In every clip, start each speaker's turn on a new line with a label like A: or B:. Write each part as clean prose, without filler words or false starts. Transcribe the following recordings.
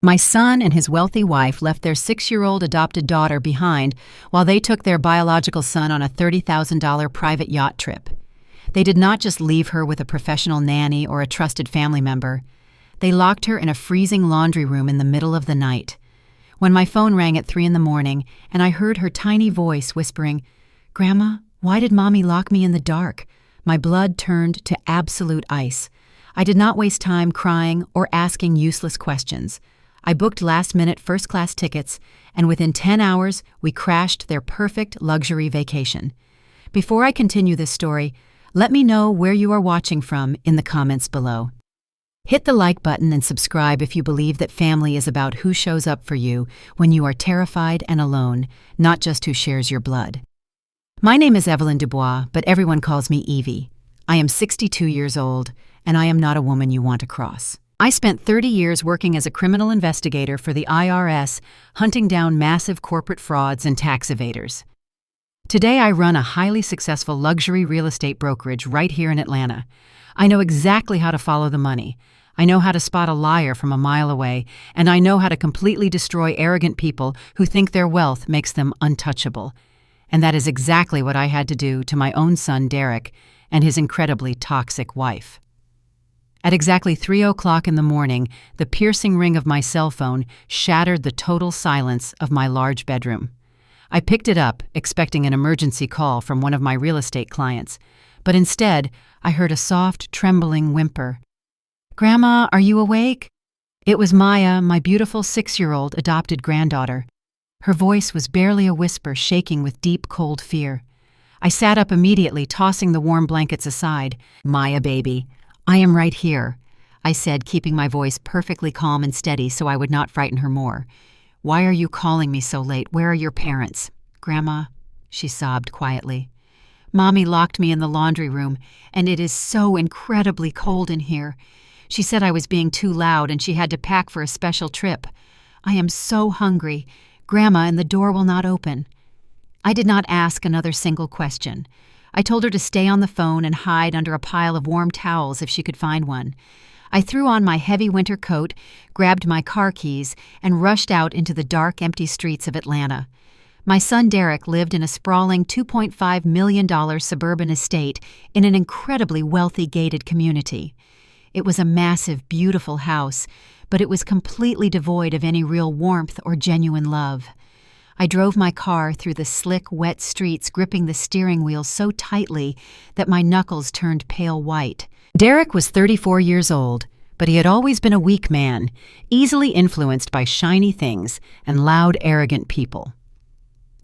A: My son and his wealthy wife left their 6-year-old adopted daughter behind while they took their biological son on a $30,000 private yacht trip. They did not just leave her with a professional nanny or a trusted family member. They locked her in a freezing laundry room in the middle of the night. When my phone rang at 3 a.m. and I heard her tiny voice whispering, "Grandma, why did Mommy lock me in the dark?" my blood turned to absolute ice. I did not waste time crying or asking useless questions. I booked last-minute first-class tickets, and within 10 hours, we crashed their perfect luxury vacation. Before I continue this story, let me know where you are watching from in the comments below. Hit the like button and subscribe if you believe that family is about who shows up for you when you are terrified and alone, not just who shares your blood. My name is Evelyn Dubois, but everyone calls me Evie. I am 62 years old, and I am not a woman you want to cross. I spent 30 years working as a criminal investigator for the IRS, hunting down massive corporate frauds and tax evaders. Today I run a highly successful luxury real estate brokerage right here in Atlanta. I know exactly how to follow the money. I know how to spot a liar from a mile away, and I know how to completely destroy arrogant people who think their wealth makes them untouchable. And that is exactly what I had to do to my own son Derek and his incredibly toxic wife. At exactly 3:00 in the morning, the piercing ring of my cell phone shattered the total silence of my large bedroom. I picked it up, expecting an emergency call from one of my real estate clients, but instead, I heard a soft, trembling whimper. "Grandma, are you awake?" It was Maya, my beautiful 6-year-old adopted granddaughter. Her voice was barely a whisper, shaking with deep, cold fear. I sat up immediately, tossing the warm blankets aside. "Maya, baby, I am right here," I said, keeping my voice perfectly calm and steady so I would not frighten her more. "Why are you calling me so late? Where are your parents?" "Grandma," she sobbed quietly. "Mommy locked me in the laundry room, and it is so incredibly cold in here. She said I was being too loud and she had to pack for a special trip. I am so hungry, Grandma, and the door will not open." I did not ask another single question. I told her to stay on the phone and hide under a pile of warm towels if she could find one. I threw on my heavy winter coat, grabbed my car keys, and rushed out into the dark, empty streets of Atlanta. My son Derek lived in a sprawling $2.5 million suburban estate in an incredibly wealthy gated community. It was a massive, beautiful house, but it was completely devoid of any real warmth or genuine love. I drove my car through the slick, wet streets, gripping the steering wheel so tightly that my knuckles turned pale white. Derek was 34 years old, but he had always been a weak man, easily influenced by shiny things and loud, arrogant people.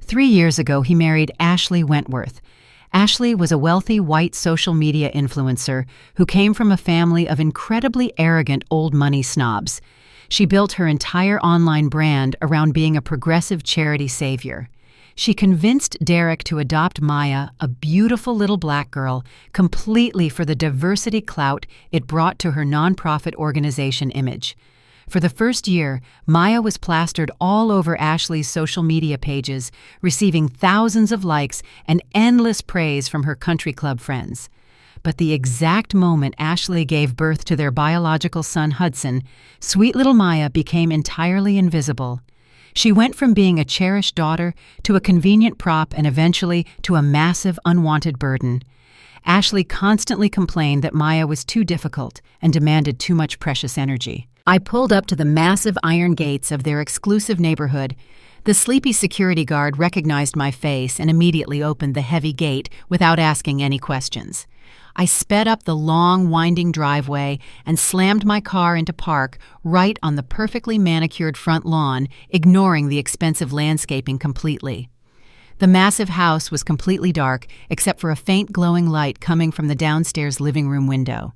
A: 3 years ago, he married Ashley Wentworth. Ashley was a wealthy white social media influencer who came from a family of incredibly arrogant old money snobs. She built her entire online brand around being a progressive charity savior. She convinced Derek to adopt Maya, a beautiful little black girl, completely for the diversity clout it brought to her nonprofit organization image. For the first year, Maya was plastered all over Ashley's social media pages, receiving thousands of likes and endless praise from her country club friends. But the exact moment Ashley gave birth to their biological son Hudson, sweet little Maya became entirely invisible. She went from being a cherished daughter to a convenient prop and eventually to a massive, unwanted burden. Ashley constantly complained that Maya was too difficult and demanded too much precious energy. I pulled up to the massive iron gates of their exclusive neighborhood. The sleepy security guard recognized my face and immediately opened the heavy gate without asking any questions. I sped up the long, winding driveway and slammed my car into park right on the perfectly manicured front lawn, ignoring the expensive landscaping completely. The massive house was completely dark except for a faint glowing light coming from the downstairs living room window.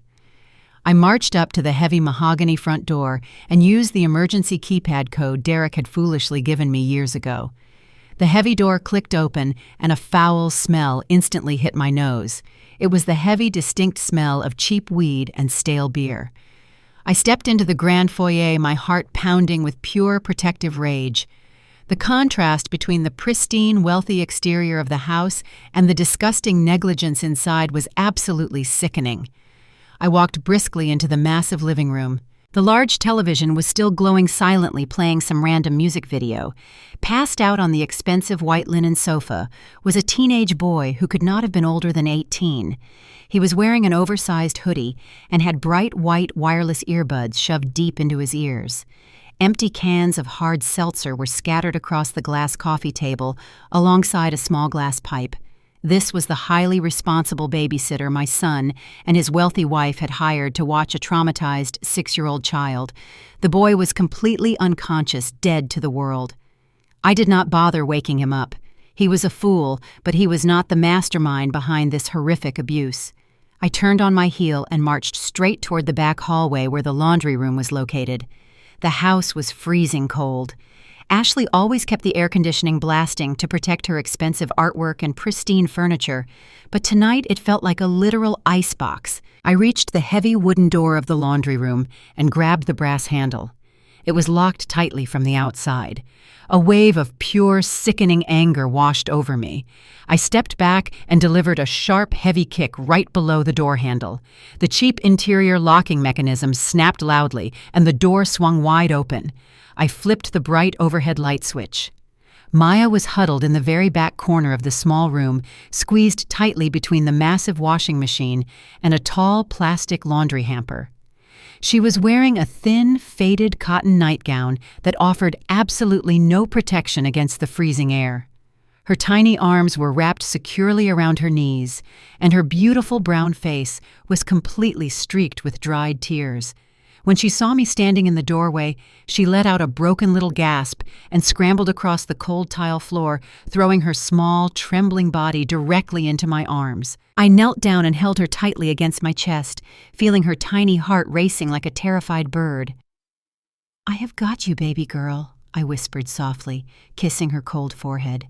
A: I marched up to the heavy mahogany front door and used the emergency keypad code Derek had foolishly given me years ago. The heavy door clicked open and a foul smell instantly hit my nose. It was the heavy, distinct smell of cheap weed and stale beer. I stepped into the grand foyer, my heart pounding with pure protective rage. The contrast between the pristine, wealthy exterior of the house and the disgusting negligence inside was absolutely sickening. I walked briskly into the massive living room. The large television was still glowing silently, playing some random music video. Passed out on the expensive white linen sofa was a teenage boy who could not have been older than 18. He was wearing an oversized hoodie and had bright white wireless earbuds shoved deep into his ears. Empty cans of hard seltzer were scattered across the glass coffee table alongside a small glass pipe. This was the highly responsible babysitter my son and his wealthy wife had hired to watch a traumatized 6-year-old child. The boy was completely unconscious, dead to the world. I did not bother waking him up. He was a fool, but he was not the mastermind behind this horrific abuse. I turned on my heel and marched straight toward the back hallway where the laundry room was located. The house was freezing cold. Ashley always kept the air conditioning blasting to protect her expensive artwork and pristine furniture, but tonight it felt like a literal icebox. I reached the heavy wooden door of the laundry room and grabbed the brass handle. It was locked tightly from the outside. A wave of pure, sickening anger washed over me. I stepped back and delivered a sharp, heavy kick right below the door handle. The cheap interior locking mechanism snapped loudly, and the door swung wide open. I flipped the bright overhead light switch. Maya was huddled in the very back corner of the small room, squeezed tightly between the massive washing machine and a tall plastic laundry hamper. She was wearing a thin, faded cotton nightgown that offered absolutely no protection against the freezing air. Her tiny arms were wrapped securely around her knees, and her beautiful brown face was completely streaked with dried tears. When she saw me standing in the doorway, she let out a broken little gasp and scrambled across the cold tile floor, throwing her small, trembling body directly into my arms. I knelt down and held her tightly against my chest, feeling her tiny heart racing like a terrified bird. "I have got you, baby girl," I whispered softly, kissing her cold forehead.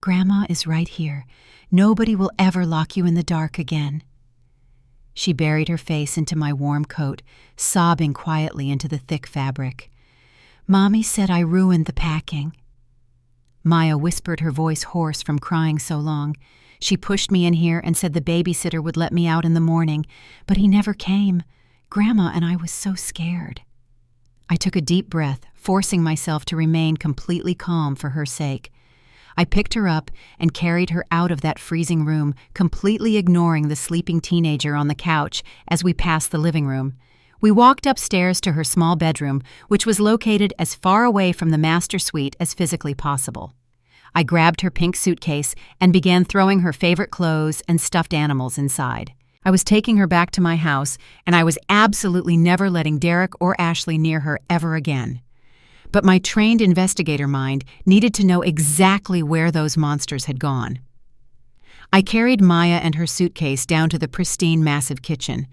A: "Grandma is right here. Nobody will ever lock you in the dark again." She buried her face into my warm coat, sobbing quietly into the thick fabric. "Mommy said I ruined the packing." Maya whispered, her voice hoarse from crying so long. "She pushed me in here and said the babysitter would let me out in the morning, but he never came. Grandma and I was so scared." I took a deep breath, forcing myself to remain completely calm for her sake. I picked her up and carried her out of that freezing room, completely ignoring the sleeping teenager on the couch as we passed the living room. We walked upstairs to her small bedroom, which was located as far away from the master suite as physically possible. I grabbed her pink suitcase and began throwing her favorite clothes and stuffed animals inside. I was taking her back to my house, and I was absolutely never letting Derek or Ashley near her ever again. But my trained investigator mind needed to know exactly where those monsters had gone. I carried Maya and her suitcase down to the pristine, massive kitchen.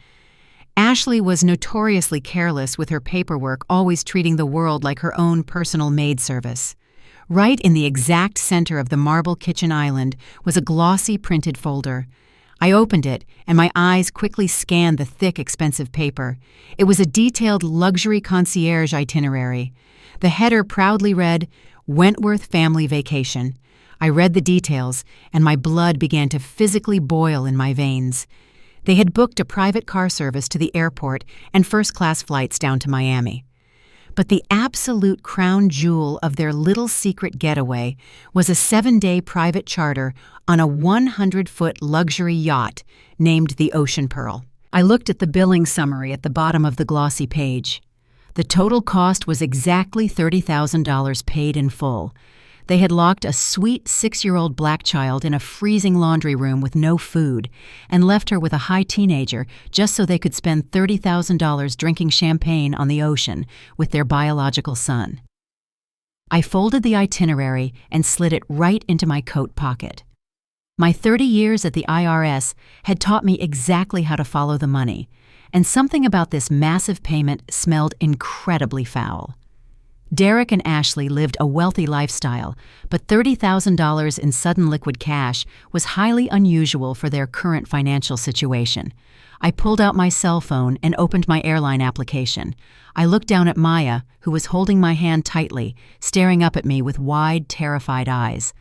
A: Ashley was notoriously careless with her paperwork, always treating the world like her own personal maid service. Right in the exact center of the marble kitchen island was a glossy printed folder. I opened it, and my eyes quickly scanned the thick, expensive paper. It was a detailed luxury concierge itinerary. The header proudly read, "Wentworth Family Vacation." I read the details, and my blood began to physically boil in my veins. They had booked a private car service to the airport and first-class flights down to Miami. But the absolute crown jewel of their little secret getaway was a 7-day private charter on a 100-foot luxury yacht named the Ocean Pearl. I looked at the billing summary at the bottom of the glossy page. The total cost was exactly $30,000 paid in full. They had locked a sweet 6-year-old black child in a freezing laundry room with no food and left her with a high teenager just so they could spend $30,000 drinking champagne on the ocean with their biological son. I folded the itinerary and slid it right into my coat pocket. My 30 years at the IRS had taught me exactly how to follow the money, and something about this massive payment smelled incredibly foul. Derek and Ashley lived a wealthy lifestyle, but $30,000 in sudden liquid cash was highly unusual for their current financial situation. I pulled out my cell phone and opened my airline application. I looked down at Maya, who was holding my hand tightly, staring up at me with wide, terrified eyes.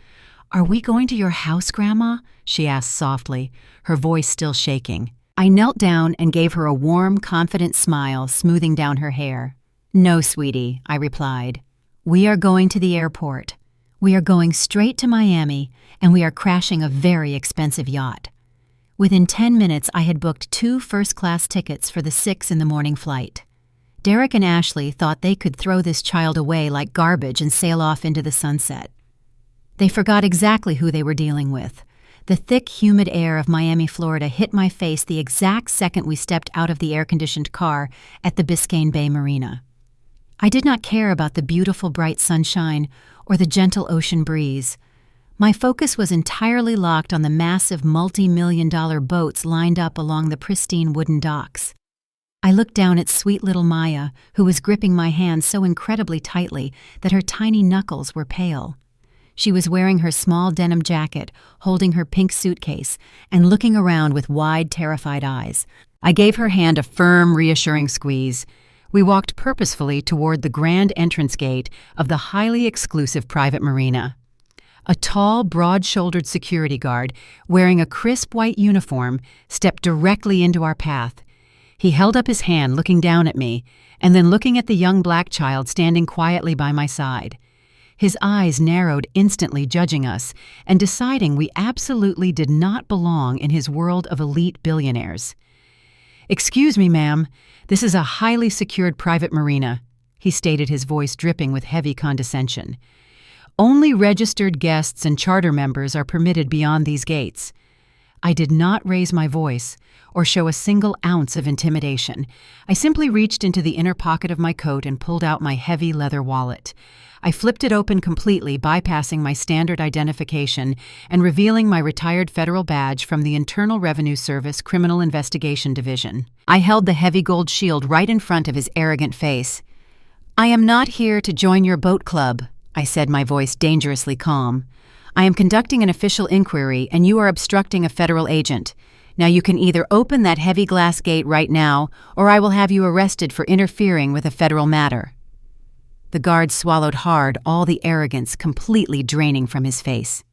A: "Are we going to your house, Grandma?" she asked softly, her voice still shaking. I knelt down and gave her a warm, confident smile, smoothing down her hair. "No, sweetie," I replied. "We are going to the airport. We are going straight to Miami, and we are crashing a very expensive yacht." Within 10 minutes, I had booked 2 first-class tickets for the 6 in the morning flight. Derek and Ashley thought they could throw this child away like garbage and sail off into the sunset. They forgot exactly who they were dealing with. The thick, humid air of Miami, Florida hit my face the exact second we stepped out of the air-conditioned car at the Biscayne Bay Marina. I did not care about the beautiful, bright sunshine or the gentle ocean breeze. My focus was entirely locked on the massive multi-million-dollar boats lined up along the pristine wooden docks. I looked down at sweet little Maya, who was gripping my hand so incredibly tightly that her tiny knuckles were pale. She was wearing her small denim jacket, holding her pink suitcase, and looking around with wide, terrified eyes. I gave her hand a firm, reassuring squeeze. We walked purposefully toward the grand entrance gate of the highly exclusive private marina. A tall, broad-shouldered security guard, wearing a crisp white uniform, stepped directly into our path. He held up his hand, looking down at me, and then looking at the young black child standing quietly by my side. His eyes narrowed instantly, judging us, and deciding we absolutely did not belong in his world of elite billionaires. "Excuse me, ma'am. This is a highly secured private marina," he stated, his voice dripping with heavy condescension. "Only registered guests and charter members are permitted beyond these gates." I did not raise my voice or show a single ounce of intimidation. I simply reached into the inner pocket of my coat and pulled out my heavy leather wallet. I flipped it open completely, bypassing my standard identification and revealing my retired federal badge from the Internal Revenue Service Criminal Investigation Division. I held the heavy gold shield right in front of his arrogant face. "I am not here to join your boat club," I said, my voice dangerously calm. "I am conducting an official inquiry, and you are obstructing a federal agent. Now you can either open that heavy glass gate right now, or I will have you arrested for interfering with a federal matter." The guard swallowed hard, all the arrogance completely draining from his face.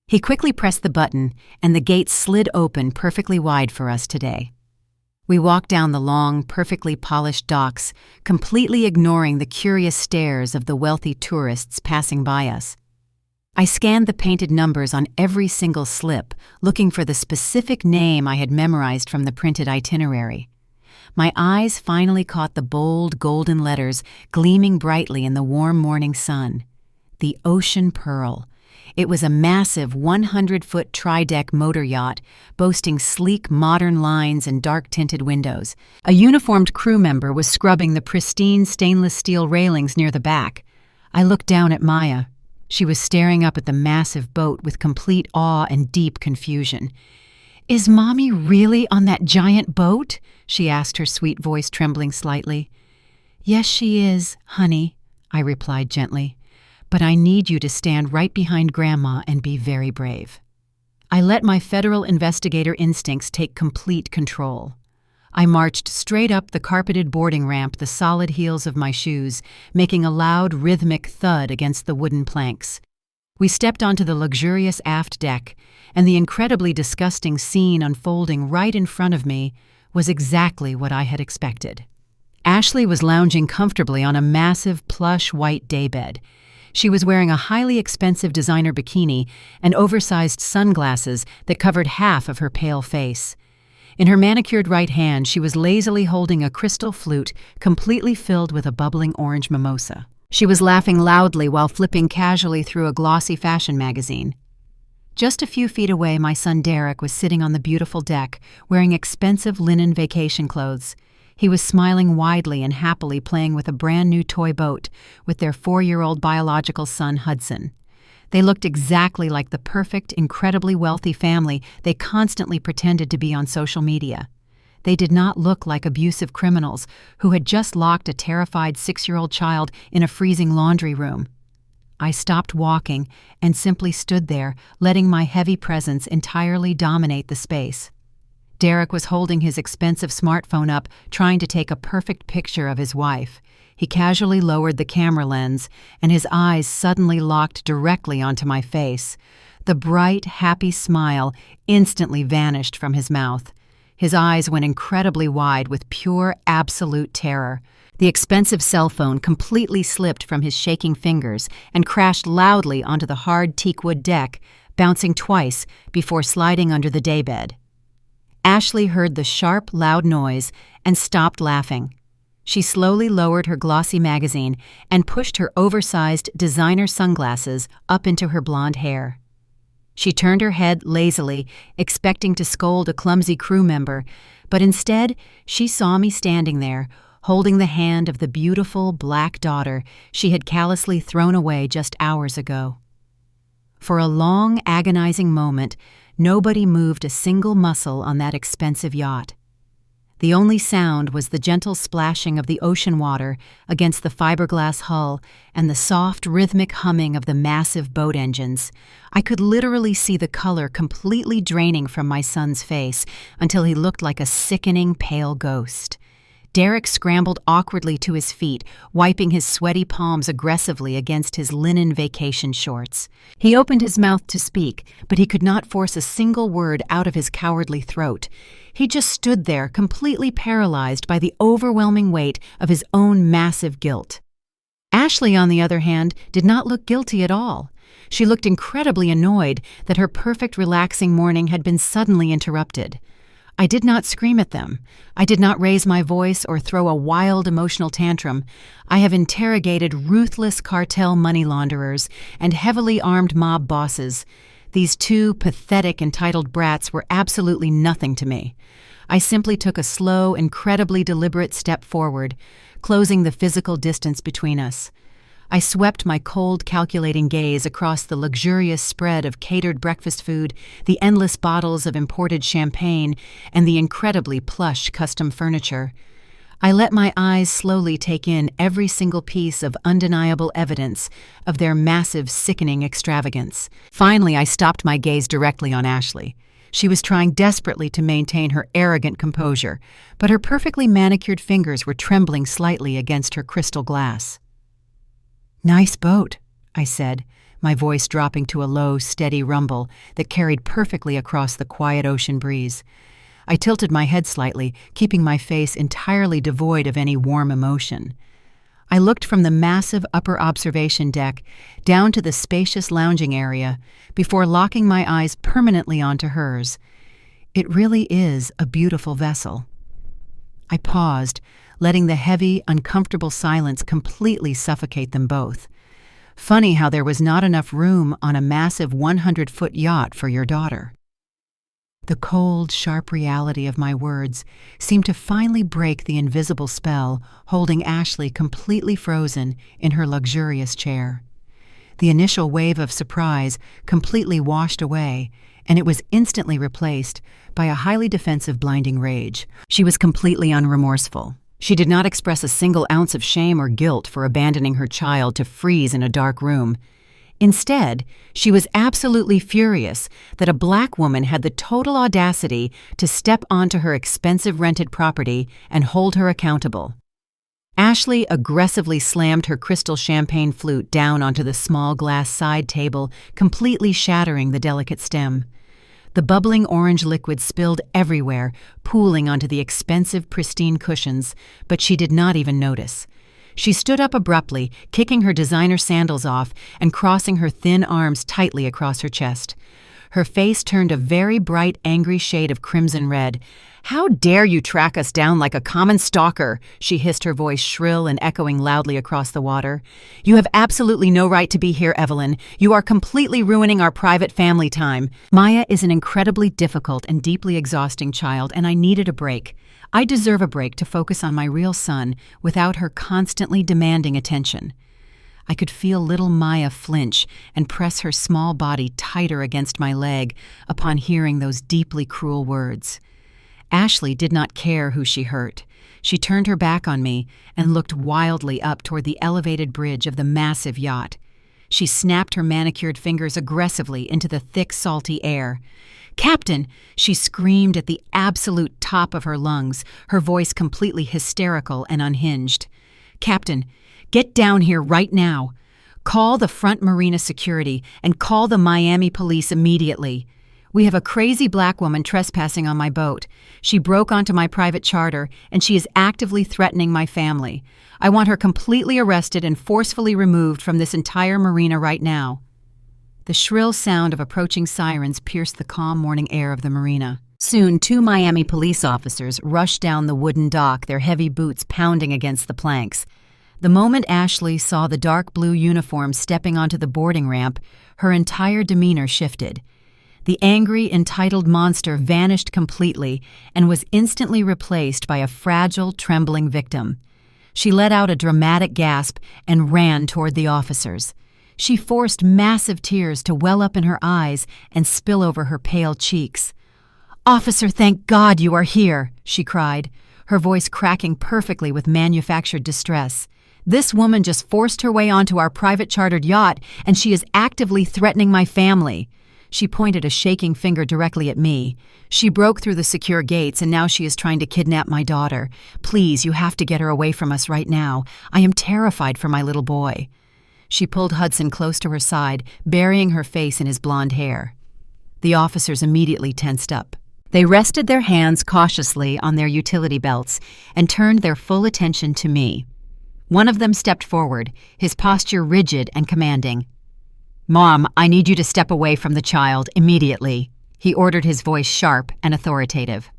A: He quickly pressed the button, and the gate slid open perfectly wide for us today. We walked down the long, perfectly polished docks, completely ignoring the curious stares of the wealthy tourists passing by us. I scanned the painted numbers on every single slip, looking for the specific name I had memorized from the printed itinerary. My eyes finally caught the bold, golden letters gleaming brightly in the warm morning sun. The Ocean Pearl. It was a massive 100-foot tri-deck motor yacht, boasting sleek, modern lines and dark-tinted windows. A uniformed crew member was scrubbing the pristine stainless steel railings near the back. I looked down at Maya. She was staring up at the massive boat with complete awe and deep confusion. "Is Mommy really on that giant boat?" she asked, her sweet voice trembling slightly. "Yes, she is, honey," I replied gently. "But I need you to stand right behind Grandma and be very brave." I let my federal investigator instincts take complete control. I marched straight up the carpeted boarding ramp, the solid heels of my shoes making a loud, rhythmic thud against the wooden planks. We stepped onto the luxurious aft deck, and the incredibly disgusting scene unfolding right in front of me was exactly what I had expected. Ashley was lounging comfortably on a massive, plush white daybed. She was wearing a highly expensive designer bikini and oversized sunglasses that covered half of her pale face. In her manicured right hand, she was lazily holding a crystal flute completely filled with a bubbling orange mimosa. She was laughing loudly while flipping casually through a glossy fashion magazine. Just a few feet away, my son Derek was sitting on the beautiful deck, wearing expensive linen vacation clothes. He was smiling widely and happily playing with a brand-new toy boat with their 4-year-old biological son, Hudson. They looked exactly like the perfect, incredibly wealthy family they constantly pretended to be on social media. They did not look like abusive criminals who had just locked a terrified 6-year-old child in a freezing laundry room. I stopped walking and simply stood there, letting my heavy presence entirely dominate the space. Derek was holding his expensive smartphone up, trying to take a perfect picture of his wife. He casually lowered the camera lens, and his eyes suddenly locked directly onto my face. The bright, happy smile instantly vanished from his mouth. His eyes went incredibly wide with pure, absolute terror. The expensive cell phone completely slipped from his shaking fingers and crashed loudly onto the hard teakwood deck, bouncing twice before sliding under the daybed. Ashley heard the sharp, loud noise and stopped laughing. She slowly lowered her glossy magazine and pushed her oversized designer sunglasses up into her blonde hair. She turned her head lazily, expecting to scold a clumsy crew member, but instead she saw me standing there, holding the hand of the beautiful black daughter she had callously thrown away just hours ago. For a long, agonizing moment, nobody moved a single muscle on that expensive yacht. The only sound was the gentle splashing of the ocean water against the fiberglass hull and the soft, rhythmic humming of the massive boat engines. I could literally see the color completely draining from my son's face until he looked like a sickening, pale ghost. Derek scrambled awkwardly to his feet, wiping his sweaty palms aggressively against his linen vacation shorts. He opened his mouth to speak, but he could not force a single word out of his cowardly throat. He just stood there, completely paralyzed by the overwhelming weight of his own massive guilt. Ashley, on the other hand, did not look guilty at all. She looked incredibly annoyed that her perfect, relaxing morning had been suddenly interrupted. I did not scream at them. I did not raise my voice or throw a wild emotional tantrum. I have interrogated ruthless cartel money launderers and heavily armed mob bosses. These two pathetic, entitled brats were absolutely nothing to me. I simply took a slow, incredibly deliberate step forward, closing the physical distance between us. I swept my cold, calculating gaze across the luxurious spread of catered breakfast food, the endless bottles of imported champagne, and the incredibly plush custom furniture. I let my eyes slowly take in every single piece of undeniable evidence of their massive, sickening extravagance. Finally, I stopped my gaze directly on Ashley. She was trying desperately to maintain her arrogant composure, but her perfectly manicured fingers were trembling slightly against her crystal glass. "Nice boat," I said, my voice dropping to a low, steady rumble that carried perfectly across the quiet ocean breeze. I tilted my head slightly, keeping my face entirely devoid of any warm emotion. I looked from the massive upper observation deck down to the spacious lounging area before locking my eyes permanently onto hers. It really is a beautiful vessel. I paused, letting the heavy, uncomfortable silence completely suffocate them both. Funny how there was not enough room on a massive 100-foot yacht for your daughter. The cold, sharp reality of my words seemed to finally break the invisible spell, holding Ashley completely frozen in her luxurious chair. The initial wave of surprise completely washed away, and it was instantly replaced by a highly defensive, blinding rage. She was completely unremorseful. She did not express a single ounce of shame or guilt for abandoning her child to freeze in a dark room. Instead, she was absolutely furious that a black woman had the total audacity to step onto her expensive rented property and hold her accountable. Ashley aggressively slammed her crystal champagne flute down onto the small glass side table, completely shattering the delicate stem. The bubbling orange liquid spilled everywhere, pooling onto the expensive, pristine cushions, but she did not even notice. She stood up abruptly, kicking her designer sandals off and crossing her thin arms tightly across her chest. Her face turned a very bright, angry shade of crimson red. "How dare you track us down like a common stalker?" she hissed, her voice shrill and echoing loudly across the water. "You have absolutely no right to be here, Evelyn. You are completely ruining our private family time. Maya is an incredibly difficult and deeply exhausting child, and I needed a break. I deserve a break to focus on my real son without her constantly demanding attention." I could feel little Maya flinch and press her small body tighter against my leg upon hearing those deeply cruel words. Ashley did not care who she hurt. She turned her back on me and looked wildly up toward the elevated bridge of the massive yacht. She snapped her manicured fingers aggressively into the thick, salty air. "Captain!" she screamed at the absolute top of her lungs, her voice completely hysterical and unhinged. "Captain, get down here right now. Call the front marina security and call the Miami police immediately. We have a crazy black woman trespassing on my boat. She broke onto my private charter, and she is actively threatening my family. I want her completely arrested and forcefully removed from this entire marina right now." The shrill sound of approaching sirens pierced the calm morning air of the marina. Soon, 2 Miami police officers rushed down the wooden dock, their heavy boots pounding against the planks. The moment Ashley saw the dark blue uniform stepping onto the boarding ramp, her entire demeanor shifted. The angry, entitled monster vanished completely and was instantly replaced by a fragile, trembling victim. She let out a dramatic gasp and ran toward the officers. She forced massive tears to well up in her eyes and spill over her pale cheeks. "Officer, thank God you are here," she cried, her voice cracking perfectly with manufactured distress. "This woman just forced her way onto our private chartered yacht, and she is actively threatening my family." She pointed a shaking finger directly at me. "She broke through the secure gates, and now she is trying to kidnap my daughter. Please, you have to get her away from us right now. I am terrified for my little boy." She pulled Hudson close to her side, burying her face in his blonde hair. The officers immediately tensed up. They rested their hands cautiously on their utility belts and turned their full attention to me. One of them stepped forward, his posture rigid and commanding. "Mom, I need you to step away from the child immediately," he ordered, his voice sharp and authoritative.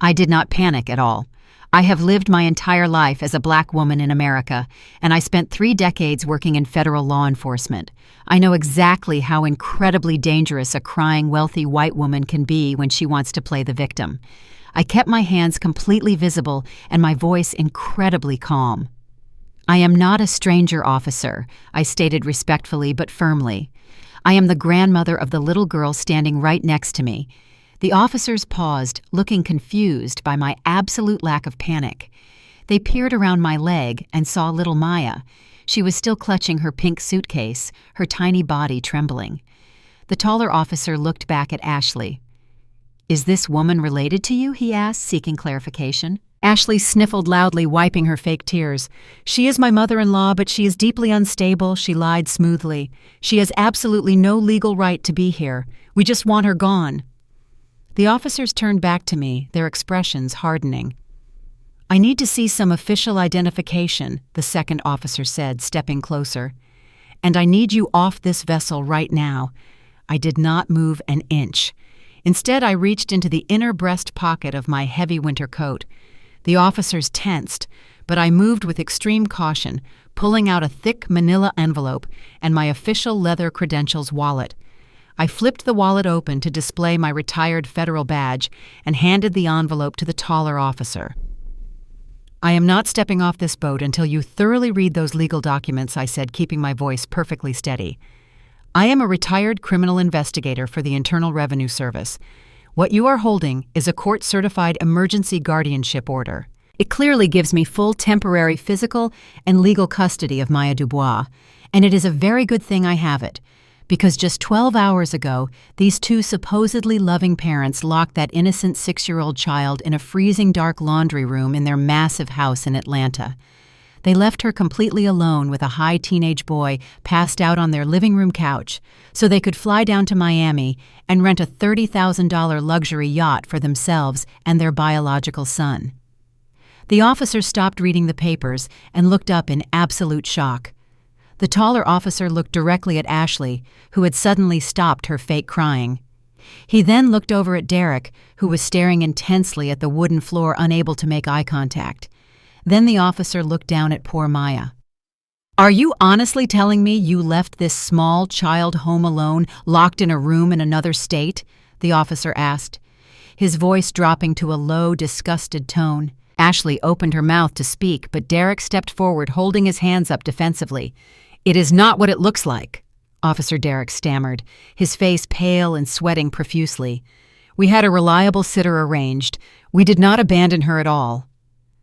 A: I did not panic at all. I have lived my entire life as a black woman in America, and I spent 3 decades working in federal law enforcement. I know exactly how incredibly dangerous a crying, wealthy white woman can be when she wants to play the victim. I kept my hands completely visible and my voice incredibly calm. "I am not a stranger, officer," I stated respectfully but firmly. "I am the grandmother of the little girl standing right next to me." The officers paused, looking confused by my absolute lack of panic. They peered around my leg and saw little Maya. She was still clutching her pink suitcase, her tiny body trembling. The taller officer looked back at Ashley. "Is this woman related to you?" he asked, seeking clarification. Ashley sniffled loudly, wiping her fake tears. "She is my mother-in-law, but she is deeply unstable," she lied smoothly. "She has absolutely no legal right to be here. We just want her gone." The officers turned back to me, their expressions hardening. "I need to see some official identification," the second officer said, stepping closer. "And I need you off this vessel right now." I did not move an inch. Instead, I reached into the inner breast pocket of my heavy winter coat. The officers tensed, but I moved with extreme caution, pulling out a thick manila envelope and my official leather credentials wallet. I flipped the wallet open to display my retired federal badge and handed the envelope to the taller officer. "I am not stepping off this boat until you thoroughly read those legal documents," I said, keeping my voice perfectly steady. "I am a retired criminal investigator for the Internal Revenue Service. What you are holding is a court-certified emergency guardianship order. It clearly gives me full temporary physical and legal custody of Maya Dubois, and it is a very good thing I have it, because just 12 hours ago, these 2 supposedly loving parents locked that innocent 6-year-old child in a freezing dark laundry room in their massive house in Atlanta. They left her completely alone with a high teenage boy passed out on their living room couch so they could fly down to Miami and rent a $30,000 luxury yacht for themselves and their biological son." The officer stopped reading the papers and looked up in absolute shock. The taller officer looked directly at Ashley, who had suddenly stopped her fake crying. He then looked over at Derek, who was staring intensely at the wooden floor, unable to make eye contact. Then the officer looked down at poor Maya. "Are you honestly telling me you left this small child home alone, locked in a room in another state?" the officer asked, his voice dropping to a low, disgusted tone. Ashley opened her mouth to speak, but Derek stepped forward, holding his hands up defensively. "It is not what it looks like," Officer Derek stammered, his face pale and sweating profusely. "We had a reliable sitter arranged. We did not abandon her at all."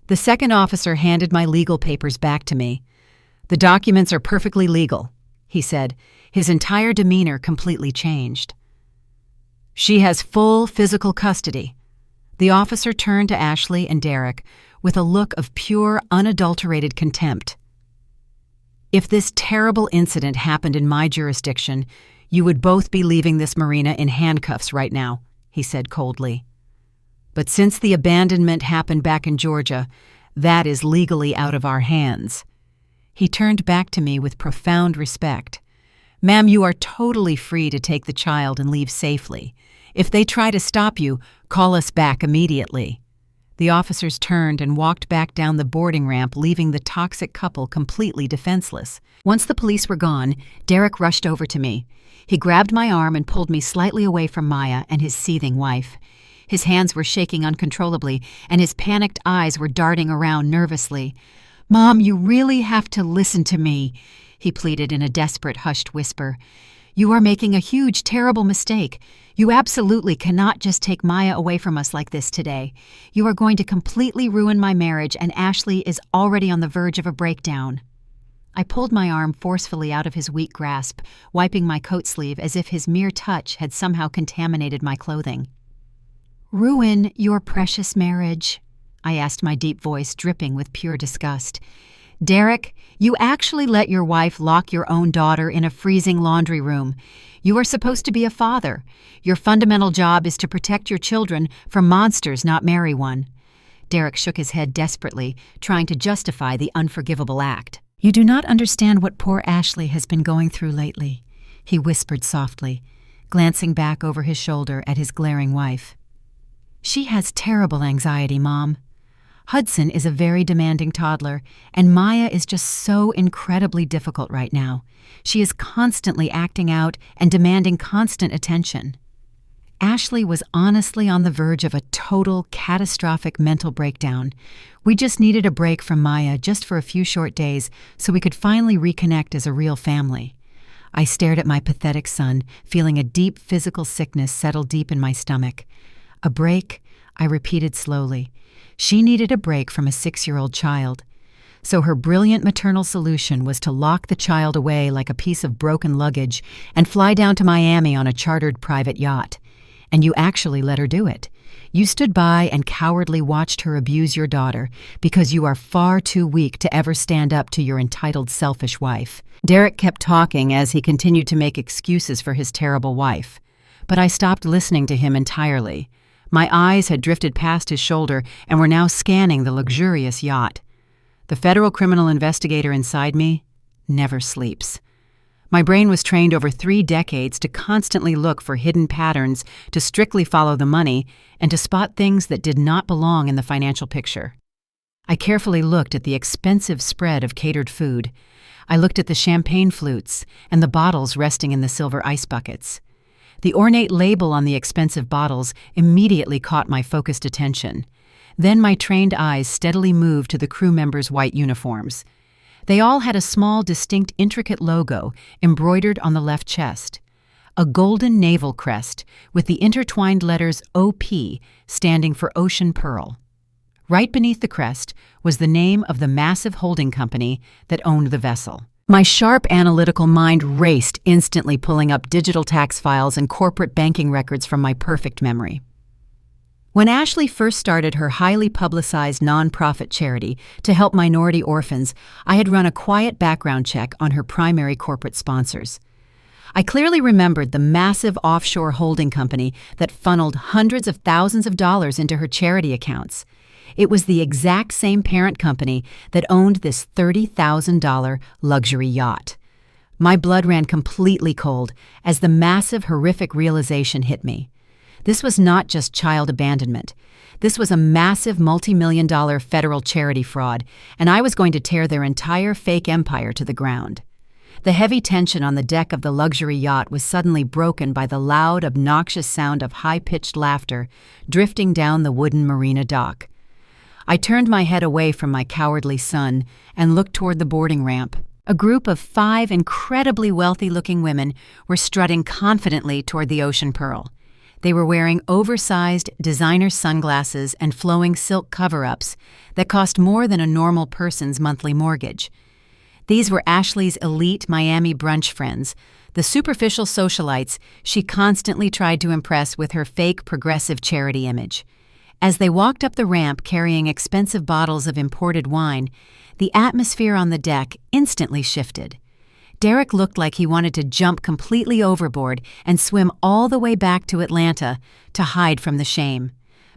A: The second officer handed my legal papers back to me. "The documents are perfectly legal," he said, his entire demeanor completely changed. "She has full physical custody." The officer turned to Ashley and Derek with a look of pure, unadulterated contempt. "If this terrible incident happened in my jurisdiction, You would both be leaving this marina in handcuffs right now," he said coldly. "But since the abandonment happened back in Georgia, that is legally out of our hands." He turned back to me with profound respect. "Ma'am, you are totally free to take the child and leave safely. If they try to stop you, call us back immediately." The officers turned and walked back down the boarding ramp, leaving the toxic couple completely defenseless. Once the police were gone, Derek rushed over to me. He grabbed my arm and pulled me slightly away from Maya and his seething wife. His hands were shaking uncontrollably, and his panicked eyes were darting around nervously. "Mom, you really have to listen to me," he pleaded in a desperate, hushed whisper. "You are making a huge, terrible mistake. You absolutely cannot just take Maya away from us like this today. You are going to completely ruin my marriage, and Ashley is already on the verge of a breakdown." I pulled my arm forcefully out of his weak grasp, wiping my coat sleeve as if his mere touch had somehow contaminated my clothing. "Ruin your precious marriage?" I asked, my deep voice dripping with pure disgust. "Derek, you actually let your wife lock your own daughter in a freezing laundry room. You are supposed to be a father. Your fundamental job is to protect your children from monsters, not marry one." Derek shook his head desperately, trying to justify the unforgivable act. "You do not understand what poor Ashley has been going through lately," he whispered softly, glancing back over his shoulder at his glaring wife. "She has terrible anxiety, Mom. Hudson is a very demanding toddler, and Maya is just so incredibly difficult right now. She is constantly acting out and demanding constant attention." Ashley was honestly on the verge of a total, catastrophic mental breakdown. We just needed a break from Maya just for a few short days so we could finally reconnect as a real family. I stared at my pathetic son, feeling a deep physical sickness settle deep in my stomach. "A break?" I repeated slowly. She needed a break from a 6-year-old child. So her brilliant maternal solution was to lock the child away like a piece of broken luggage and fly down to Miami on a chartered private yacht. And you actually let her do it. You stood by and cowardly watched her abuse your daughter because you are far too weak to ever stand up to your entitled, selfish wife. Derek kept talking as he continued to make excuses for his terrible wife. But I stopped listening to him entirely. My eyes had drifted past his shoulder and were now scanning the luxurious yacht. The federal criminal investigator inside me never sleeps. My brain was trained over 3 decades to constantly look for hidden patterns, to strictly follow the money, and to spot things that did not belong in the financial picture. I carefully looked at the expensive spread of catered food. I looked at the champagne flutes and the bottles resting in the silver ice buckets. The ornate label on the expensive bottles immediately caught my focused attention. Then my trained eyes steadily moved to the crew members' white uniforms. They all had a small, distinct, intricate logo embroidered on the left chest. A golden naval crest with the intertwined letters OP standing for Ocean Pearl. Right beneath the crest was the name of the massive holding company that owned the vessel. My sharp analytical mind raced, instantly pulling up digital tax files and corporate banking records from my perfect memory. When Ashley first started her highly publicized nonprofit charity to help minority orphans, I had run a quiet background check on her primary corporate sponsors. I clearly remembered the massive offshore holding company that funneled hundreds of thousands of dollars into her charity accounts. It was the exact same parent company that owned this $30,000 luxury yacht. My blood ran completely cold as the massive, horrific realization hit me. This was not just child abandonment. This was a massive multi-million-dollar federal charity fraud, and I was going to tear their entire fake empire to the ground. The heavy tension on the deck of the luxury yacht was suddenly broken by the loud, obnoxious sound of high-pitched laughter drifting down the wooden marina dock. I turned my head away from my cowardly son and looked toward the boarding ramp. A group of 5 incredibly wealthy-looking women were strutting confidently toward the Ocean Pearl. They were wearing oversized designer sunglasses and flowing silk cover-ups that cost more than a normal person's monthly mortgage. These were Ashley's elite Miami brunch friends, the superficial socialites she constantly tried to impress with her fake progressive charity image. As they walked up the ramp carrying expensive bottles of imported wine, the atmosphere on the deck instantly shifted. Derek looked like he wanted to jump completely overboard and swim all the way back to Atlanta to hide from the shame.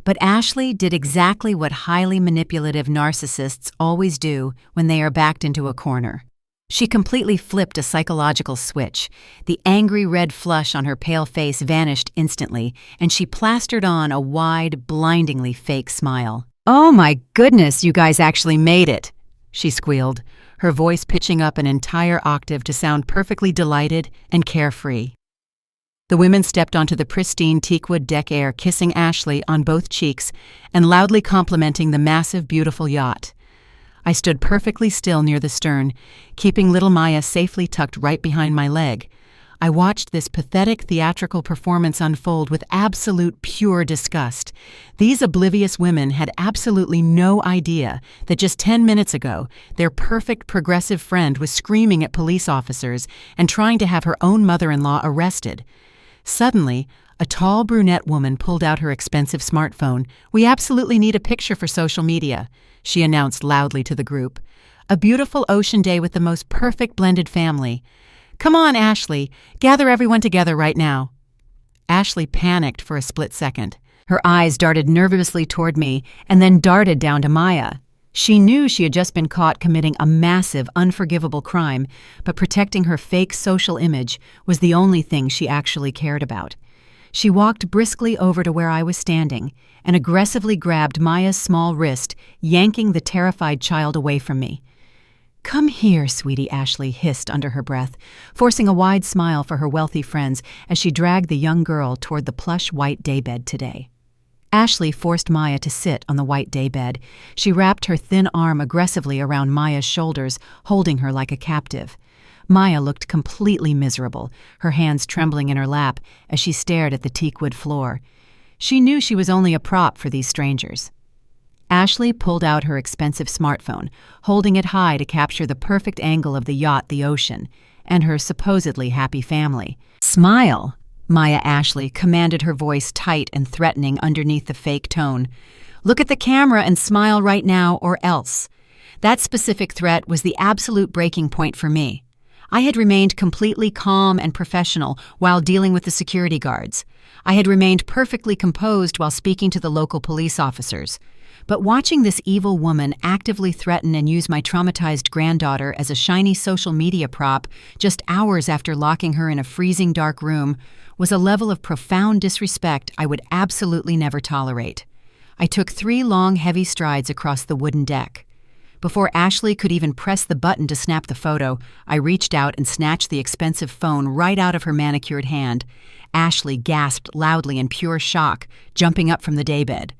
A: But Ashley did exactly what highly manipulative narcissists always do when they are backed into a corner. She completely flipped a psychological switch. The angry red flush on her pale face vanished instantly, and she plastered on a wide, blindingly fake smile. "Oh my goodness, you guys actually made it," she squealed, her voice pitching up an entire octave to sound perfectly delighted and carefree. The women stepped onto the pristine teakwood deck air, kissing Ashley on both cheeks and loudly complimenting the massive, beautiful yacht. I stood perfectly still near the stern, keeping little Maya safely tucked right behind my leg. I watched this pathetic theatrical performance unfold with absolute pure disgust. These oblivious women had absolutely no idea that just 10 minutes ago, their perfect progressive friend was screaming at police officers and trying to have her own mother-in-law arrested. Suddenly, a tall brunette woman pulled out her expensive smartphone. "We absolutely need a picture for social media," she announced loudly to the group. "A beautiful ocean day with the most perfect blended family. Come on, Ashley, gather everyone together right now." Ashley panicked for a split second. Her eyes darted nervously toward me and then darted down to Maya. She knew she had just been caught committing a massive, unforgivable crime, but protecting her fake social image was the only thing she actually cared about. She walked briskly over to where I was standing and aggressively grabbed Maya's small wrist, yanking the terrified child away from me. "Come here, sweetie," Ashley hissed under her breath, forcing a wide smile for her wealthy friends as she dragged the young girl toward the plush white daybed today. Ashley forced Maya to sit on the white daybed. She wrapped her thin arm aggressively around Maya's shoulders, holding her like a captive. Maya looked completely miserable, her hands trembling in her lap as she stared at the teakwood floor. She knew she was only a prop for these strangers. Ashley pulled out her expensive smartphone, holding it high to capture the perfect angle of the yacht, the ocean, and her supposedly happy family. "Smile," Maya Ashley commanded, her voice tight and threatening underneath the fake tone. "Look at the camera and smile right now or else." That specific threat was the absolute breaking point for me. I had remained completely calm and professional while dealing with the security guards. I had remained perfectly composed while speaking to the local police officers. But watching this evil woman actively threaten and use my traumatized granddaughter as a shiny social media prop just hours after locking her in a freezing dark room was a level of profound disrespect I would absolutely never tolerate. I took 3 long, heavy strides across the wooden deck. Before Ashley could even press the button to snap the photo, I reached out and snatched the expensive phone right out of her manicured hand. Ashley gasped loudly in pure shock, jumping up from the daybed.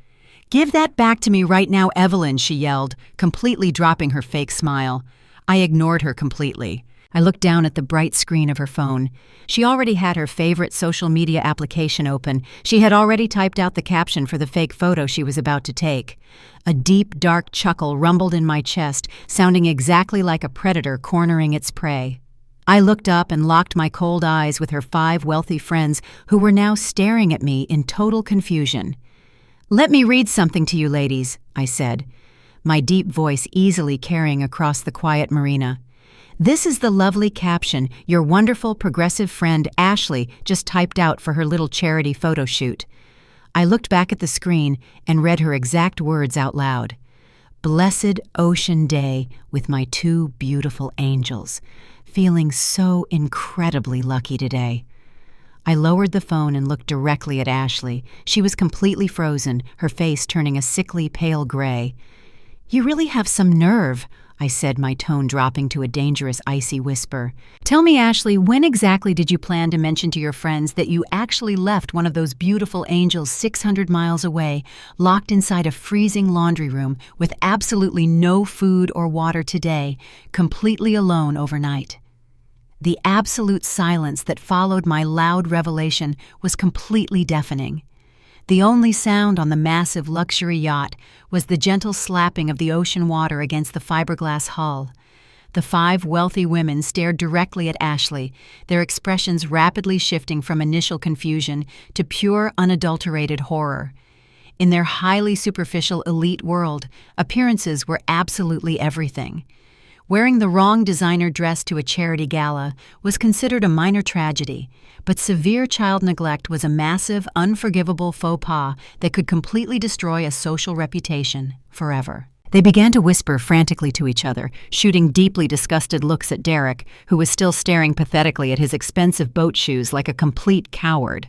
A: "Give that back to me right now, Evelyn," she yelled, completely dropping her fake smile. I ignored her completely. I looked down at the bright screen of her phone. She already had her favorite social media application open. She had already typed out the caption for the fake photo she was about to take. A deep, dark chuckle rumbled in my chest, sounding exactly like a predator cornering its prey. I looked up and locked my cold eyes with her 5 wealthy friends who were now staring at me in total confusion. "Let me read something to you, ladies," I said, my deep voice easily carrying across the quiet marina. "This is the lovely caption your wonderful progressive friend Ashley just typed out for her little charity photo shoot." I looked back at the screen and read her exact words out loud. "Blessed ocean day with my 2 beautiful angels. Feeling so incredibly lucky today." I lowered the phone and looked directly at Ashley. She was completely frozen, her face turning a sickly pale gray. "You really have some nerve," I said, my tone dropping to a dangerous icy whisper. "Tell me, Ashley, when exactly did you plan to mention to your friends that you actually left one of those beautiful angels 600 miles away, locked inside a freezing laundry room with absolutely no food or water today, completely alone overnight?" The absolute silence that followed my loud revelation was completely deafening. The only sound on the massive luxury yacht was the gentle slapping of the ocean water against the fiberglass hull. The 5 wealthy women stared directly at Ashley, their expressions rapidly shifting from initial confusion to pure, unadulterated horror. In their highly superficial elite world, appearances were absolutely everything. Wearing the wrong designer dress to a charity gala was considered a minor tragedy, but severe child neglect was a massive, unforgivable faux pas that could completely destroy a social reputation forever. They began to whisper frantically to each other, shooting deeply disgusted looks at Derek, who was still staring pathetically at his expensive boat shoes like a complete coward.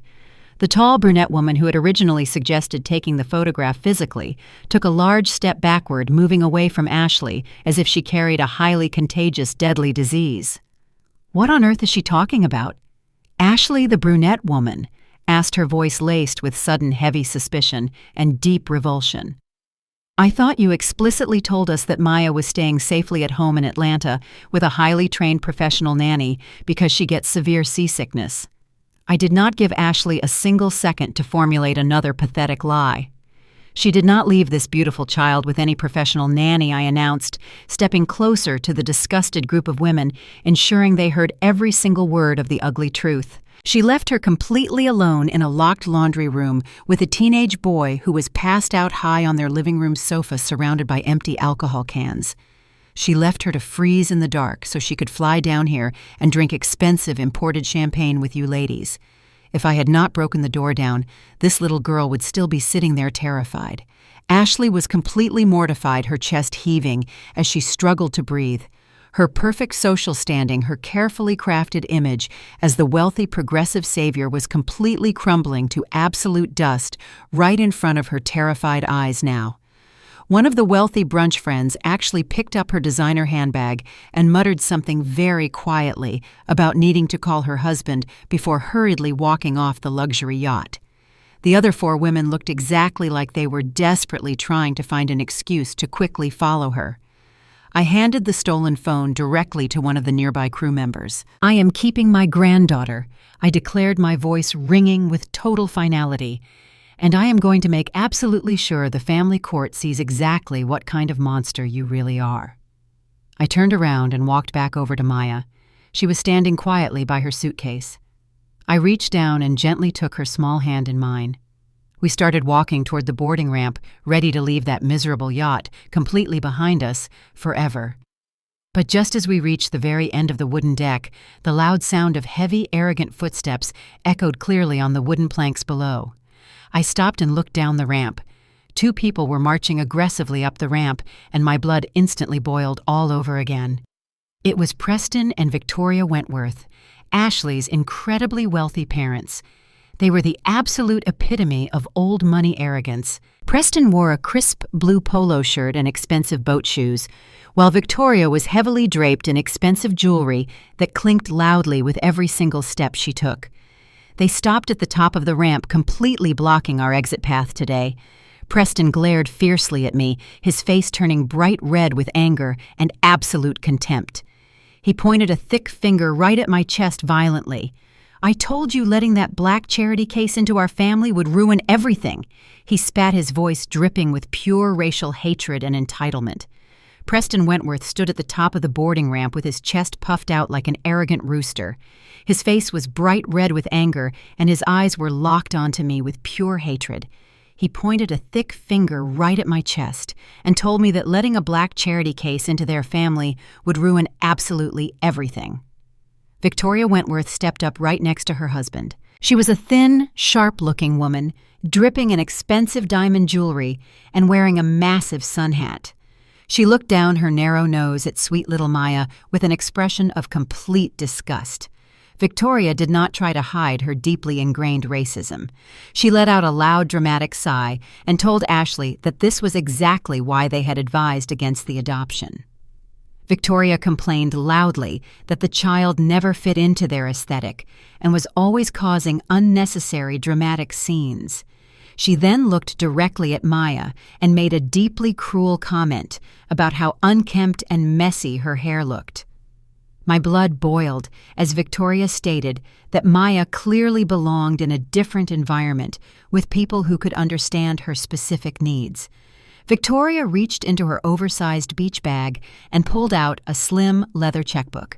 A: The tall brunette woman who had originally suggested taking the photograph physically took a large step backward, moving away from Ashley as if she carried a highly contagious, deadly disease. "What on earth is she talking about?" "Ashley, the brunette woman," asked her voice laced with sudden heavy suspicion and deep revulsion. "I thought you explicitly told us that Maya was staying safely at home in Atlanta with a highly trained professional nanny because she gets severe seasickness." I did not give Ashley a single second to formulate another pathetic lie. "She did not leave this beautiful child with any professional nanny," I announced, stepping closer to the disgusted group of women, ensuring they heard every single word of the ugly truth. "She left her completely alone in a locked laundry room with a teenage boy who was passed out high on their living room sofa surrounded by empty alcohol cans. She left her to freeze in the dark so she could fly down here and drink expensive imported champagne with you ladies. If I had not broken the door down, this little girl would still be sitting there terrified." Ashley was completely mortified, her chest heaving as she struggled to breathe. Her perfect social standing, her carefully crafted image as the wealthy progressive savior was completely crumbling to absolute dust right in front of her terrified eyes now. One of the wealthy brunch friends actually picked up her designer handbag and muttered something very quietly about needing to call her husband before hurriedly walking off the luxury yacht. The other 4 women looked exactly like they were desperately trying to find an excuse to quickly follow her. I handed the stolen phone directly to one of the nearby crew members. "I am keeping my granddaughter," I declared, my voice ringing with total finality. "And I am going to make absolutely sure the family court sees exactly what kind of monster you really are." I turned around and walked back over to Maya. She was standing quietly by her suitcase. I reached down and gently took her small hand in mine. We started walking toward the boarding ramp, ready to leave that miserable yacht completely behind us forever. But just as we reached the very end of the wooden deck, the loud sound of heavy, arrogant footsteps echoed clearly on the wooden planks below. I stopped and looked down the ramp. 2 people were marching aggressively up the ramp, and my blood instantly boiled all over again. It was Preston and Victoria Wentworth, Ashley's incredibly wealthy parents. They were the absolute epitome of old money arrogance. Preston wore a crisp blue polo shirt and expensive boat shoes, while Victoria was heavily draped in expensive jewelry that clinked loudly with every single step she took. They stopped at the top of the ramp, completely blocking our exit path today. Preston glared fiercely at me, his face turning bright red with anger and absolute contempt. He pointed a thick finger right at my chest violently. "I told you letting that black charity case into our family would ruin everything." He spat, his voice dripping with pure racial hatred and entitlement. Preston Wentworth stood at the top of the boarding ramp with his chest puffed out like an arrogant rooster. His face was bright red with anger, and his eyes were locked onto me with pure hatred. He pointed a thick finger right at my chest and told me that letting a black charity case into their family would ruin absolutely everything. Victoria Wentworth stepped up right next to her husband. She was a thin, sharp-looking woman, dripping in expensive diamond jewelry and wearing a massive sun hat. She looked down her narrow nose at sweet little Maya with an expression of complete disgust. Victoria did not try to hide her deeply ingrained racism. She let out a loud, dramatic sigh and told Ashley that this was exactly why they had advised against the adoption. Victoria complained loudly that the child never fit into their aesthetic and was always causing unnecessary dramatic scenes. She then looked directly at Maya and made a deeply cruel comment about how unkempt and messy her hair looked. My blood boiled as Victoria stated that Maya clearly belonged in a different environment with people who could understand her specific needs. Victoria reached into her oversized beach bag and pulled out a slim leather checkbook.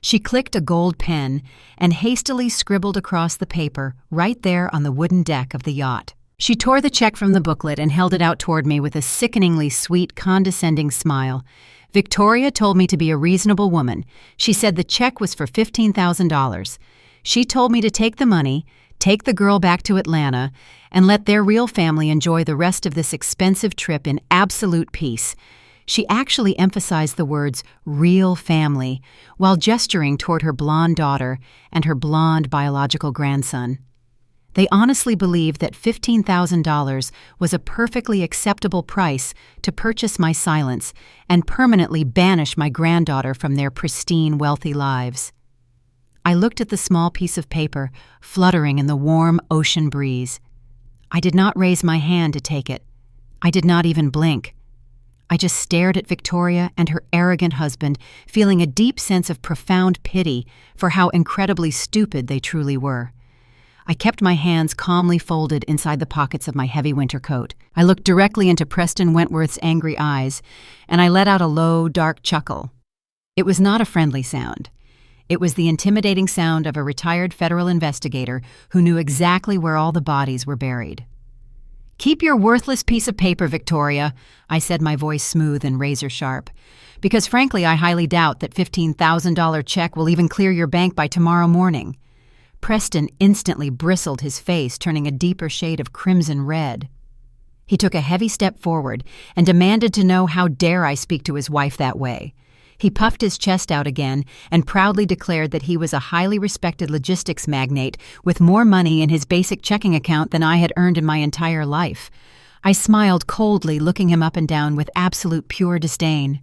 A: She clicked a gold pen and hastily scribbled across the paper right there on the wooden deck of the yacht. She tore the check from the booklet and held it out toward me with a sickeningly sweet, condescending smile. Victoria told me to be a reasonable woman. She said the check was for $15,000. She told me to take the money, take the girl back to Atlanta, and let their real family enjoy the rest of this expensive trip in absolute peace. She actually emphasized the words real family while gesturing toward her blonde daughter and her blonde biological grandson. They honestly believed that $15,000 was a perfectly acceptable price to purchase my silence and permanently banish my granddaughter from their pristine, wealthy lives. I looked at the small piece of paper fluttering in the warm ocean breeze. I did not raise my hand to take it. I did not even blink. I just stared at Victoria and her arrogant husband, feeling a deep sense of profound pity for how incredibly stupid they truly were. I kept my hands calmly folded inside the pockets of my heavy winter coat. I looked directly into Preston Wentworth's angry eyes, and I let out a low, dark chuckle. It was not a friendly sound. It was the intimidating sound of a retired federal investigator who knew exactly where all the bodies were buried. "Keep your worthless piece of paper, Victoria," I said, my voice smooth and razor-sharp, because frankly I highly doubt that $15,000 check will even clear your bank by tomorrow morning. Preston instantly bristled, his face turning a deeper shade of crimson red. He took a heavy step forward and demanded to know how dare I speak to his wife that way. He puffed his chest out again and proudly declared that he was a highly respected logistics magnate with more money in his basic checking account than I had earned in my entire life. I smiled coldly, looking him up and down with absolute pure disdain.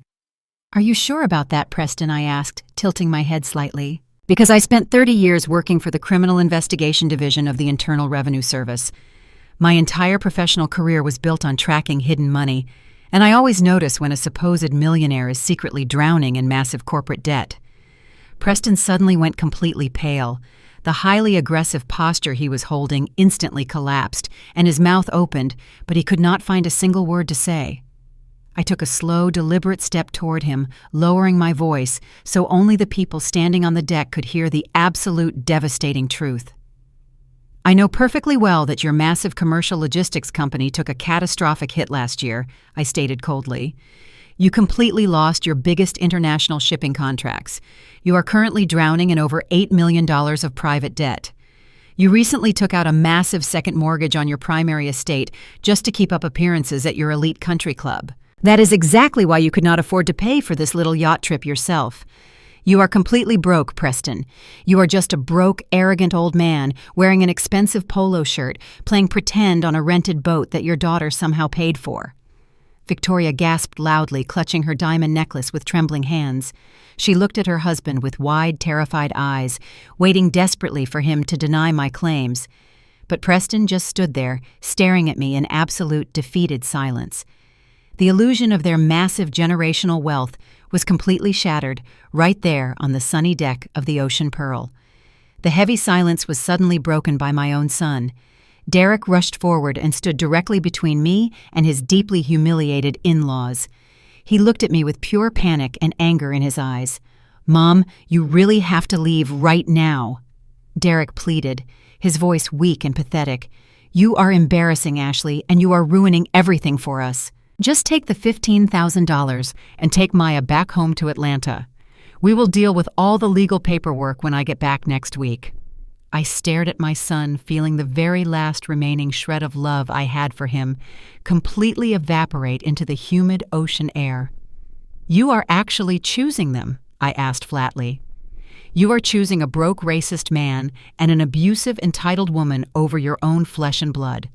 A: "Are you sure about that, Preston?" I asked, tilting my head slightly. "Because I spent 30 years working for the Criminal Investigation Division of the Internal Revenue Service. My entire professional career was built on tracking hidden money, and I always notice when a supposed millionaire is secretly drowning in massive corporate debt." Preston suddenly went completely pale. The highly aggressive posture he was holding instantly collapsed, and his mouth opened, but he could not find a single word to say. I took a slow, deliberate step toward him, lowering my voice so only the people standing on the deck could hear the absolute devastating truth. "I know perfectly well that your massive commercial logistics company took a catastrophic hit last year," I stated coldly. "You completely lost your biggest international shipping contracts. You are currently drowning in over $8 million of private debt. You recently took out a massive second mortgage on your primary estate just to keep up appearances at your elite country club. That is exactly why you could not afford to pay for this little yacht trip yourself. You are completely broke, Preston. You are just a broke, arrogant old man wearing an expensive polo shirt, playing pretend on a rented boat that your daughter somehow paid for." Victoria gasped loudly, clutching her diamond necklace with trembling hands. She looked at her husband with wide, terrified eyes, waiting desperately for him to deny my claims. But Preston just stood there, staring at me in absolute, defeated silence. The illusion of their massive generational wealth was completely shattered right there on the sunny deck of the Ocean Pearl. The heavy silence was suddenly broken by my own son. Derek rushed forward and stood directly between me and his deeply humiliated in-laws. He looked at me with pure panic and anger in his eyes. "Mom, you really have to leave right now," Derek pleaded, his voice weak and pathetic. "You are embarrassing, Ashley, and you are ruining everything for us. Just take the $15,000 and take Maya back home to Atlanta. We will deal with all the legal paperwork when I get back next week." I stared at my son, feeling the very last remaining shred of love I had for him completely evaporate into the humid ocean air. "You are actually choosing them?" I asked flatly. "You are choosing a broke racist man and an abusive entitled woman over your own flesh and blood.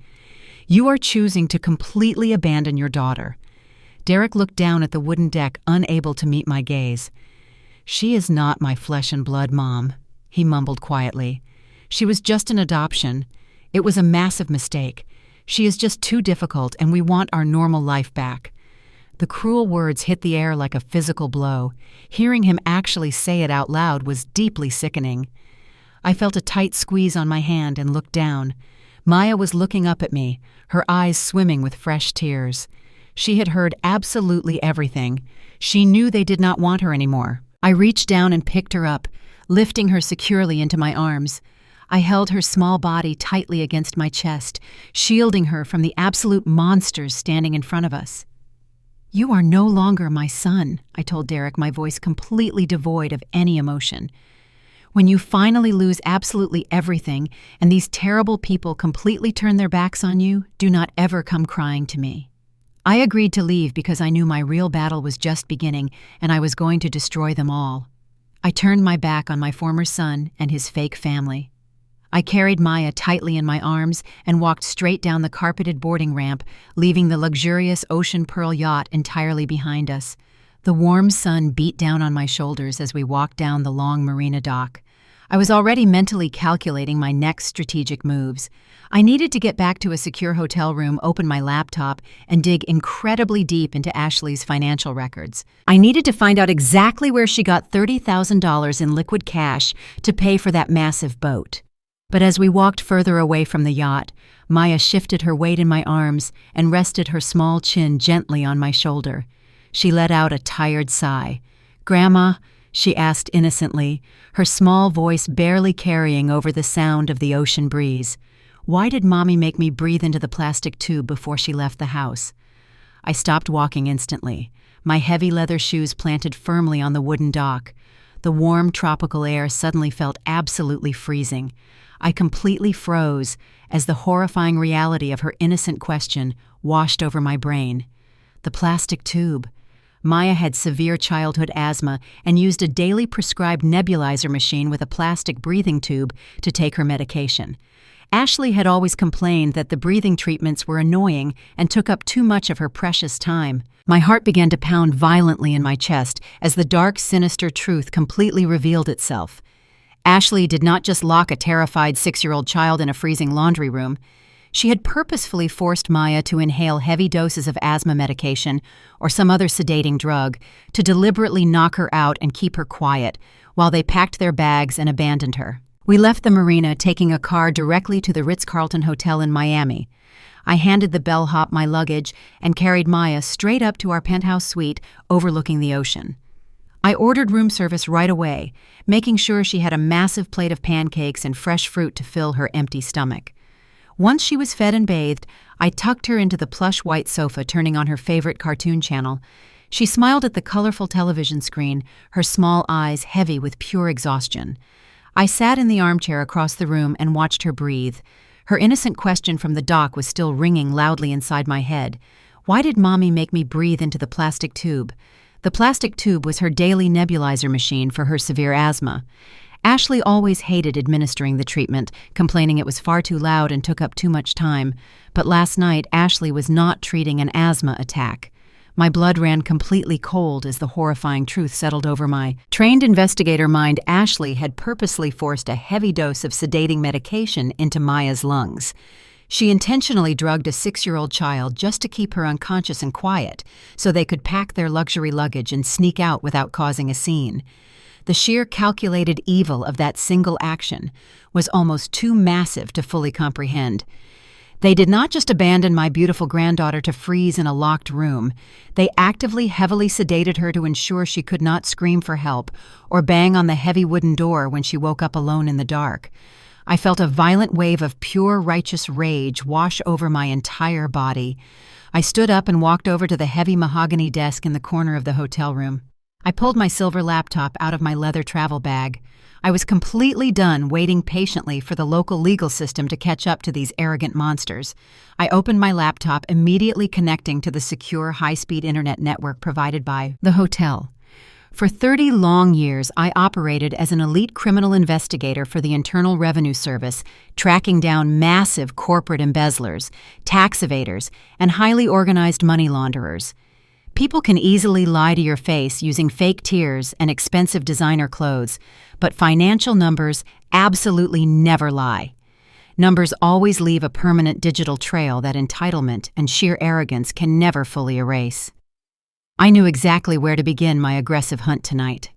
A: You are choosing to completely abandon your daughter." Derek looked down at the wooden deck, unable to meet my gaze. "She is not my flesh and blood, Mom," he mumbled quietly. "She was just an adoption. It was a massive mistake. She is just too difficult, and we want our normal life back." The cruel words hit the air like a physical blow. Hearing him actually say it out loud was deeply sickening. I felt a tight squeeze on my hand and looked down. Maya was looking up at me, her eyes swimming with fresh tears. She had heard absolutely everything. She knew they did not want her anymore. I reached down and picked her up, lifting her securely into my arms. I held her small body tightly against my chest, shielding her from the absolute monsters standing in front of us. "You are no longer my son," I told Derek, my voice completely devoid of any emotion. "When you finally lose absolutely everything and these terrible people completely turn their backs on you, do not ever come crying to me." I agreed to leave because I knew my real battle was just beginning and I was going to destroy them all. I turned my back on my former son and his fake family. I carried Maya tightly in my arms and walked straight down the carpeted boarding ramp, leaving the luxurious Ocean Pearl yacht entirely behind us. The warm sun beat down on my shoulders as we walked down the long marina dock. I was already mentally calculating my next strategic moves. I needed to get back to a secure hotel room, open my laptop, and dig incredibly deep into Ashley's financial records. I needed to find out exactly where she got $30,000 in liquid cash to pay for that massive boat. But as we walked further away from the yacht, Maya shifted her weight in my arms and rested her small chin gently on my shoulder. She let out a tired sigh. "Grandma," she asked innocently, her small voice barely carrying over the sound of the ocean breeze, "why did Mommy make me breathe into the plastic tube before she left the house?" I stopped walking instantly, my heavy leather shoes planted firmly on the wooden dock. The warm tropical air suddenly felt absolutely freezing. I completely froze as the horrifying reality of her innocent question washed over my brain. The plastic tube. Maya had severe childhood asthma and used a daily prescribed nebulizer machine with a plastic breathing tube to take her medication. Ashley had always complained that the breathing treatments were annoying and took up too much of her precious time. My heart began to pound violently in my chest as the dark, sinister truth completely revealed itself. Ashley did not just lock a terrified 6-year-old child in a freezing laundry room. She had purposefully forced Maya to inhale heavy doses of asthma medication or some other sedating drug to deliberately knock her out and keep her quiet while they packed their bags and abandoned her. We left the marina, taking a car directly to the Ritz-Carlton Hotel in Miami. I handed the bellhop my luggage and carried Maya straight up to our penthouse suite overlooking the ocean. I ordered room service right away, making sure she had a massive plate of pancakes and fresh fruit to fill her empty stomach. Once she was fed and bathed, I tucked her into the plush white sofa, turning on her favorite cartoon channel. She smiled at the colorful television screen, her small eyes heavy with pure exhaustion. I sat in the armchair across the room and watched her breathe. Her innocent question from the dock was still ringing loudly inside my head. Why did Mommy make me breathe into the plastic tube? The plastic tube was her daily nebulizer machine for her severe asthma. Ashley always hated administering the treatment, complaining it was far too loud and took up too much time. But last night, Ashley was not treating an asthma attack. My blood ran completely cold as the horrifying truth settled over my trained investigator mind. Ashley had purposely forced a heavy dose of sedating medication into Maya's lungs. She intentionally drugged a 6-year-old child just to keep her unconscious and quiet, so they could pack their luxury luggage and sneak out without causing a scene. The sheer calculated evil of that single action was almost too massive to fully comprehend. They did not just abandon my beautiful granddaughter to freeze in a locked room. They actively, heavily sedated her to ensure she could not scream for help or bang on the heavy wooden door when she woke up alone in the dark. I felt a violent wave of pure, righteous rage wash over my entire body. I stood up and walked over to the heavy mahogany desk in the corner of the hotel room. I pulled my silver laptop out of my leather travel bag. I was completely done waiting patiently for the local legal system to catch up to these arrogant monsters. I opened my laptop, immediately connecting to the secure, high-speed internet network provided by the hotel. For 30 long years, I operated as an elite criminal investigator for the Internal Revenue Service, tracking down massive corporate embezzlers, tax evaders, and highly organized money launderers. People can easily lie to your face using fake tears and expensive designer clothes, but financial numbers absolutely never lie. Numbers always leave a permanent digital trail that entitlement and sheer arrogance can never fully erase. I knew exactly where to begin my aggressive hunt tonight.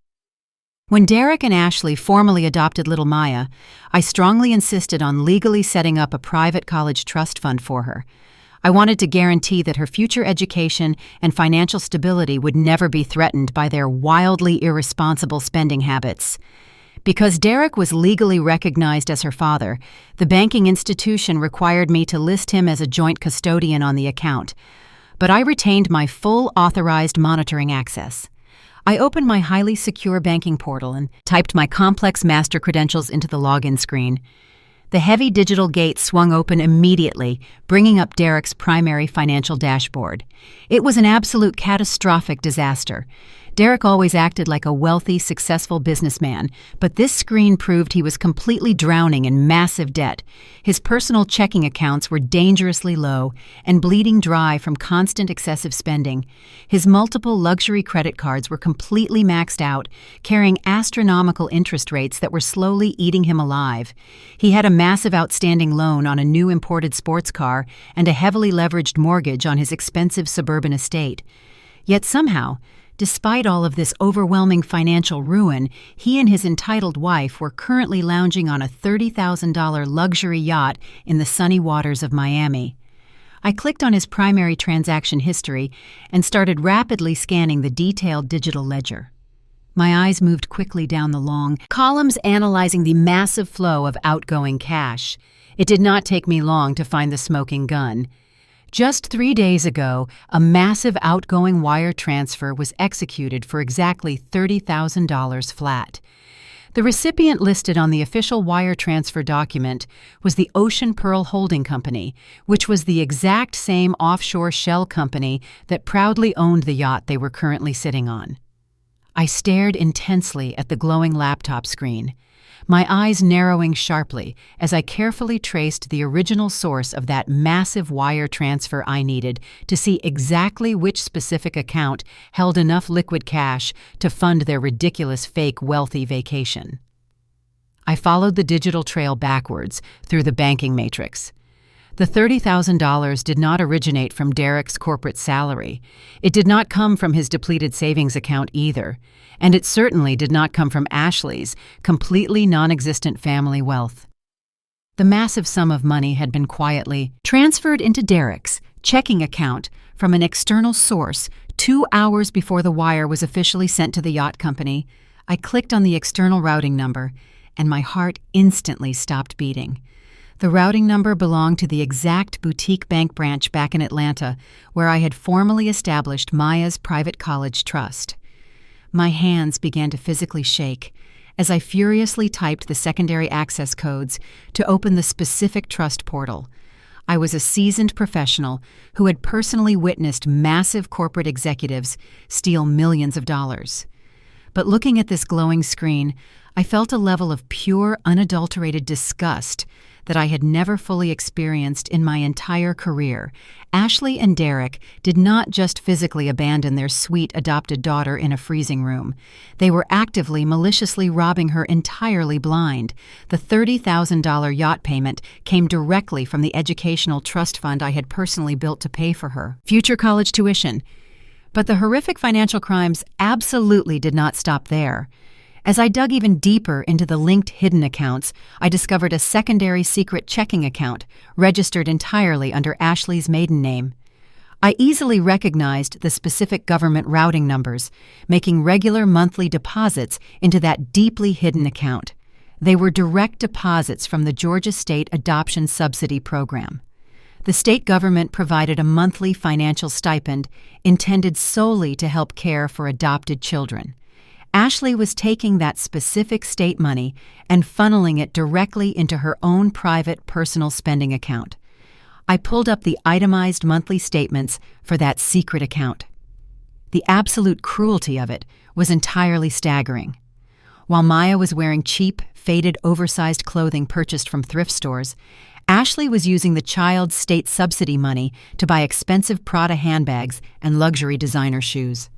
A: When Derek and Ashley formally adopted little Maya, I strongly insisted on legally setting up a private college trust fund for her. I wanted to guarantee that her future education and financial stability would never be threatened by their wildly irresponsible spending habits. Because Derek was legally recognized as her father, the banking institution required me to list him as a joint custodian on the account, but I retained my full authorized monitoring access. I opened my highly secure banking portal and typed my complex master credentials into the login screen. The heavy digital gate swung open immediately, bringing up Derek's primary financial dashboard. It was an absolute catastrophic disaster. Derek always acted like a wealthy, successful businessman, but this screen proved he was completely drowning in massive debt. His personal checking accounts were dangerously low and bleeding dry from constant excessive spending. His multiple luxury credit cards were completely maxed out, carrying astronomical interest rates that were slowly eating him alive. He had a massive outstanding loan on a new imported sports car and a heavily leveraged mortgage on his expensive suburban estate. Yet somehow, despite all of this overwhelming financial ruin, he and his entitled wife were currently lounging on a $30,000 luxury yacht in the sunny waters of Miami. I clicked on his primary transaction history and started rapidly scanning the detailed digital ledger. My eyes moved quickly down the long columns analyzing the massive flow of outgoing cash. It did not take me long to find the smoking gun. Just 3 days ago, a massive outgoing wire transfer was executed for exactly $30,000 flat. The recipient listed on the official wire transfer document was the Ocean Pearl Holding Company, which was the exact same offshore shell company that proudly owned the yacht they were currently sitting on. I stared intensely at the glowing laptop screen, my eyes narrowing sharply as I carefully traced the original source of that massive wire transfer I needed to see exactly which specific account held enough liquid cash to fund their ridiculous fake wealthy vacation. I followed the digital trail backwards through the banking matrix. The $30,000 did not originate from Derek's corporate salary. It did not come from his depleted savings account either, and it certainly did not come from Ashley's completely non-existent family wealth. The massive sum of money had been quietly transferred into Derek's checking account from an external source 2 hours before the wire was officially sent to the yacht company. I clicked on the external routing number, and my heart instantly stopped beating. The routing number belonged to the exact boutique bank branch back in Atlanta where I had formally established Maya's private college trust. My hands began to physically shake as I furiously typed the secondary access codes to open the specific trust portal. I was a seasoned professional who had personally witnessed massive corporate executives steal millions of dollars. But looking at this glowing screen, I felt a level of pure, unadulterated disgust that I had never fully experienced in my entire career. Ashley and Derek did not just physically abandon their sweet adopted daughter in a freezing room. They were actively, maliciously robbing her entirely blind. The $30,000 yacht payment came directly from the educational trust fund I had personally built to pay for her future college tuition. But the horrific financial crimes absolutely did not stop there. As I dug even deeper into the linked hidden accounts, I discovered a secondary secret checking account registered entirely under Ashley's maiden name. I easily recognized the specific government routing numbers, making regular monthly deposits into that deeply hidden account. They were direct deposits from the Georgia State Adoption Subsidy Program. The state government provided a monthly financial stipend intended solely to help care for adopted children. Ashley was taking that specific state money and funneling it directly into her own private personal spending account. I pulled up the itemized monthly statements for that secret account. The absolute cruelty of it was entirely staggering. While Maya was wearing cheap, faded, oversized clothing purchased from thrift stores, Ashley was using the child's state subsidy money to buy expensive Prada handbags and luxury designer shoes.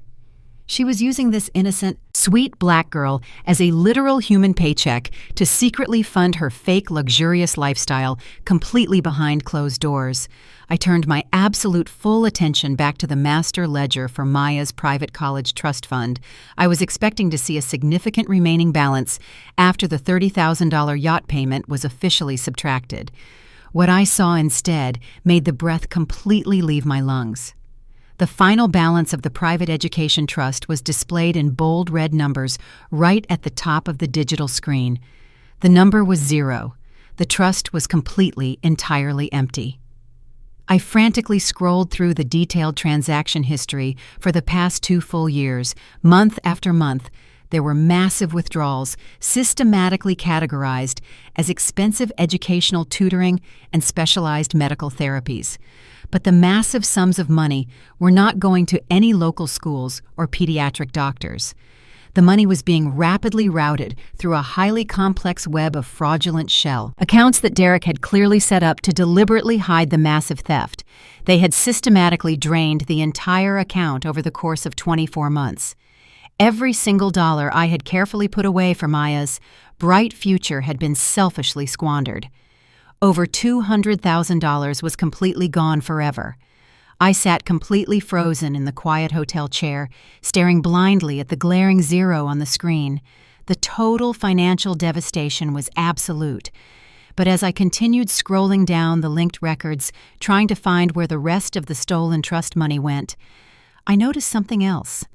A: She was using this innocent, sweet black girl as a literal human paycheck to secretly fund her fake, luxurious lifestyle completely behind closed doors. I turned my absolute full attention back to the master ledger for Maya's private college trust fund. I was expecting to see a significant remaining balance after the $30,000 yacht payment was officially subtracted. What I saw instead made the breath completely leave my lungs. The final balance of the private education trust was displayed in bold red numbers right at the top of the digital screen. The number was 0. The trust was entirely empty. I frantically scrolled through the detailed transaction history for the past 2 full years. Month after month, there were massive withdrawals, systematically categorized as expensive educational tutoring and specialized medical therapies. But the massive sums of money were not going to any local schools or pediatric doctors. The money was being rapidly routed through a highly complex web of fraudulent shell accounts that Derek had clearly set up to deliberately hide the massive theft. They had systematically drained the entire account over the course of 24 months. Every single dollar I had carefully put away for Maya's bright future had been selfishly squandered. Over $200,000 was completely gone forever. I sat completely frozen in the quiet hotel chair, staring blindly at the glaring 0 on the screen. The total financial devastation was absolute. But as I continued scrolling down the linked records, trying to find where the rest of the stolen trust money went, I noticed something else.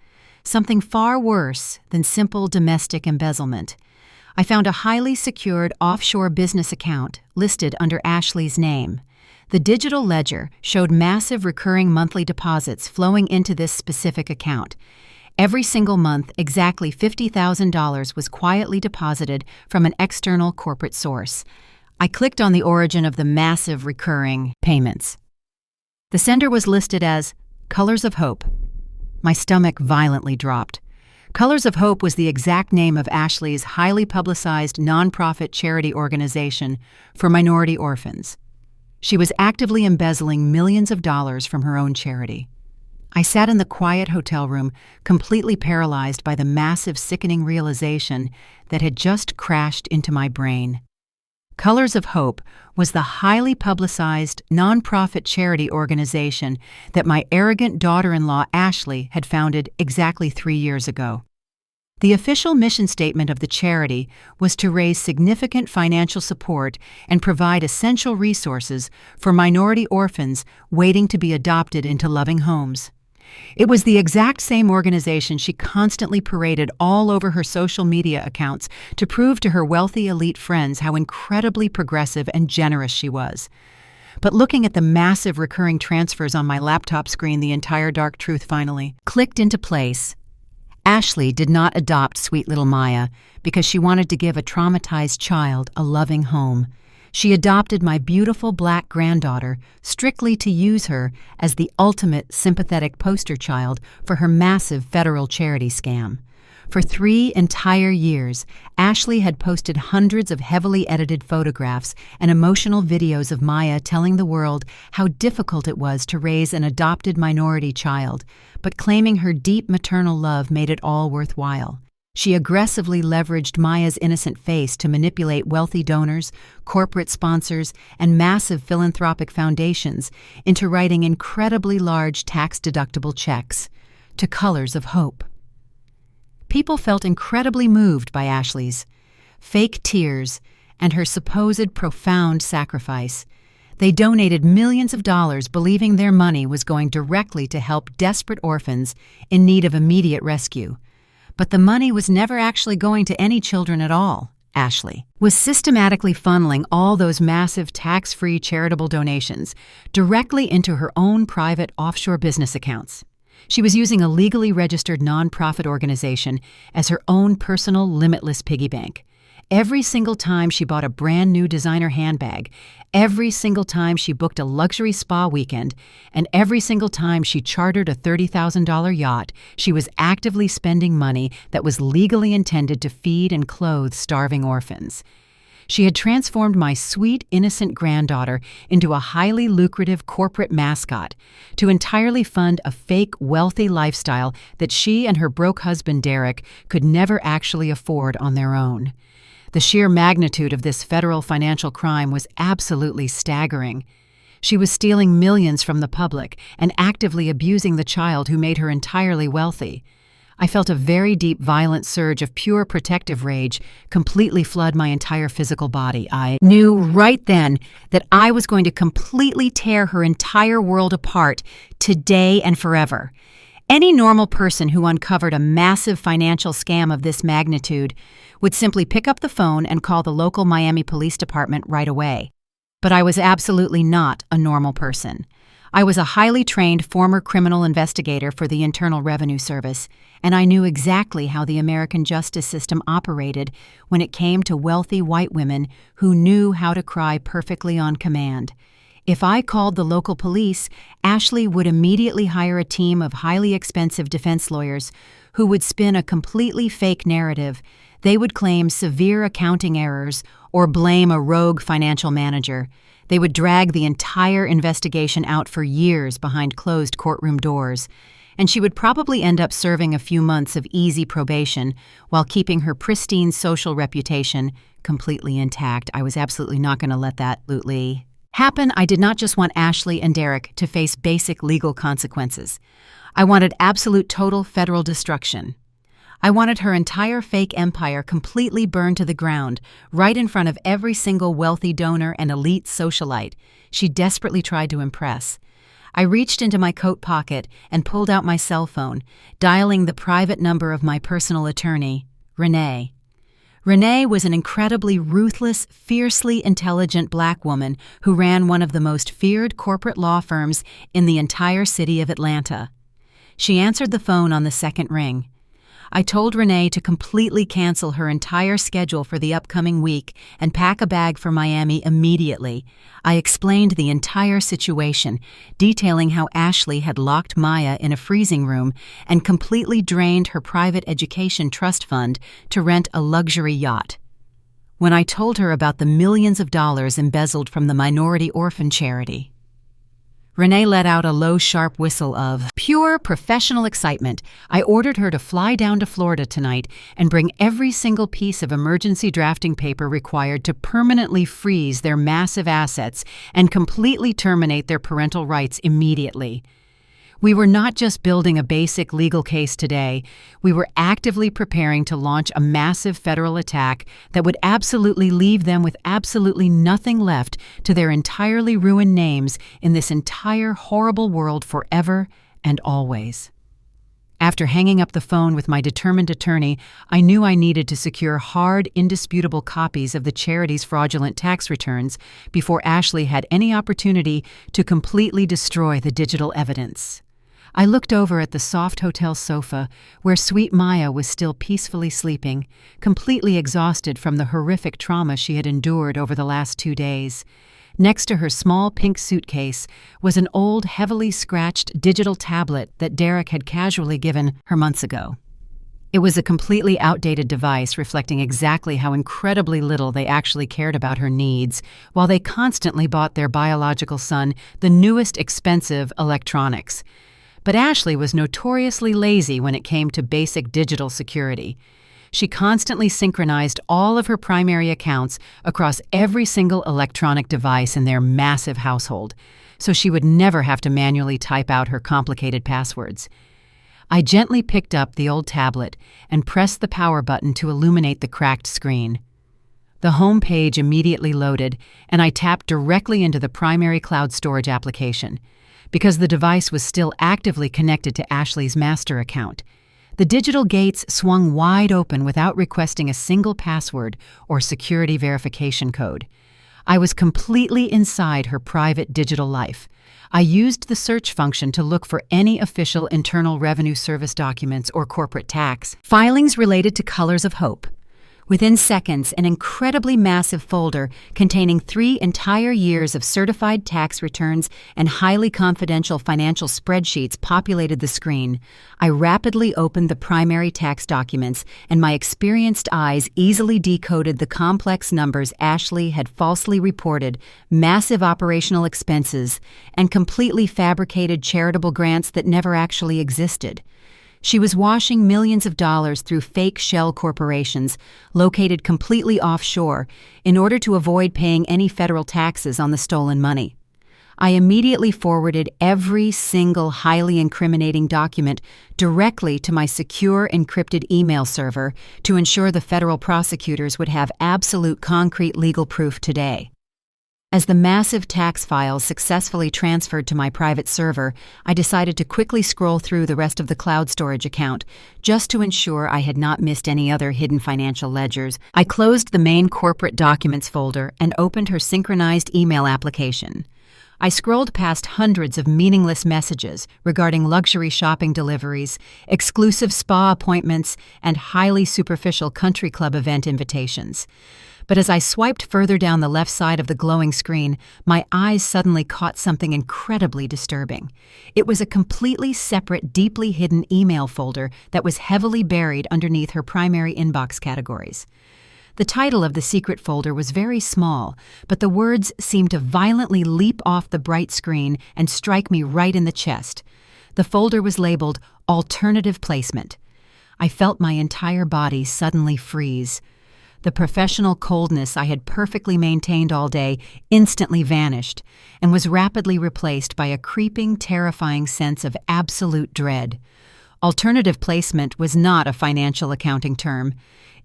A: Something far worse than simple domestic embezzlement. I found a highly secured offshore business account listed under Ashley's name. The digital ledger showed massive recurring monthly deposits flowing into this specific account. Every single month, exactly $50,000 was quietly deposited from an external corporate source. I clicked on the origin of the massive recurring payments. The sender was listed as Colors of Hope. My stomach violently dropped. Colors of Hope was the exact name of Ashley's highly publicized nonprofit charity organization for minority orphans. She was actively embezzling millions of dollars from her own charity. I sat in the quiet hotel room, completely paralyzed by the massive, sickening realization that had just crashed into my brain. Colors of Hope was the highly publicized nonprofit charity organization that my arrogant daughter-in-law Ashley had founded exactly 3 years ago. The official mission statement of the charity was to raise significant financial support and provide essential resources for minority orphans waiting to be adopted into loving homes. It was the exact same organization she constantly paraded all over her social media accounts to prove to her wealthy elite friends how incredibly progressive and generous she was. But looking at the massive recurring transfers on my laptop screen, the entire dark truth finally clicked into place. Ashley did not adopt sweet little Maya because she wanted to give a traumatized child a loving home. She adopted my beautiful black granddaughter strictly to use her as the ultimate sympathetic poster child for her massive federal charity scam. For 3 entire years, Ashley had posted hundreds of heavily edited photographs and emotional videos of Maya telling the world how difficult it was to raise an adopted minority child, but claiming her deep maternal love made it all worthwhile. She aggressively leveraged Maya's innocent face to manipulate wealthy donors, corporate sponsors, and massive philanthropic foundations into writing incredibly large tax-deductible checks to Colors of Hope. People felt incredibly moved by Ashley's fake tears and her supposed profound sacrifice. They donated millions of dollars believing their money was going directly to help desperate orphans in need of immediate rescue. But the money was never actually going to any children at all. Ashley was systematically funneling all those massive tax-free charitable donations directly into her own private offshore business accounts. She was using a legally registered nonprofit organization as her own personal limitless piggy bank. Every single time she bought a brand new designer handbag, every single time she booked a luxury spa weekend, and every single time she chartered a $30,000 yacht, she was actively spending money that was legally intended to feed and clothe starving orphans. She had transformed my sweet, innocent granddaughter into a highly lucrative corporate mascot to entirely fund a fake, wealthy lifestyle that she and her broke husband Derek could never actually afford on their own. The sheer magnitude of this federal financial crime was absolutely staggering. She was stealing millions from the public and actively abusing the child who made her entirely wealthy. I felt a very deep, violent surge of pure protective rage completely flood my entire physical body. I knew right then that I was going to completely tear her entire world apart today and forever. Any normal person who uncovered a massive financial scam of this magnitude would simply pick up the phone and call the local Miami Police Department right away. But I was absolutely not a normal person. I was a highly trained former criminal investigator for the Internal Revenue Service, and I knew exactly how the American justice system operated when it came to wealthy white women who knew how to cry perfectly on command. If I called the local police, Ashley would immediately hire a team of highly expensive defense lawyers who would spin a completely fake narrative. They would claim severe accounting errors or blame a rogue financial manager. They would drag the entire investigation out for years behind closed courtroom doors, and she would probably end up serving a few months of easy probation while keeping her pristine social reputation completely intact. I was absolutely not going to let that happen. I did not just want Ashley and Derek to face basic legal consequences. I wanted absolute total federal destruction. I wanted her entire fake empire completely burned to the ground, right in front of every single wealthy donor and elite socialite she desperately tried to impress. I reached into my coat pocket and pulled out my cell phone, dialing the private number of my personal attorney, Renee. Renee was an incredibly ruthless, fiercely intelligent black woman who ran one of the most feared corporate law firms in the entire city of Atlanta. She answered the phone on the second ring. I told Renee to completely cancel her entire schedule for the upcoming week and pack a bag for Miami immediately. I explained the entire situation, detailing how Ashley had locked Maya in a freezing room and completely drained her private education trust fund to rent a luxury yacht. When I told her about the millions of dollars embezzled from the minority orphan charity, Renee let out a low, sharp whistle of pure professional excitement. I ordered her to fly down to Florida tonight and bring every single piece of emergency drafting paper required to permanently freeze their massive assets and completely terminate their parental rights immediately. We were not just building a basic legal case today, we were actively preparing to launch a massive federal attack that would absolutely leave them with absolutely nothing left to their entirely ruined names in this entire horrible world forever and always. After hanging up the phone with my determined attorney, I knew I needed to secure hard, indisputable copies of the charity's fraudulent tax returns before Ashley had any opportunity to completely destroy the digital evidence. I looked over at the soft hotel sofa where sweet Maya was still peacefully sleeping, completely exhausted from the horrific trauma she had endured over the last 2 days. Next to her small pink suitcase was an old, heavily scratched digital tablet that Derek had casually given her months ago. It was a completely outdated device reflecting exactly how incredibly little they actually cared about her needs, while they constantly bought their biological son the newest expensive electronics. But Ashley was notoriously lazy when it came to basic digital security. She constantly synchronized all of her primary accounts across every single electronic device in their massive household, so she would never have to manually type out her complicated passwords. I gently picked up the old tablet and pressed the power button to illuminate the cracked screen. The home page immediately loaded, and I tapped directly into the primary cloud storage application. Because the device was still actively connected to Ashley's master account, the digital gates swung wide open without requesting a single password or security verification code. I was completely inside her private digital life. I used the search function to look for any official Internal Revenue Service documents or corporate tax filings related to Colors of Hope. Within seconds, an incredibly massive folder containing 3 entire years of certified tax returns and highly confidential financial spreadsheets populated the screen. I rapidly opened the primary tax documents, and my experienced eyes easily decoded the complex numbers Ashley had falsely reported, massive operational expenses, and completely fabricated charitable grants that never actually existed. She was washing millions of dollars through fake shell corporations located completely offshore in order to avoid paying any federal taxes on the stolen money. I immediately forwarded every single highly incriminating document directly to my secure encrypted email server to ensure the federal prosecutors would have absolute concrete legal proof today. As the massive tax files successfully transferred to my private server, I decided to quickly scroll through the rest of the cloud storage account, just to ensure I had not missed any other hidden financial ledgers. I closed the main corporate documents folder and opened her synchronized email application. I scrolled past hundreds of meaningless messages regarding luxury shopping deliveries, exclusive spa appointments, and highly superficial country club event invitations. But as I swiped further down the left side of the glowing screen, my eyes suddenly caught something incredibly disturbing. It was a completely separate, deeply hidden email folder that was heavily buried underneath her primary inbox categories. The title of the secret folder was very small, but the words seemed to violently leap off the bright screen and strike me right in the chest. The folder was labeled Alternative Placement. I felt my entire body suddenly freeze. The professional coldness I had perfectly maintained all day instantly vanished and was rapidly replaced by a creeping, terrifying sense of absolute dread. Alternative placement was not a financial accounting term.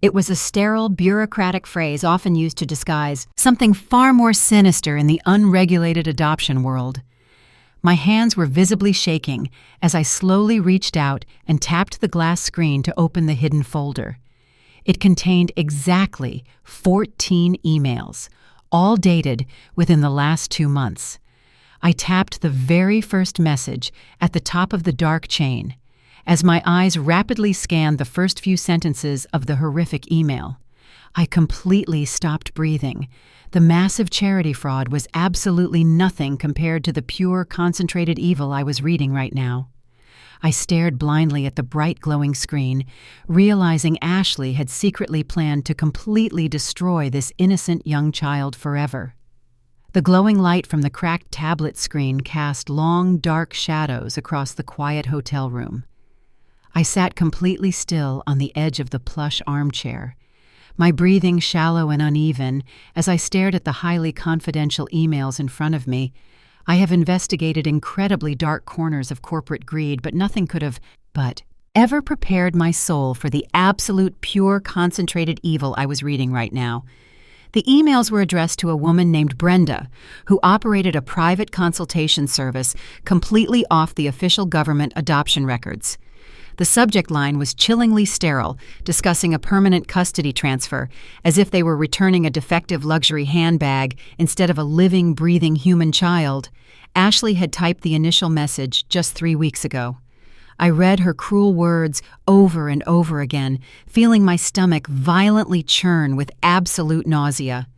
A: It was a sterile, bureaucratic phrase often used to disguise something far more sinister in the unregulated adoption world. My hands were visibly shaking as I slowly reached out and tapped the glass screen to open the hidden folder. It contained exactly 14 emails, all dated within the last 2 months. I tapped the very first message at the top of the dark chain as my eyes rapidly scanned the first few sentences of the horrific email. I completely stopped breathing. The massive charity fraud was absolutely nothing compared to the pure, concentrated evil I was reading right now. I stared blindly at the bright glowing screen, realizing Ashley had secretly planned to completely destroy this innocent young child forever. The glowing light from the cracked tablet screen cast long, dark shadows across the quiet hotel room. I sat completely still on the edge of the plush armchair, my breathing shallow and uneven as I stared at the highly confidential emails in front of me. I have investigated incredibly dark corners of corporate greed, but nothing could have ever prepared my soul for the absolute pure concentrated evil I was reading right now. The emails were addressed to a woman named Brenda, who operated a private consultation service completely off the official government adoption records. The subject line was chillingly sterile, discussing a permanent custody transfer, as if they were returning a defective luxury handbag instead of a living, breathing human child. Ashley had typed the initial message just 3 weeks ago. I read her cruel words over and over again, feeling my stomach violently churn with absolute nausea.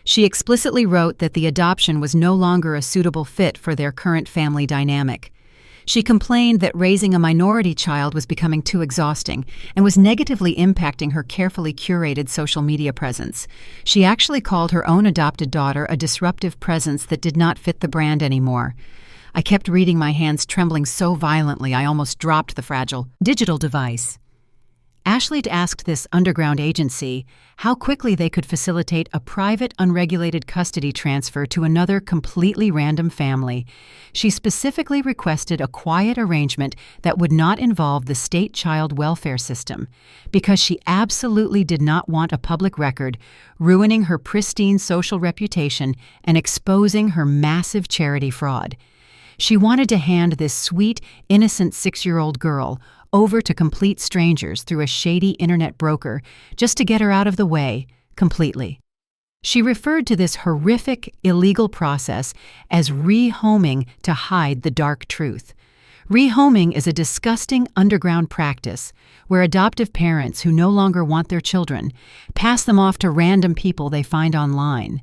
A: She explicitly wrote that the adoption was no longer a suitable fit for their current family dynamic. She complained that raising a minority child was becoming too exhausting and was negatively impacting her carefully curated social media presence. She actually called her own adopted daughter a disruptive presence that did not fit the brand anymore. I kept reading, my hands trembling so violently I almost dropped the fragile digital device. Ashley had asked this underground agency how quickly they could facilitate a private, unregulated custody transfer to another completely random family. She specifically requested a quiet arrangement that would not involve the state child welfare system, because she absolutely did not want a public record ruining her pristine social reputation and exposing her massive charity fraud. She wanted to hand this sweet, innocent 6-year-old girl over to complete strangers through a shady internet broker just to get her out of the way completely. She referred to this horrific, illegal process as rehoming to hide the dark truth. Rehoming is a disgusting underground practice where adoptive parents who no longer want their children pass them off to random people they find online.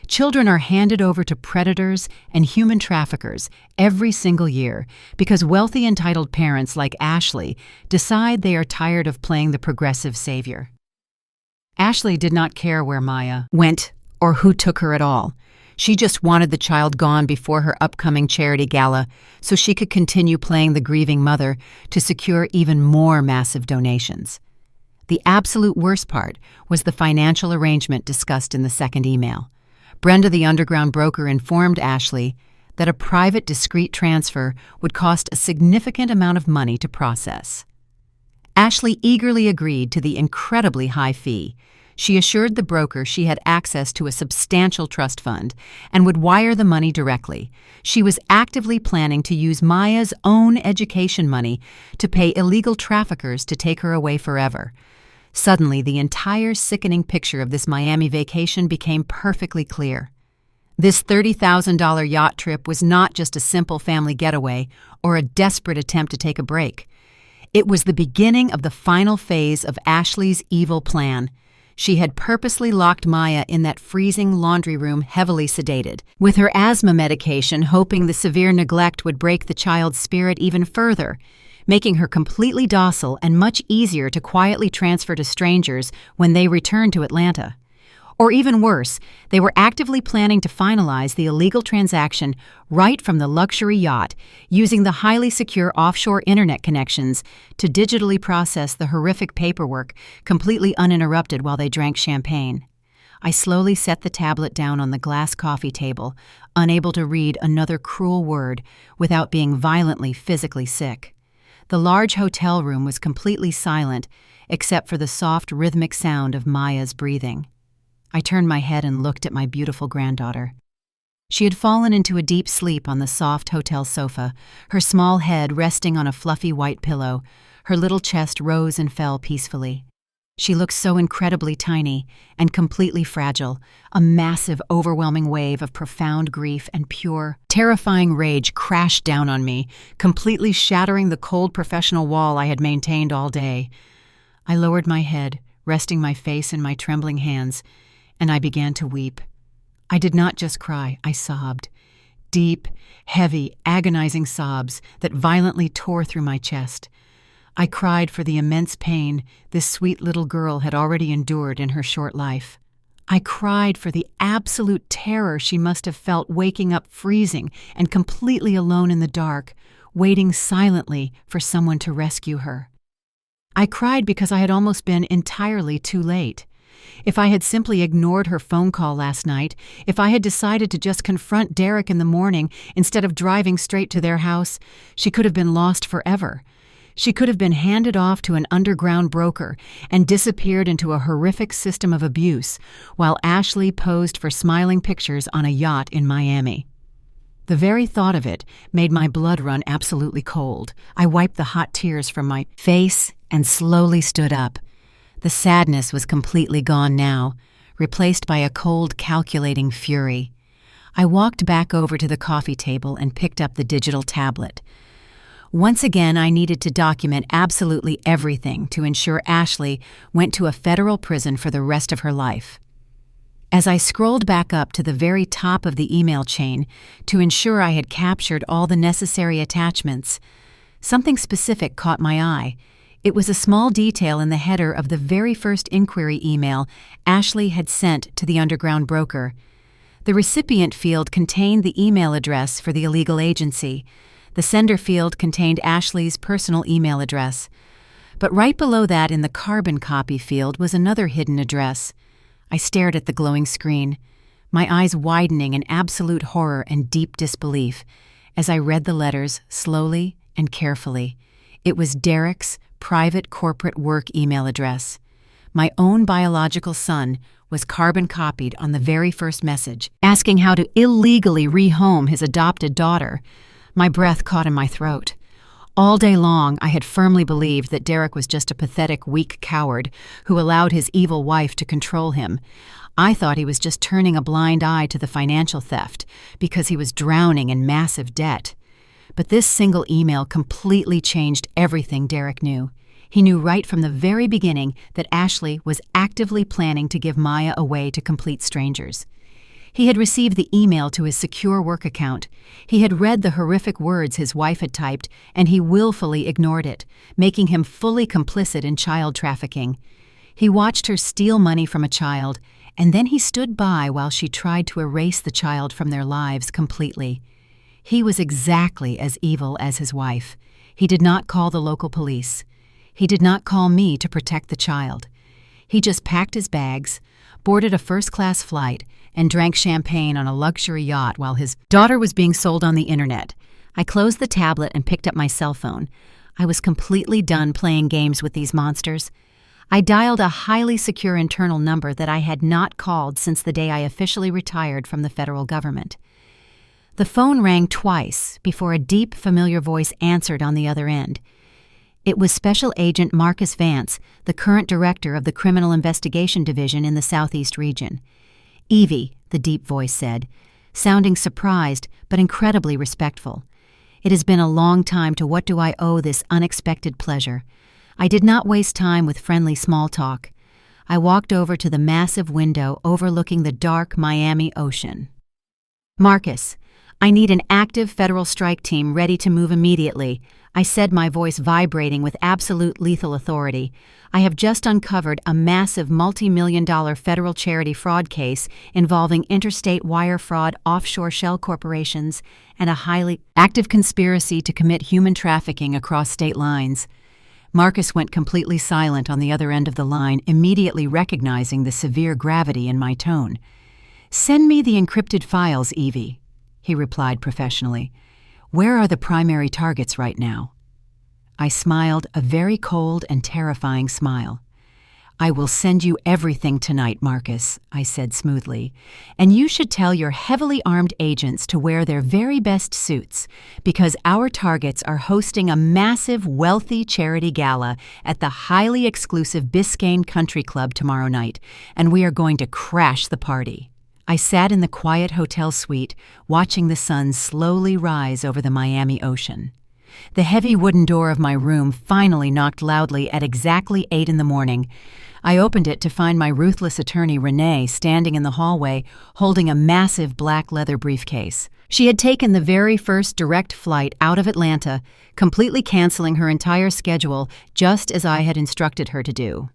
A: Children are handed over to predators and human traffickers every single year because wealthy, entitled parents like Ashley decide they are tired of playing the progressive savior. Ashley did not care where Maya went or who took her at all. She just wanted the child gone before her upcoming charity gala so she could continue playing the grieving mother to secure even more massive donations. The absolute worst part was the financial arrangement discussed in the second email. Brenda, the underground broker, informed Ashley that a private, discreet transfer would cost a significant amount of money to process. Ashley eagerly agreed to the incredibly high fee. She assured the broker she had access to a substantial trust fund and would wire the money directly. She was actively planning to use Maya's own education money to pay illegal traffickers to take her away forever. Suddenly, the entire sickening picture of this Miami vacation became perfectly clear. This $30,000 yacht trip was not just a simple family getaway or a desperate attempt to take a break. It was the beginning of the final phase of Ashley's evil plan. She had purposely locked Maya in that freezing laundry room, heavily sedated, with her asthma medication, hoping the severe neglect would break the child's spirit even further, making her completely docile and much easier to quietly transfer to strangers when they returned to Atlanta. Or even worse, they were actively planning to finalize the illegal transaction right from the luxury yacht, using the highly secure offshore internet connections to digitally process the horrific paperwork completely uninterrupted while they drank champagne. I slowly set the tablet down on the glass coffee table, unable to read another cruel word without being violently physically sick. The large hotel room was completely silent, except for the soft rhythmic sound of Maya's breathing. I turned my head and looked at my beautiful granddaughter. She had fallen into a deep sleep on the soft hotel sofa, her small head resting on a fluffy white pillow. Her little chest rose and fell peacefully. She looked so incredibly tiny and completely fragile. A massive, overwhelming wave of profound grief and pure, terrifying rage crashed down on me, completely shattering the cold professional wall I had maintained all day. I lowered my head, resting my face in my trembling hands, and I began to weep. I did not just cry, I sobbed. Deep, heavy, agonizing sobs that violently tore through my chest. I cried for the immense pain this sweet little girl had already endured in her short life. I cried for the absolute terror she must have felt waking up freezing and completely alone in the dark, waiting silently for someone to rescue her. I cried because I had almost been entirely too late. If I had simply ignored her phone call last night, if I had decided to just confront Derek in the morning instead of driving straight to their house, she could have been lost forever. She could have been handed off to an underground broker and disappeared into a horrific system of abuse, while Ashley posed for smiling pictures on a yacht in Miami. The very thought of it made my blood run absolutely cold. I wiped the hot tears from my face and slowly stood up. The sadness was completely gone now, replaced by a cold, calculating fury. I walked back over to the coffee table and picked up the digital tablet. Once again, I needed to document absolutely everything to ensure Ashley went to a federal prison for the rest of her life. As I scrolled back up to the very top of the email chain to ensure I had captured all the necessary attachments, something specific caught my eye. It was a small detail in the header of the very first inquiry email Ashley had sent to the underground broker. The recipient field contained the email address for the illegal agency. The sender field contained Ashley's personal email address. But right below that in the carbon copy field was another hidden address. I stared at the glowing screen, my eyes widening in absolute horror and deep disbelief as I read the letters slowly and carefully. It was Derek's private corporate work email address. My own biological son was carbon copied on the very first message, asking how to illegally rehome his adopted daughter. My breath caught in my throat. All day long, I had firmly believed that Derek was just a pathetic, weak coward who allowed his evil wife to control him. I thought he was just turning a blind eye to the financial theft because he was drowning in massive debt. But this single email completely changed everything Derek knew. He knew right from the very beginning that Ashley was actively planning to give Maya away to complete strangers. He had received the email to his secure work account. He had read the horrific words his wife had typed, and he willfully ignored it, making him fully complicit in child trafficking. He watched her steal money from a child, and then he stood by while she tried to erase the child from their lives completely. He was exactly as evil as his wife. He did not call the local police. He did not call me to protect the child. He just packed his bags, boarded a first-class flight, and drank champagne on a luxury yacht while his daughter was being sold on the internet. I closed the tablet and picked up my cell phone. I was completely done playing games with these monsters. I dialed a highly secure internal number that I had not called since the day I officially retired from the federal government. The phone rang twice before a deep, familiar voice answered on the other end. It was Special Agent Marcus Vance, the current director of the Criminal Investigation Division in the Southeast region. "Evie," the deep voice said, sounding surprised but incredibly respectful. "It has been a long time. To what do I owe this unexpected pleasure?" I did not waste time with friendly small talk. I walked over to the massive window overlooking the dark Miami Ocean. "Marcus, I need an active federal strike team ready to move immediately," I said, my voice vibrating with absolute lethal authority. "I have just uncovered a massive multi-million-dollar federal charity fraud case involving interstate wire fraud, offshore shell corporations, and a highly active conspiracy to commit human trafficking across state lines." Marcus went completely silent on the other end of the line, immediately recognizing the severe gravity in my tone. "Send me the encrypted files, Evie," he replied professionally. "Where are the primary targets right now?" I smiled, a very cold and terrifying smile. "I will send you everything tonight, Marcus," I said smoothly, "and you should tell your heavily armed agents to wear their very best suits, because our targets are hosting a massive, wealthy charity gala at the highly exclusive Biscayne Country Club tomorrow night, and we are going to crash the party." I sat in the quiet hotel suite, watching the sun slowly rise over the Miami Ocean. The heavy wooden door of my room finally knocked loudly at exactly 8 in the morning. I opened it to find my ruthless attorney, Renee, standing in the hallway, holding a massive black leather briefcase. She had taken the very first direct flight out of Atlanta, completely canceling her entire schedule, just as I had instructed her to do.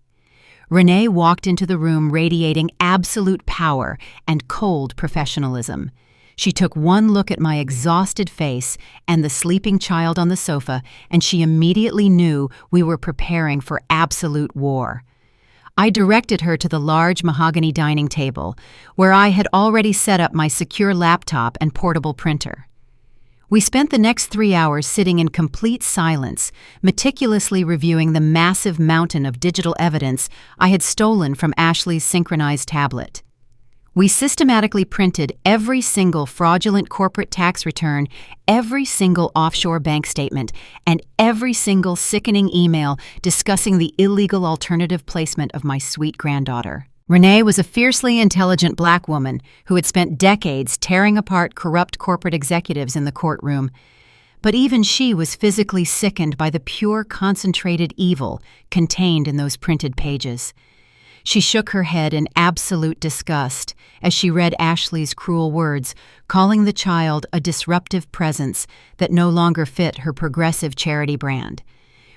A: Renee walked into the room radiating absolute power and cold professionalism. She took one look at my exhausted face and the sleeping child on the sofa, and she immediately knew we were preparing for absolute war. I directed her to the large mahogany dining table, where I had already set up my secure laptop and portable printer. We spent the next 3 hours sitting in complete silence, meticulously reviewing the massive mountain of digital evidence I had stolen from Ashley's synchronized tablet. We systematically printed every single fraudulent corporate tax return, every single offshore bank statement, and every single sickening email discussing the illegal alternative placement of my sweet granddaughter. Renee was a fiercely intelligent black woman who had spent decades tearing apart corrupt corporate executives in the courtroom. But even she was physically sickened by the pure, concentrated evil contained in those printed pages. She shook her head in absolute disgust as she read Ashley's cruel words, calling the child a disruptive presence that no longer fit her progressive charity brand.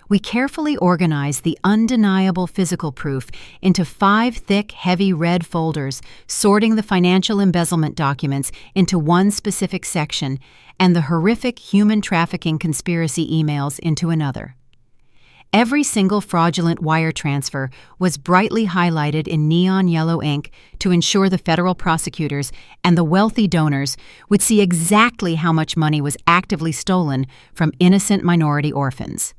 A: We carefully organized the undeniable physical proof into 5 thick, heavy red folders, sorting the financial embezzlement documents into one specific section and the horrific human trafficking conspiracy emails into another. Every single fraudulent wire transfer was brightly highlighted in neon yellow ink to ensure the federal prosecutors and the wealthy donors would see exactly how much money was actively stolen from innocent minority orphans.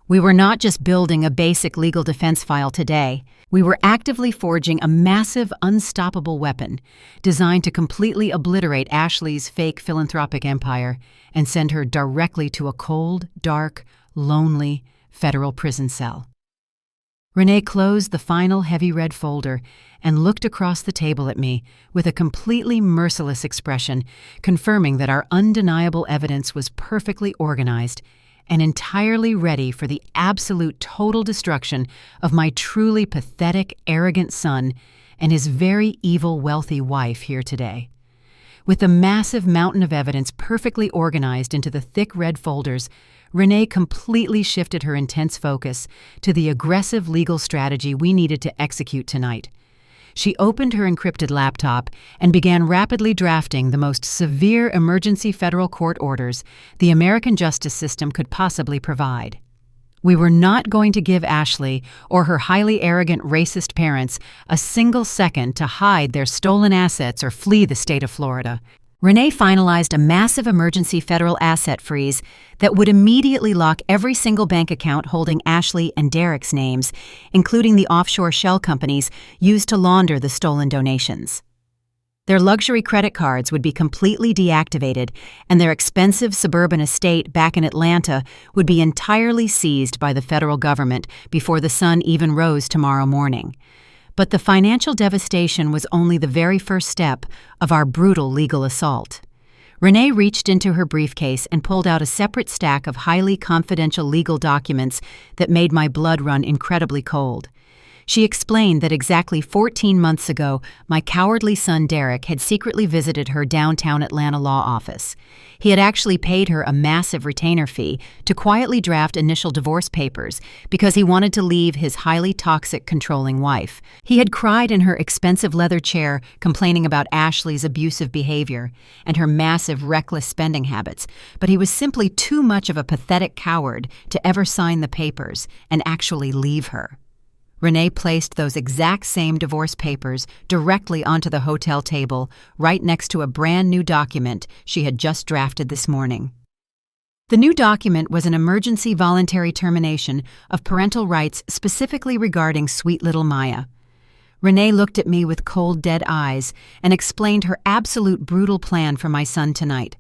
A: We were not just building a basic legal defense file today. We were actively forging a massive, unstoppable weapon designed to completely obliterate Ashley's fake philanthropic empire and send her directly to a cold, dark, lonely federal prison cell. Renee closed the final heavy red folder and looked across the table at me with a completely merciless expression, confirming that our undeniable evidence was perfectly organized and entirely ready for the absolute total destruction of my truly pathetic, arrogant son and his very evil, wealthy wife here today. With the massive mountain of evidence perfectly organized into the thick red folders, Renee completely shifted her intense focus to the aggressive legal strategy we needed to execute tonight. She opened her encrypted laptop and began rapidly drafting the most severe emergency federal court orders the American justice system could possibly provide. We were not going to give Ashley or her highly arrogant racist parents a single second to hide their stolen assets or flee the state of Florida. Renee finalized a massive emergency federal asset freeze that would immediately lock every single bank account holding Ashley and Derek's names, including the offshore shell companies used to launder the stolen donations. Their luxury credit cards would be completely deactivated, and their expensive suburban estate back in Atlanta would be entirely seized by the federal government before the sun even rose tomorrow morning. But the financial devastation was only the very first step of our brutal legal assault. Renee reached into her briefcase and pulled out a separate stack of highly confidential legal documents that made my blood run incredibly cold. She explained that exactly 14 months ago, my cowardly son Derek had secretly visited her downtown Atlanta law office. He had actually paid her a massive retainer fee to quietly draft initial divorce papers because he wanted to leave his highly toxic, controlling wife. He had cried in her expensive leather chair, complaining about Ashley's abusive behavior and her massive, reckless spending habits, but he was simply too much of a pathetic coward to ever sign the papers and actually leave her. Renee placed those exact same divorce papers directly onto the hotel table, right next to a brand new document she had just drafted this morning. The new document was an emergency voluntary termination of parental rights specifically regarding sweet little Maya. Renee looked at me with cold, dead eyes and explained her absolute brutal plan for my son tonight.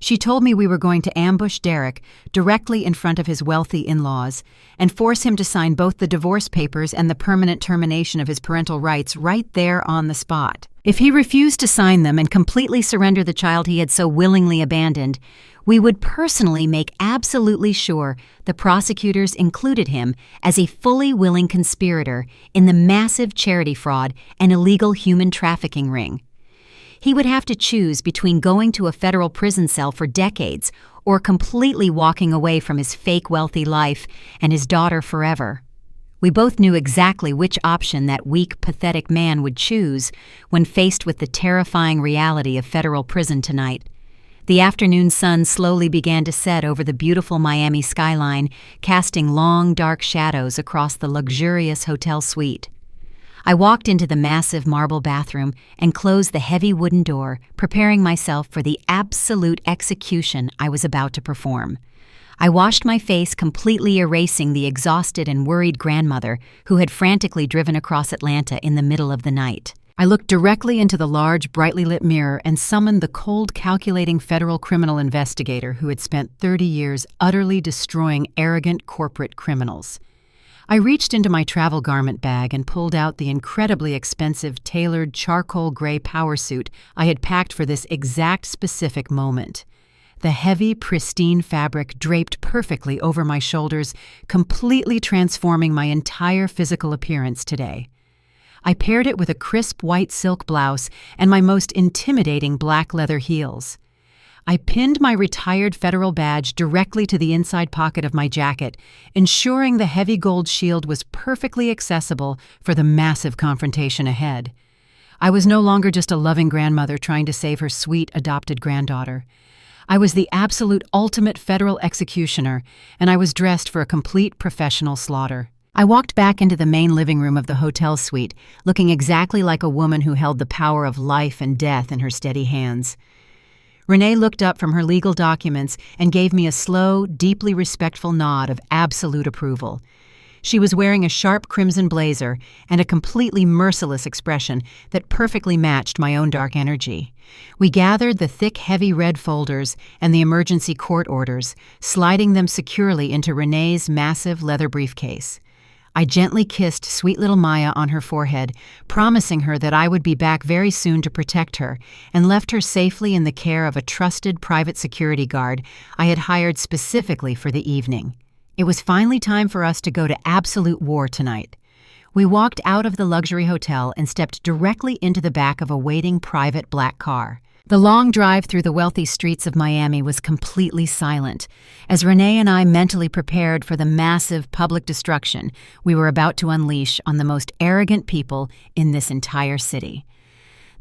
A: She told me we were going to ambush Derek directly in front of his wealthy in-laws and force him to sign both the divorce papers and the permanent termination of his parental rights right there on the spot. If he refused to sign them and completely surrender the child he had so willingly abandoned, we would personally make absolutely sure the prosecutors included him as a fully willing conspirator in the massive charity fraud and illegal human trafficking ring. He would have to choose between going to a federal prison cell for decades or completely walking away from his fake wealthy life and his daughter forever. We both knew exactly which option that weak, pathetic man would choose when faced with the terrifying reality of federal prison tonight. The afternoon sun slowly began to set over the beautiful Miami skyline, casting long, dark shadows across the luxurious hotel suite. I walked into the massive marble bathroom and closed the heavy wooden door, preparing myself for the absolute execution I was about to perform. I washed my face, completely erasing the exhausted and worried grandmother who had frantically driven across Atlanta in the middle of the night. I looked directly into the large, brightly lit mirror and summoned the cold, calculating federal criminal investigator who had spent 30 years utterly destroying arrogant corporate criminals. I reached into my travel garment bag and pulled out the incredibly expensive tailored charcoal gray power suit I had packed for this exact specific moment. The heavy, pristine fabric draped perfectly over my shoulders, completely transforming my entire physical appearance today. I paired it with a crisp white silk blouse and my most intimidating black leather heels. I pinned my retired federal badge directly to the inside pocket of my jacket, ensuring the heavy gold shield was perfectly accessible for the massive confrontation ahead. I was no longer just a loving grandmother trying to save her sweet adopted granddaughter. I was the absolute ultimate federal executioner, and I was dressed for a complete professional slaughter. I walked back into the main living room of the hotel suite, looking exactly like a woman who held the power of life and death in her steady hands. Renee looked up from her legal documents and gave me a slow, deeply respectful nod of absolute approval. She was wearing a sharp crimson blazer and a completely merciless expression that perfectly matched my own dark energy. We gathered the thick, heavy red folders and the emergency court orders, sliding them securely into Renee's massive leather briefcase. I gently kissed sweet little Maya on her forehead, promising her that I would be back very soon to protect her, and left her safely in the care of a trusted private security guard I had hired specifically for the evening. It was finally time for us to go to absolute war tonight. We walked out of the luxury hotel and stepped directly into the back of a waiting private black car. The long drive through the wealthy streets of Miami was completely silent, as Renee and I mentally prepared for the massive public destruction we were about to unleash on the most arrogant people in this entire city.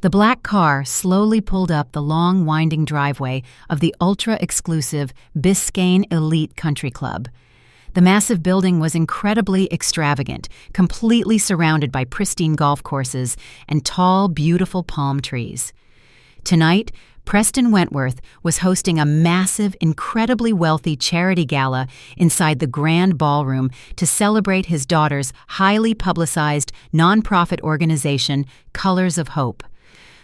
A: The black car slowly pulled up the long, winding driveway of the ultra-exclusive Biscayne Elite Country Club. The massive building was incredibly extravagant, completely surrounded by pristine golf courses and tall, beautiful palm trees. Tonight, Preston Wentworth was hosting a massive, incredibly wealthy charity gala inside the grand ballroom to celebrate his daughter's highly publicized nonprofit organization, Colors of Hope.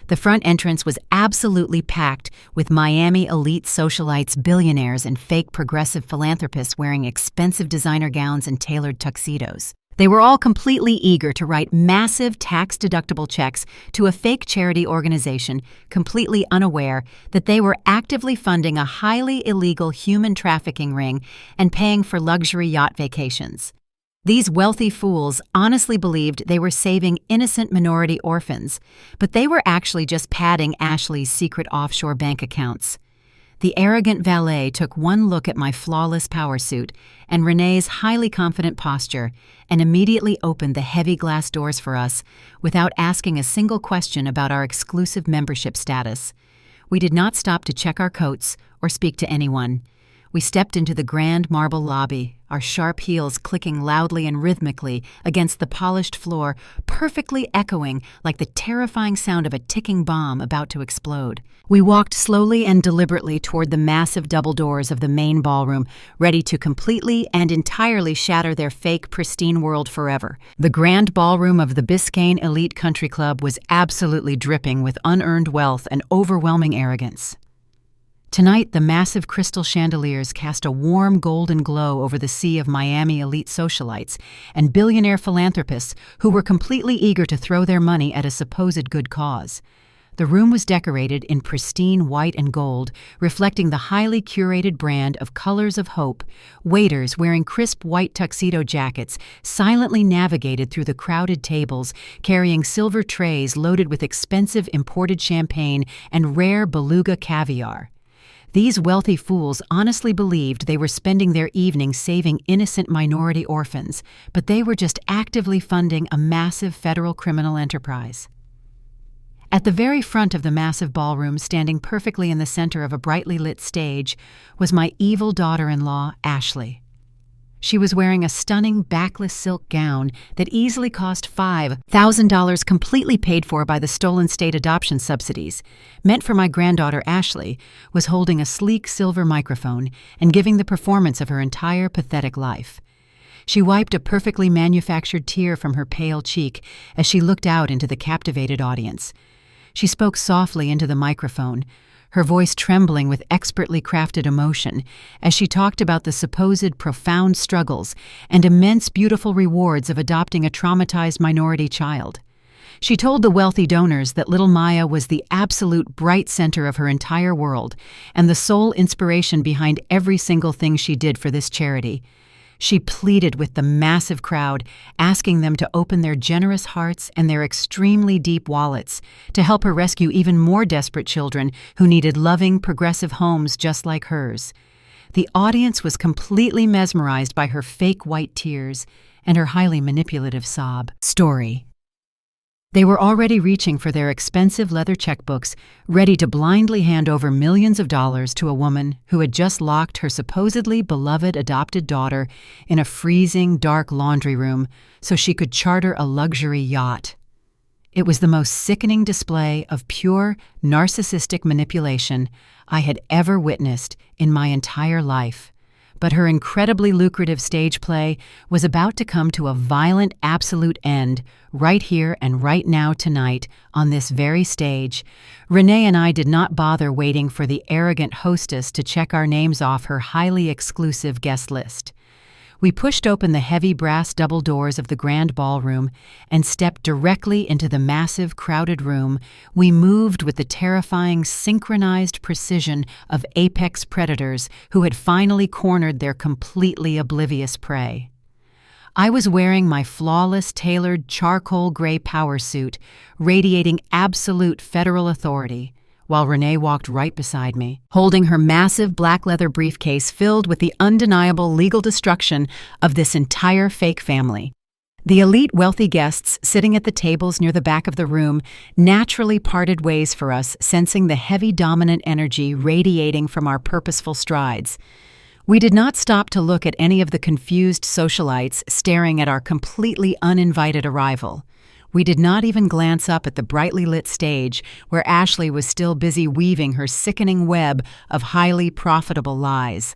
A: The front entrance was absolutely packed with Miami elite socialites, billionaires, and fake progressive philanthropists wearing expensive designer gowns and tailored tuxedos. They were all completely eager to write massive tax-deductible checks to a fake charity organization, completely unaware that they were actively funding a highly illegal human trafficking ring and paying for luxury yacht vacations. These wealthy fools honestly believed they were saving innocent minority orphans, but they were actually just padding Ashley's secret offshore bank accounts. The arrogant valet took one look at my flawless power suit and Renee's highly confident posture and immediately opened the heavy glass doors for us without asking a single question about our exclusive membership status. We did not stop to check our coats or speak to anyone. We stepped into the grand marble lobby, our sharp heels clicking loudly and rhythmically against the polished floor, perfectly echoing like the terrifying sound of a ticking bomb about to explode. We walked slowly and deliberately toward the massive double doors of the main ballroom, ready to completely and entirely shatter their fake, pristine world forever. The grand ballroom of the Biscayne Elite Country Club was absolutely dripping with unearned wealth and overwhelming arrogance. Tonight, the massive crystal chandeliers cast a warm golden glow over the sea of Miami elite socialites and billionaire philanthropists who were completely eager to throw their money at a supposed good cause. The room was decorated in pristine white and gold, reflecting the highly curated brand of Colors of Hope. Waiters wearing crisp white tuxedo jackets silently navigated through the crowded tables, carrying silver trays loaded with expensive imported champagne and rare beluga caviar. These wealthy fools honestly believed they were spending their evening saving innocent minority orphans, but they were just actively funding a massive federal criminal enterprise. At the very front of the massive ballroom, standing perfectly in the center of a brightly lit stage, was my evil daughter-in-law, Ashley. She was wearing a stunning backless silk gown that easily cost $5,000, completely paid for by the stolen state adoption subsidies. Meant for my granddaughter Ashley, was holding a sleek silver microphone and giving the performance of her entire pathetic life. She wiped a perfectly manufactured tear from her pale cheek as she looked out into the captivated audience. She spoke softly into the microphone, her voice trembling with expertly crafted emotion as she talked about the supposed profound struggles and immense beautiful rewards of adopting a traumatized minority child. She told the wealthy donors that little Maya was the absolute bright center of her entire world and the sole inspiration behind every single thing she did for this charity. She pleaded with the massive crowd, asking them to open their generous hearts and their extremely deep wallets to help her rescue even more desperate children who needed loving, progressive homes just like hers. The audience was completely mesmerized by her fake white tears and her highly manipulative sob story. They were already reaching for their expensive leather checkbooks, ready to blindly hand over millions of dollars to a woman who had just locked her supposedly beloved adopted daughter in a freezing, dark laundry room so she could charter a luxury yacht. It was the most sickening display of pure, narcissistic manipulation I had ever witnessed in my entire life. But her incredibly lucrative stage play was about to come to a violent absolute end right here and right now tonight on this very stage. Renee and I did not bother waiting for the arrogant hostess to check our names off her highly exclusive guest list. We pushed open the heavy brass double doors of the grand ballroom and stepped directly into the massive, crowded room. We moved with the terrifying, synchronized precision of apex predators who had finally cornered their completely oblivious prey. I was wearing my flawless, tailored, charcoal gray power suit, radiating absolute federal authority, while Renee walked right beside me, holding her massive black leather briefcase filled with the undeniable legal destruction of this entire fake family. The elite wealthy guests sitting at the tables near the back of the room naturally parted ways for us, sensing the heavy dominant energy radiating from our purposeful strides. We did not stop to look at any of the confused socialites staring at our completely uninvited arrival. We did not even glance up at the brightly lit stage where Ashley was still busy weaving her sickening web of highly profitable lies.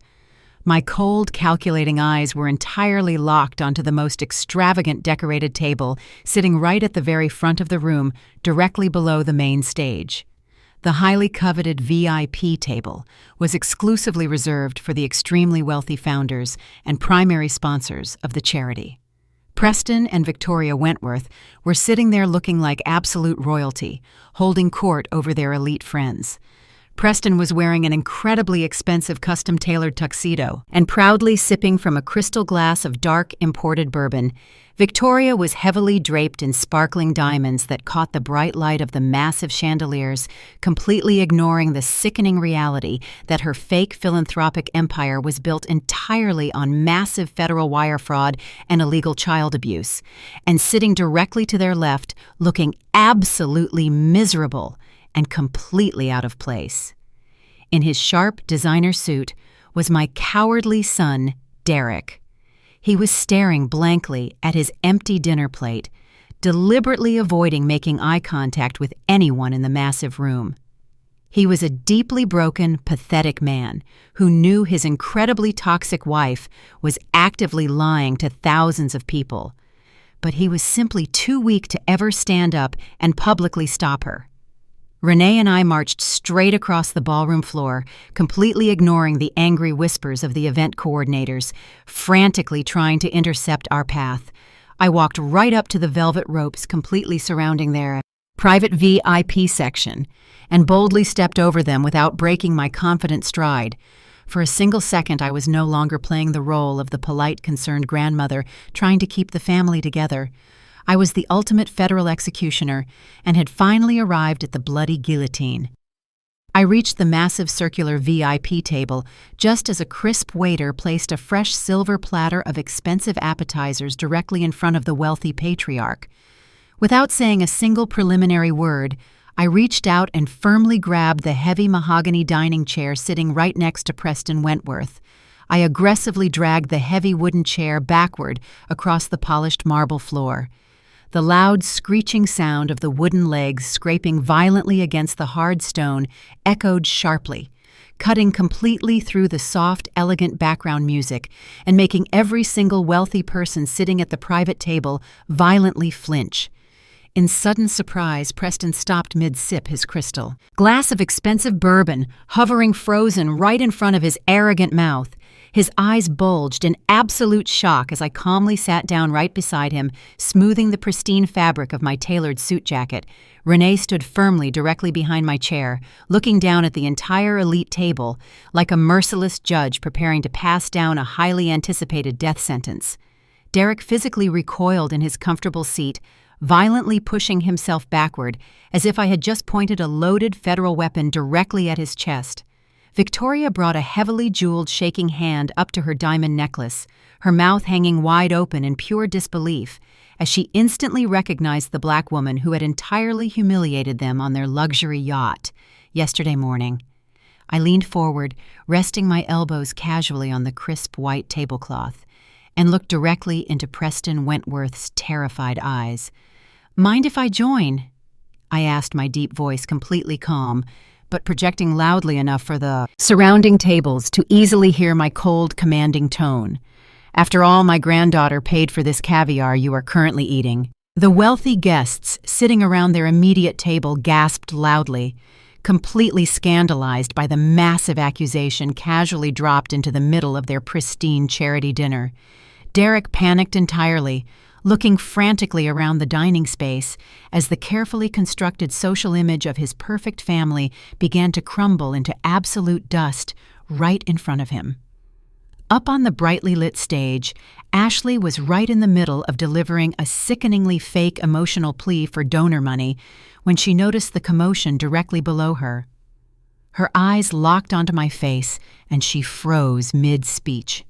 A: My cold, calculating eyes were entirely locked onto the most extravagant decorated table sitting right at the very front of the room, directly below the main stage. The highly coveted VIP table was exclusively reserved for the extremely wealthy founders and primary sponsors of the charity. Preston and Victoria Wentworth were sitting there looking like absolute royalty, holding court over their elite friends. Preston was wearing an incredibly expensive custom-tailored tuxedo and proudly sipping from a crystal glass of dark imported bourbon. Victoria was heavily draped in sparkling diamonds that caught the bright light of the massive chandeliers, completely ignoring the sickening reality that her fake philanthropic empire was built entirely on massive federal wire fraud and illegal child abuse. And sitting directly to their left, looking absolutely miserable and completely out of place. In his sharp designer suit was my cowardly son, Derek. He was staring blankly at his empty dinner plate, deliberately avoiding making eye contact with anyone in the massive room. He was a deeply broken, pathetic man who knew his incredibly toxic wife was actively lying to thousands of people, but he was simply too weak to ever stand up and publicly stop her. Renee and I marched straight across the ballroom floor, completely ignoring the angry whispers of the event coordinators, frantically trying to intercept our path. I walked right up to the velvet ropes completely surrounding their private VIP section and boldly stepped over them without breaking my confident stride. For a single second, I was no longer playing the role of the polite, concerned grandmother trying to keep the family together. I was the ultimate federal executioner and had finally arrived at the bloody guillotine. I reached the massive circular VIP table just as a crisp waiter placed a fresh silver platter of expensive appetizers directly in front of the wealthy patriarch. Without saying a single preliminary word, I reached out and firmly grabbed the heavy mahogany dining chair sitting right next to Preston Wentworth. I aggressively dragged the heavy wooden chair backward across the polished marble floor. The loud, screeching sound of the wooden legs scraping violently against the hard stone echoed sharply, cutting completely through the soft, elegant background music and making every single wealthy person sitting at the private table violently flinch. In sudden surprise, Preston stopped mid-sip his crystal glass of expensive bourbon, hovering frozen right in front of his arrogant mouth. His eyes bulged in absolute shock as I calmly sat down right beside him, smoothing the pristine fabric of my tailored suit jacket. Renee stood firmly directly behind my chair, looking down at the entire elite table, like a merciless judge preparing to pass down a highly anticipated death sentence. Derek physically recoiled in his comfortable seat, violently pushing himself backward, as if I had just pointed a loaded federal weapon directly at his chest. Victoria brought a heavily jeweled, shaking hand up to her diamond necklace, her mouth hanging wide open in pure disbelief, as she instantly recognized the black woman who had entirely humiliated them on their luxury yacht yesterday morning. I leaned forward, resting my elbows casually on the crisp white tablecloth, and looked directly into Preston Wentworth's terrified eyes. "Mind if I join?" I asked, my deep voice completely calm, but projecting loudly enough for the surrounding tables to easily hear my cold, commanding tone. "After all, my granddaughter paid for this caviar you are currently eating." The wealthy guests sitting around their immediate table gasped loudly, completely scandalized by the massive accusation casually dropped into the middle of their pristine charity dinner. Derek panicked entirely, looking frantically around the dining space as the carefully constructed social image of his perfect family began to crumble into absolute dust right in front of him. Up on the brightly lit stage, Ashley was right in the middle of delivering a sickeningly fake emotional plea for donor money when she noticed the commotion directly below her. Her eyes locked onto my face and she froze mid-speech.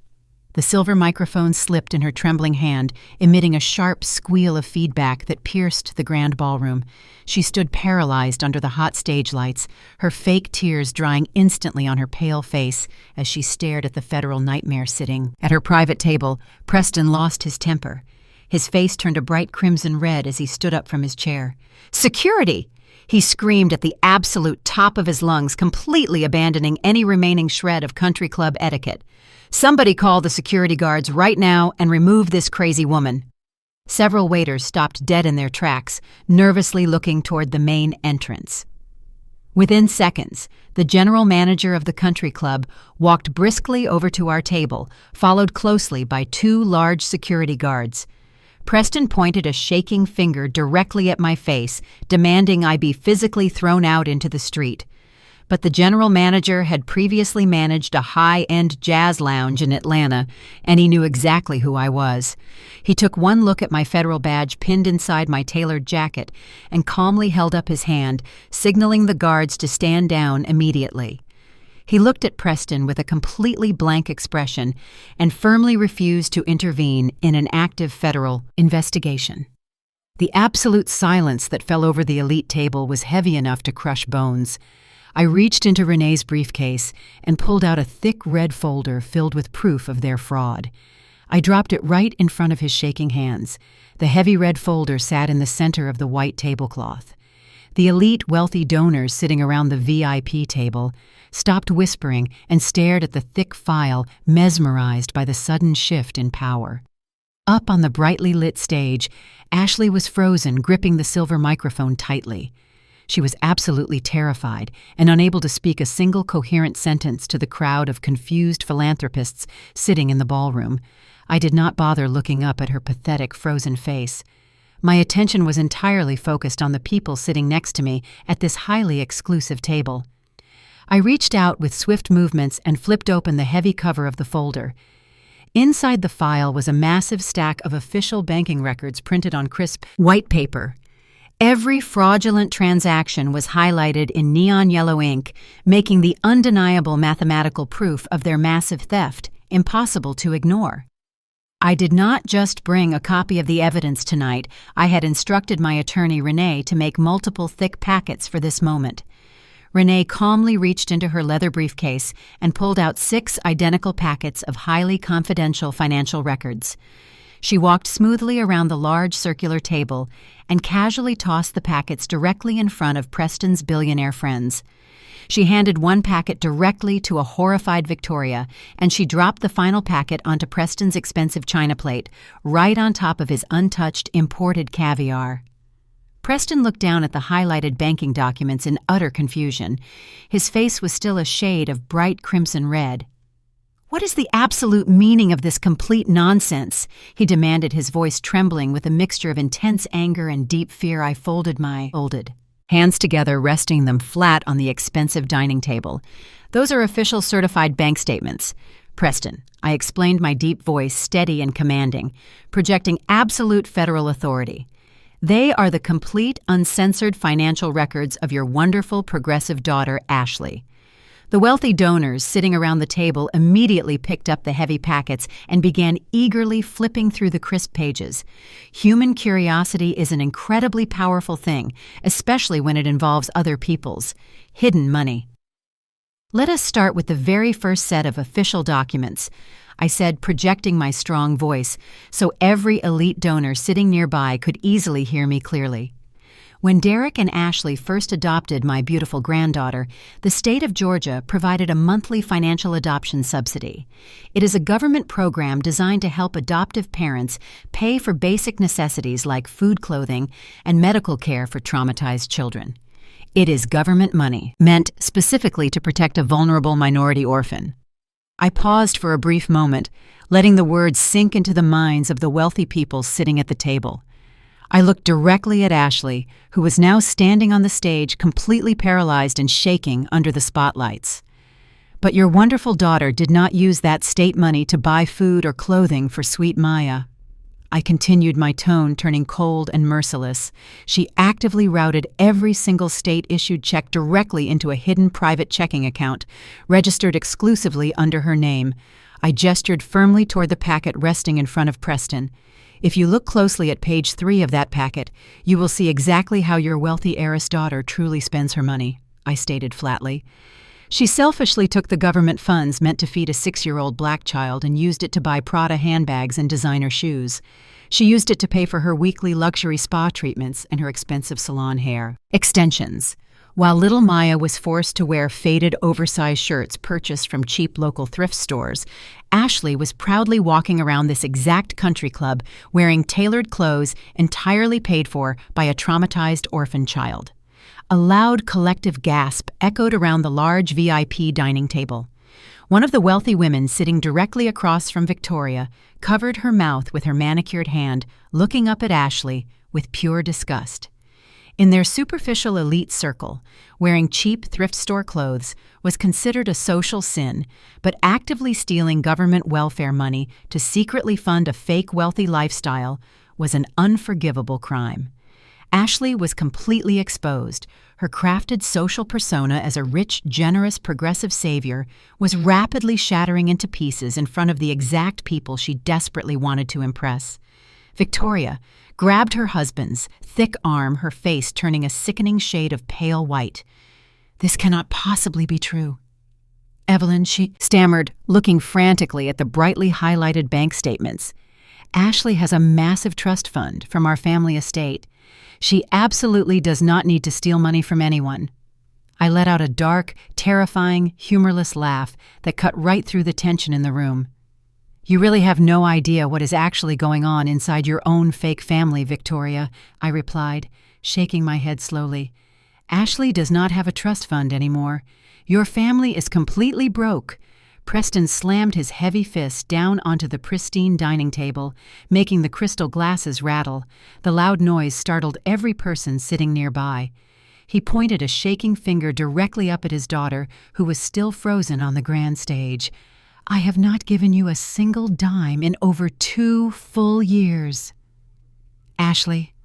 A: The silver microphone slipped in her trembling hand, emitting a sharp squeal of feedback that pierced the grand ballroom. She stood paralyzed under the hot stage lights, her fake tears drying instantly on her pale face as she stared at the federal nightmare sitting at her private table. Preston lost his temper. His face turned a bright crimson red as he stood up from his chair. "Security!" He screamed at the absolute top of his lungs, completely abandoning any remaining shred of country club etiquette. "Somebody call the security guards right now and remove this crazy woman." Several waiters stopped dead in their tracks, nervously looking toward the main entrance. Within seconds, the general manager of the country club walked briskly over to our table, followed closely by 2 large security guards. Preston pointed a shaking finger directly at my face, demanding I be physically thrown out into the street. But the general manager had previously managed a high-end jazz lounge in Atlanta, and he knew exactly who I was. He took one look at my federal badge pinned inside my tailored jacket and calmly held up his hand, signaling the guards to stand down immediately. He looked at Preston with a completely blank expression and firmly refused to intervene in an active federal investigation. The absolute silence that fell over the elite table was heavy enough to crush bones. I reached into Renee's briefcase and pulled out a thick red folder filled with proof of their fraud. I dropped it right in front of his shaking hands. The heavy red folder sat in the center of the white tablecloth. The elite wealthy donors sitting around the VIP table stopped whispering and stared at the thick file, mesmerized by the sudden shift in power. Up on the brightly lit stage, Ashley was frozen, gripping the silver microphone tightly. She was absolutely terrified and unable to speak a single coherent sentence to the crowd of confused philanthropists sitting in the ballroom. I did not bother looking up at her pathetic, frozen face. My attention was entirely focused on the people sitting next to me at this highly exclusive table. I reached out with swift movements and flipped open the heavy cover of the folder. Inside the file was a massive stack of official banking records printed on crisp white paper. Every fraudulent transaction was highlighted in neon yellow ink, making the undeniable mathematical proof of their massive theft impossible to ignore. I did not just bring a copy of the evidence tonight. I had instructed my attorney, Renee, to make multiple thick packets for this moment. Renee calmly reached into her leather briefcase and pulled out 6 identical packets of highly confidential financial records. She walked smoothly around the large circular table and casually tossed the packets directly in front of Preston's billionaire friends. She handed one packet directly to a horrified Victoria, and she dropped the final packet onto Preston's expensive china plate, right on top of his untouched imported caviar. Preston looked down at the highlighted banking documents in utter confusion. His face was still a shade of bright crimson red. "What is the absolute meaning of this complete nonsense?" he demanded, his voice trembling with a mixture of intense anger and deep fear. I folded my hands together, resting them flat on the expensive dining table. "Those are official certified bank statements. Preston," I explained, my deep voice steady and commanding, projecting absolute federal authority. "They are the complete, uncensored financial records of your wonderful, progressive daughter, Ashley." The wealthy donors sitting around the table immediately picked up the heavy packets and began eagerly flipping through the crisp pages. Human curiosity is an incredibly powerful thing, especially when it involves other people's hidden money. "Let us start with the very first set of official documents," I said, projecting my strong voice so every elite donor sitting nearby could easily hear me clearly. When Derek and Ashley first adopted my beautiful granddaughter, the state of Georgia provided a monthly financial adoption subsidy. It is a government program designed to help adoptive parents pay for basic necessities like food, clothing, and medical care for traumatized children. It is government money, meant specifically to protect a vulnerable minority orphan. I paused for a brief moment, letting the words sink into the minds of the wealthy people sitting at the table. I looked directly at Ashley, who was now standing on the stage, completely paralyzed and shaking under the spotlights. "But your wonderful daughter did not use that state money to buy food or clothing for sweet Maya." I continued, my tone turning cold and merciless. "She actively routed every single state-issued check directly into a hidden private checking account, registered exclusively under her name. I gestured firmly toward the packet resting in front of Preston. If you look closely at page 3 of that packet, you will see exactly how your wealthy heiress daughter truly spends her money, I stated flatly. She selfishly took the government funds meant to feed a 6-year-old black child and used it to buy Prada handbags and designer shoes. She used it to pay for her weekly luxury spa treatments and her expensive salon hair. Extensions. While little Maya was forced to wear faded, oversized shirts purchased from cheap local thrift stores, Ashley was proudly walking around this exact country club wearing tailored clothes entirely paid for by a traumatized orphan child. A loud collective gasp echoed around the large VIP dining table. One of the wealthy women sitting directly across from Victoria covered her mouth with her manicured hand, looking up at Ashley with pure disgust. In their superficial elite circle, wearing cheap thrift store clothes was considered a social sin, but actively stealing government welfare money to secretly fund a fake wealthy lifestyle was an unforgivable crime. Ashley was completely exposed. Her crafted social persona as a rich, generous, progressive savior was rapidly shattering into pieces in front of the exact people she desperately wanted to impress. Victoria grabbed her husband's thick arm, her face turning a sickening shade of pale white. "This cannot possibly be true." "Evelyn," she stammered, looking frantically at the brightly highlighted bank statements. "Ashley has a massive trust fund from our family estate. She absolutely does not need to steal money from anyone." I let out a dark, terrifying, humorless laugh that cut right through the tension in the room. "You really have no idea what is actually going on inside your own fake family, Victoria," I replied, shaking my head slowly. "Ashley does not have a trust fund anymore. Your family is completely broke." Preston slammed his heavy fist down onto the pristine dining table, making the crystal glasses rattle. The loud noise startled every person sitting nearby. He pointed a shaking finger directly up at his daughter, who was still frozen on the grand stage. "I have not given you a single dime in over 2 full years." "Ashley,"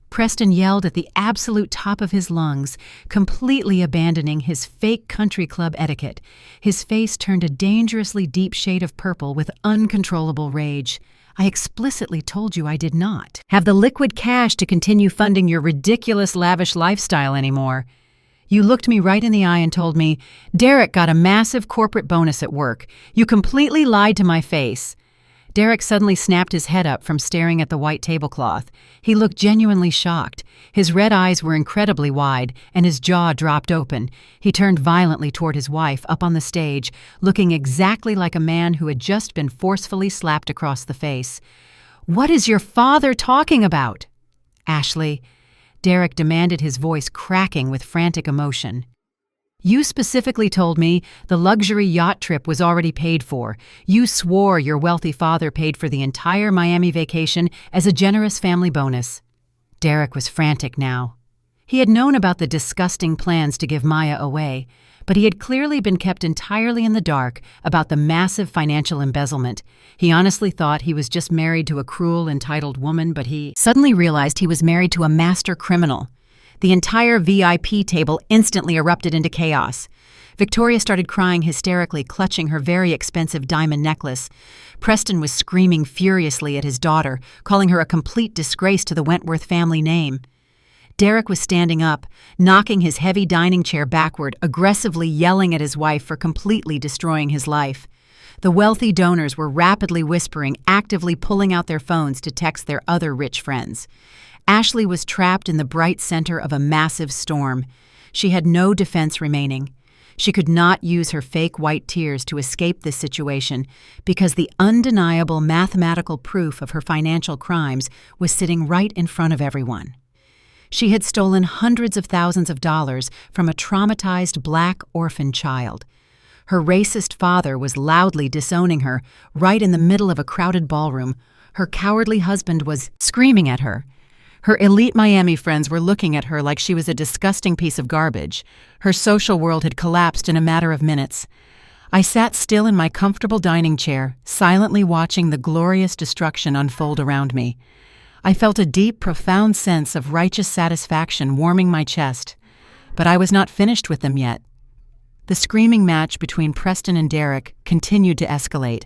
A: Preston yelled at the absolute top of his lungs, completely abandoning his fake country club etiquette. His face turned a dangerously deep shade of purple with uncontrollable rage. "I explicitly told you I did not have the liquid cash to continue funding your ridiculous lavish lifestyle anymore. You looked me right in the eye and told me, 'Derek got a massive corporate bonus at work.' You completely lied to my face." Derek suddenly snapped his head up from staring at the white tablecloth. He looked genuinely shocked. His red eyes were incredibly wide, and his jaw dropped open. He turned violently toward his wife up on the stage, looking exactly like a man who had just been forcefully slapped across the face. "What is your father talking about?" "Ashley," Derek demanded, his voice cracking with frantic emotion. "You specifically told me the luxury yacht trip was already paid for. You swore your wealthy father paid for the entire Miami vacation as a generous family bonus." Derek was frantic now. He had known about the disgusting plans to give Maya away, but he had clearly been kept entirely in the dark about the massive financial embezzlement. He honestly thought he was just married to a cruel, entitled woman, but he suddenly realized he was married to a master criminal. The entire VIP table instantly erupted into chaos. Victoria started crying hysterically, clutching her very expensive diamond necklace. Preston was screaming furiously at his daughter, calling her a complete disgrace to the Wentworth family name. Derek was standing up, knocking his heavy dining chair backward, aggressively yelling at his wife for completely destroying his life. The wealthy donors were rapidly whispering, actively pulling out their phones to text their other rich friends. Ashley was trapped in the bright center of a massive storm. She had no defense remaining. She could not use her fake white tears to escape this situation because the undeniable mathematical proof of her financial crimes was sitting right in front of everyone. She had stolen hundreds of thousands of dollars from a traumatized black orphan child. Her racist father was loudly disowning her right in the middle of a crowded ballroom. Her cowardly husband was screaming at her. Her elite Miami friends were looking at her like she was a disgusting piece of garbage. Her social world had collapsed in a matter of minutes. I sat still in my comfortable dining chair, silently watching the glorious destruction unfold around me. I felt a deep, profound sense of righteous satisfaction warming my chest. But I was not finished with them yet. The screaming match between Preston and Derek continued to escalate.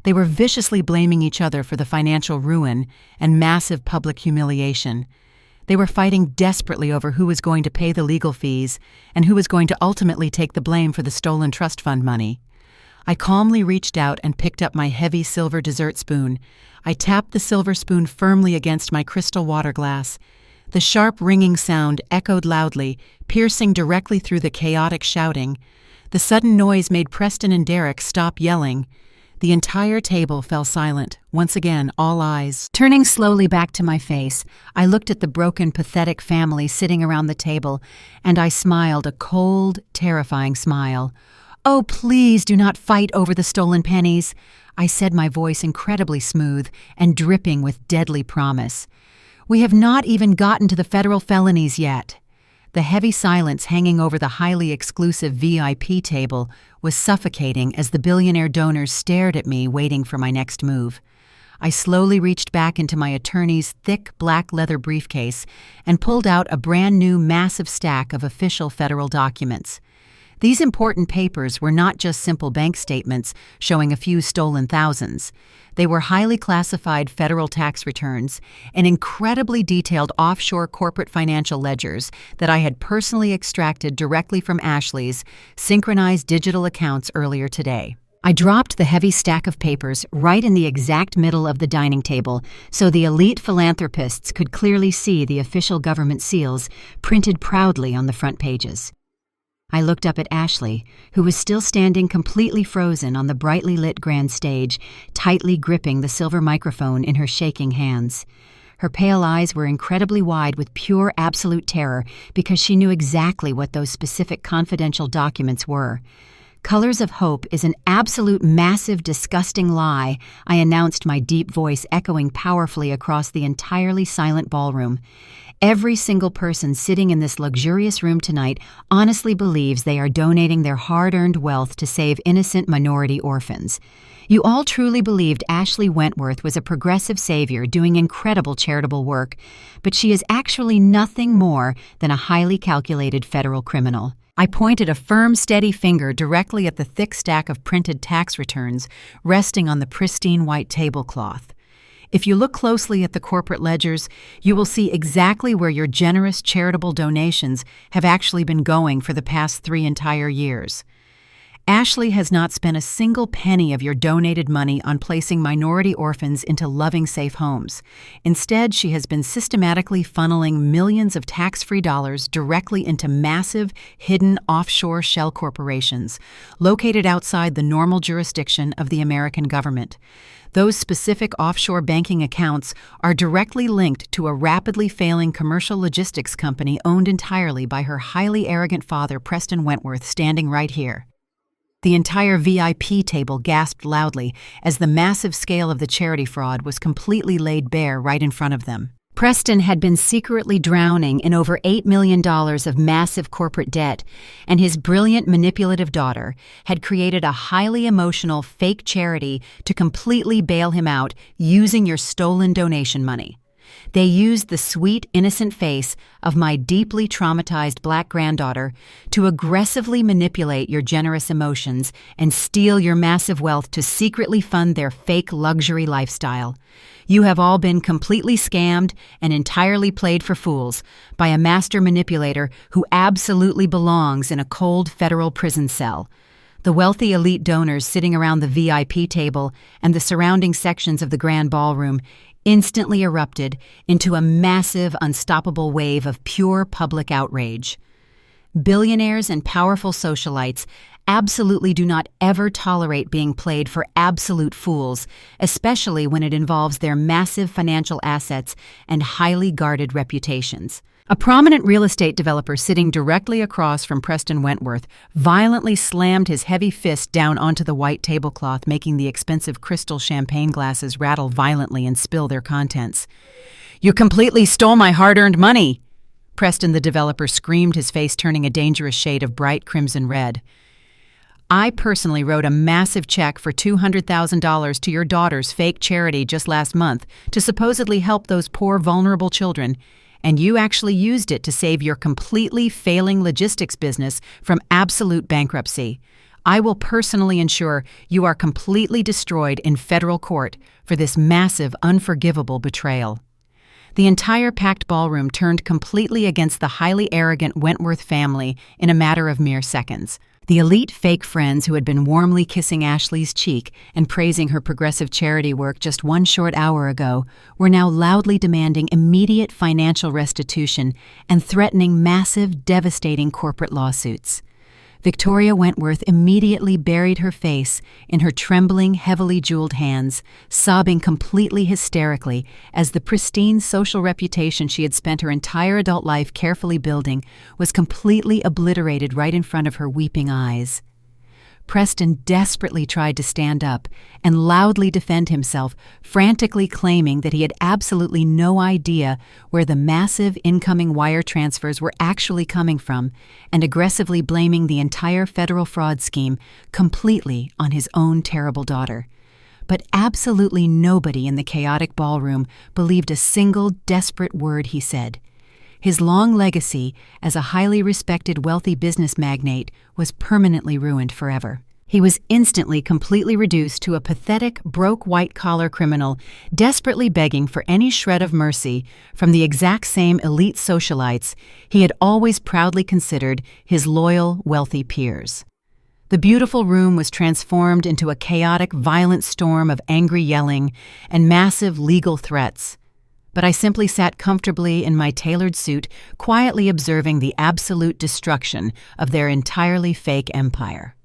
A: They were viciously blaming each other for the financial ruin and massive public humiliation. They were fighting desperately over who was going to pay the legal fees and who was going to ultimately take the blame for the stolen trust fund money. I calmly reached out and picked up my heavy silver dessert spoon. I tapped the silver spoon firmly against my crystal water glass. The sharp ringing sound echoed loudly, piercing directly through the chaotic shouting. The sudden noise made Preston and Derek stop yelling. The entire table fell silent, once again all eyes. Turning slowly back to my face, I looked at the broken, pathetic family sitting around the table, and I smiled a cold, terrifying smile. "Oh, please do not fight over the stolen pennies," I said, my voice incredibly smooth and dripping with deadly promise. "We have not even gotten to the federal felonies yet." The heavy silence hanging over the highly exclusive VIP table was suffocating as the billionaire donors stared at me, waiting for my next move. I slowly reached back into my attorney's thick black leather briefcase and pulled out a brand new massive stack of official federal documents. These important papers were not just simple bank statements showing a few stolen thousands. They were highly classified federal tax returns and incredibly detailed offshore corporate financial ledgers that I had personally extracted directly from Ashley's synchronized digital accounts earlier today. I dropped the heavy stack of papers right in the exact middle of the dining table so the elite philanthropists could clearly see the official government seals printed proudly on the front pages. I looked up at Ashley, who was still standing completely frozen on the brightly lit grand stage, tightly gripping the silver microphone in her shaking hands. Her pale eyes were incredibly wide with pure absolute terror because she knew exactly what those specific confidential documents were. "Colors of Hope is an absolute massive, disgusting lie," I announced, my deep voice echoing powerfully across the entirely silent ballroom. "Every single person sitting in this luxurious room tonight honestly believes they are donating their hard-earned wealth to save innocent minority orphans. You all truly believed Ashley Wentworth was a progressive savior doing incredible charitable work, but she is actually nothing more than a highly calculated federal criminal." I pointed a firm, steady finger directly at the thick stack of printed tax returns resting on the pristine white tablecloth. If you look closely at the corporate ledgers, you will see exactly where your generous charitable donations have actually been going for the past 3 entire years. Ashley has not spent a single penny of your donated money on placing minority orphans into loving, safe homes. Instead, she has been systematically funneling millions of tax-free dollars directly into massive, hidden offshore shell corporations located outside the normal jurisdiction of the American government. Those specific offshore banking accounts are directly linked to a rapidly failing commercial logistics company owned entirely by her highly arrogant father, Preston Wentworth, standing right here. The entire VIP table gasped loudly as the massive scale of the charity fraud was completely laid bare right in front of them. Preston had been secretly drowning in over $8 million of massive corporate debt, and his brilliant, manipulative daughter had created a highly emotional fake charity to completely bail him out using your stolen donation money. They used the sweet, innocent face of my deeply traumatized black granddaughter to aggressively manipulate your generous emotions and steal your massive wealth to secretly fund their fake luxury lifestyle. You have all been completely scammed and entirely played for fools by a master manipulator who absolutely belongs in a cold federal prison cell. The wealthy elite donors sitting around the VIP table and the surrounding sections of the grand ballroom instantly erupted into a massive, unstoppable wave of pure public outrage. Billionaires and powerful socialites absolutely do not ever tolerate being played for absolute fools, especially when it involves their massive financial assets and highly guarded reputations. A prominent real estate developer sitting directly across from Preston Wentworth violently slammed his heavy fist down onto the white tablecloth, making the expensive crystal champagne glasses rattle violently and spill their contents. "You completely stole my hard-earned money!" Preston the developer screamed, his face turning a dangerous shade of bright crimson red. "I personally wrote a massive check for $200,000 to your daughter's fake charity just last month to supposedly help those poor, vulnerable children, and you actually used it to save your completely failing logistics business from absolute bankruptcy. I will personally ensure you are completely destroyed in federal court for this massive, unforgivable betrayal." The entire packed ballroom turned completely against the highly arrogant Wentworth family in a matter of mere seconds. The elite fake friends who had been warmly kissing Ashley's cheek and praising her progressive charity work just one short hour ago were now loudly demanding immediate financial restitution and threatening massive, devastating corporate lawsuits. Victoria Wentworth immediately buried her face in her trembling, heavily jeweled hands, sobbing completely hysterically as the pristine social reputation she had spent her entire adult life carefully building was completely obliterated right in front of her weeping eyes. Preston desperately tried to stand up and loudly defend himself, frantically claiming that he had absolutely no idea where the massive incoming wire transfers were actually coming from, and aggressively blaming the entire federal fraud scheme completely on his own terrible daughter. But absolutely nobody in the chaotic ballroom believed a single desperate word he said. His long legacy as a highly respected wealthy business magnate was permanently ruined forever. He was instantly completely reduced to a pathetic, broke white-collar criminal, desperately begging for any shred of mercy from the exact same elite socialites he had always proudly considered his loyal, wealthy peers. The beautiful room was transformed into a chaotic, violent storm of angry yelling and massive legal threats. But I simply sat comfortably in my tailored suit, quietly observing the absolute destruction of their entirely fake empire.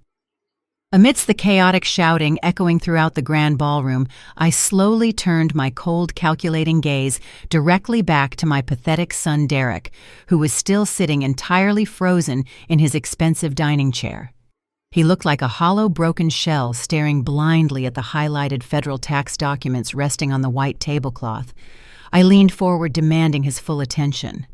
A: Amidst the chaotic shouting echoing throughout the grand ballroom, I slowly turned my cold, calculating gaze directly back to my pathetic son Derek, who was still sitting entirely frozen in his expensive dining chair. He looked like a hollow, broken shell staring blindly at the highlighted federal tax documents resting on the white tablecloth. I leaned forward, demanding his full attention.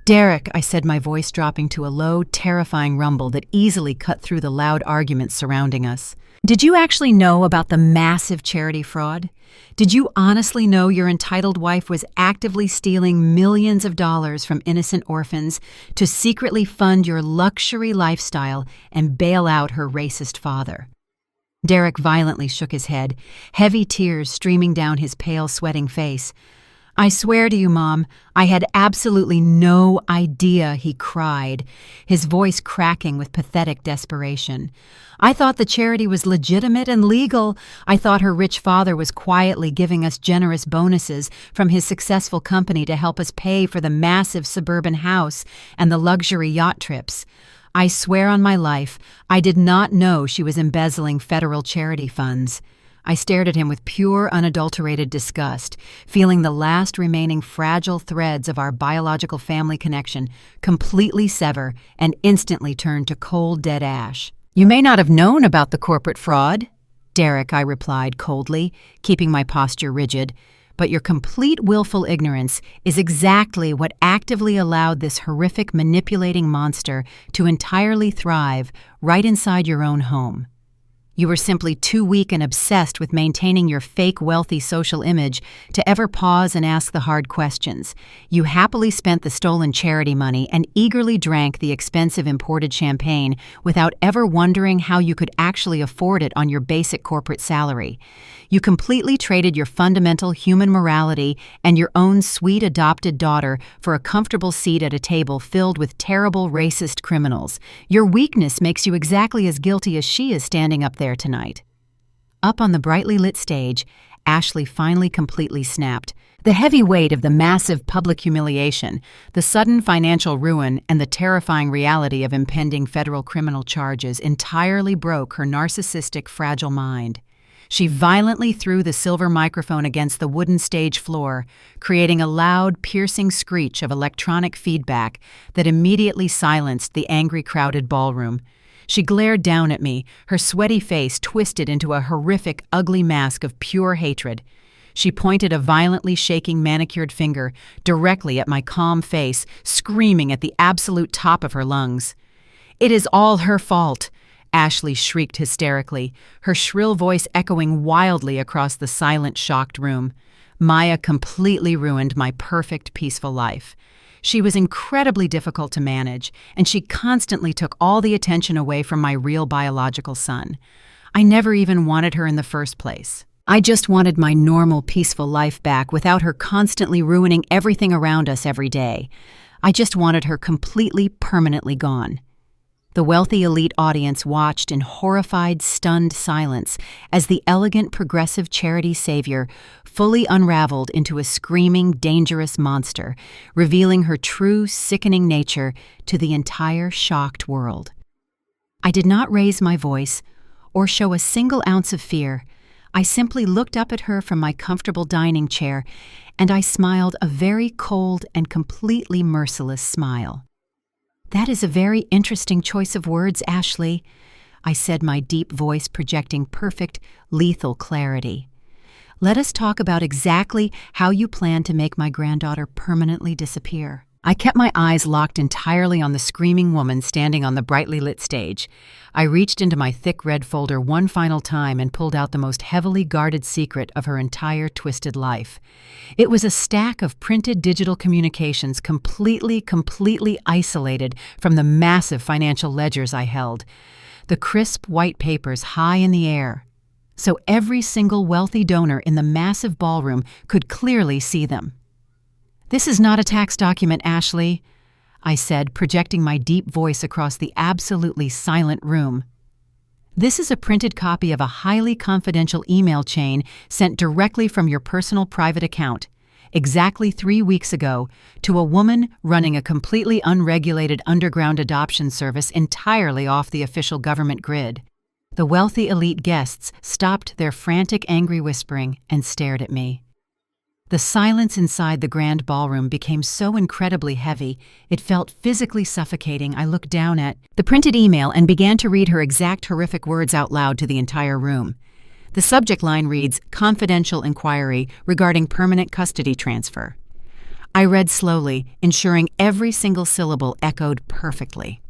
A: "Derek," I said, my voice dropping to a low, terrifying rumble that easily cut through the loud arguments surrounding us. "Did you actually know about the massive charity fraud? Did you honestly know your entitled wife was actively stealing millions of dollars from innocent orphans to secretly fund your luxury lifestyle and bail out her racist father?" Derek violently shook his head, heavy tears streaming down his pale, sweating face. "I swear to you, Mom, I had absolutely no idea," he cried, his voice cracking with pathetic desperation. "I thought the charity was legitimate and legal. I thought her rich father was quietly giving us generous bonuses from his successful company to help us pay for the massive suburban house and the luxury yacht trips. I swear on my life, I did not know she was embezzling federal charity funds." I stared at him with pure, unadulterated disgust, feeling the last remaining fragile threads of our biological family connection completely sever and instantly turn to cold, dead ash. "You may not have known about the corporate fraud, Derek," I replied coldly, keeping my posture rigid, "but your complete willful ignorance is exactly what actively allowed this horrific manipulating monster to entirely thrive right inside your own home. You were simply too weak and obsessed with maintaining your fake wealthy social image to ever pause and ask the hard questions. You happily spent the stolen charity money and eagerly drank the expensive imported champagne without ever wondering how you could actually afford it on your basic corporate salary. You completely traded your fundamental human morality and your own sweet adopted daughter for a comfortable seat at a table filled with terrible racist criminals. Your weakness makes you exactly as guilty as she is standing up there tonight." Up on the brightly lit stage, Ashley finally completely snapped. The heavy weight of the massive public humiliation, the sudden financial ruin, and the terrifying reality of impending federal criminal charges entirely broke her narcissistic, fragile mind. She violently threw the silver microphone against the wooden stage floor, creating a loud, piercing screech of electronic feedback that immediately silenced the angry, crowded ballroom. She glared down at me, her sweaty face twisted into a horrific, ugly mask of pure hatred. She pointed a violently shaking manicured finger directly at my calm face, screaming at the absolute top of her lungs. "It is all her fault," Ashley shrieked hysterically, her shrill voice echoing wildly across the silent, shocked room. "Maya completely ruined my perfect, peaceful life. She was incredibly difficult to manage, and she constantly took all the attention away from my real biological son. I never even wanted her in the first place. I just wanted my normal, peaceful life back without her constantly ruining everything around us every day. I just wanted her completely, permanently gone. The wealthy elite audience watched in horrified, stunned silence as the elegant, progressive charity savior fully unraveled into a screaming, dangerous monster, revealing her true, sickening nature to the entire shocked world. I did not raise my voice or show a single ounce of fear. I simply looked up at her from my comfortable dining chair, and I smiled a very cold and completely merciless smile. "That is a very interesting choice of words, Ashley," I said, my deep voice projecting perfect, lethal clarity. "Let us talk about exactly how you plan to make my granddaughter permanently disappear." I kept my eyes locked entirely on the screaming woman standing on the brightly lit stage. I reached into my thick red folder one final time and pulled out the most heavily guarded secret of her entire twisted life. It was a stack of printed digital communications completely isolated from the massive financial ledgers I held. The crisp white papers high in the air, so every single wealthy donor in the massive ballroom could clearly see them. "This is not a tax document, Ashley," I said, projecting my deep voice across the absolutely silent room. "This is a printed copy of a highly confidential email chain sent directly from your personal private account, exactly 3 weeks ago, to a woman running a completely unregulated underground adoption service entirely off the official government grid." The wealthy elite guests stopped their frantic, angry whispering and stared at me. The silence inside the grand ballroom became so incredibly heavy, it felt physically suffocating. I looked down at the printed email and began to read her exact horrific words out loud to the entire room. The subject line reads, "Confidential inquiry regarding permanent custody transfer." I read slowly, ensuring every single syllable echoed perfectly.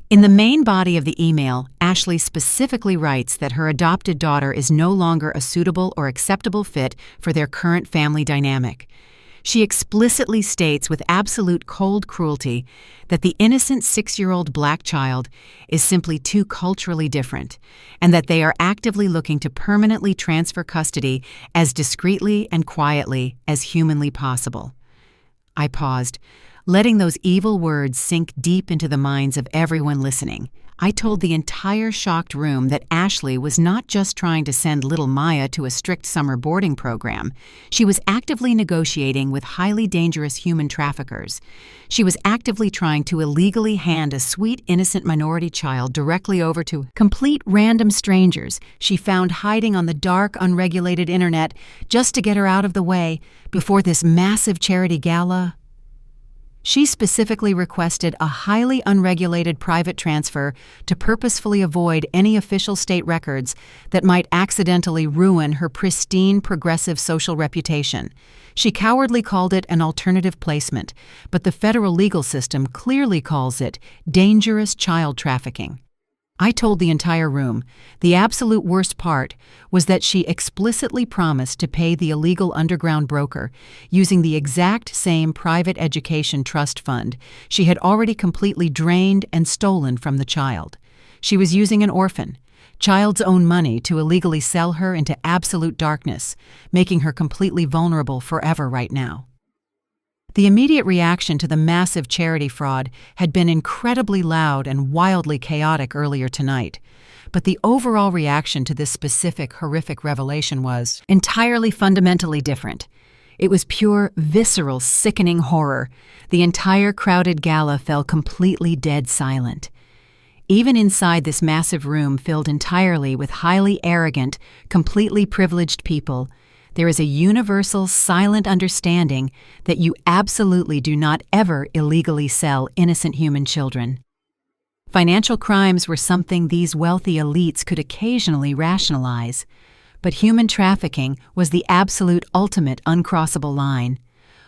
A: In the main body of the email, Ashley specifically writes that her adopted daughter is no longer a suitable or acceptable fit for their current family dynamic. She explicitly states with absolute cold cruelty that the innocent 6-year-old black child is simply too culturally different, and that they are actively looking to permanently transfer custody as discreetly and quietly as humanly possible. I paused, letting those evil words sink deep into the minds of everyone listening. I told the entire shocked room that Ashley was not just trying to send little Maya to a strict summer boarding program. She was actively negotiating with highly dangerous human traffickers. She was actively trying to illegally hand a sweet, innocent minority child directly over to complete random strangers she found hiding on the dark, unregulated internet just to get her out of the way before this massive charity gala. She specifically requested a highly unregulated private transfer to purposefully avoid any official state records that might accidentally ruin her pristine, progressive social reputation. She cowardly called it an alternative placement, but the federal legal system clearly calls it dangerous child trafficking. I told the entire room the absolute worst part was that she explicitly promised to pay the illegal underground broker using the exact same private education trust fund she had already completely drained and stolen from the child. She was using an orphan, child's own money to illegally sell her into absolute darkness, making her completely vulnerable forever right now. The immediate reaction to the massive charity fraud had been incredibly loud and wildly chaotic earlier tonight, but the overall reaction to this specific horrific revelation was entirely fundamentally different. It was pure, visceral, sickening horror. The entire crowded gala fell completely dead silent. Even inside this massive room filled entirely with highly arrogant, completely privileged people, there is a universal, silent understanding that you absolutely do not ever illegally sell innocent human children. Financial crimes were something these wealthy elites could occasionally rationalize, but human trafficking was the absolute ultimate uncrossable line.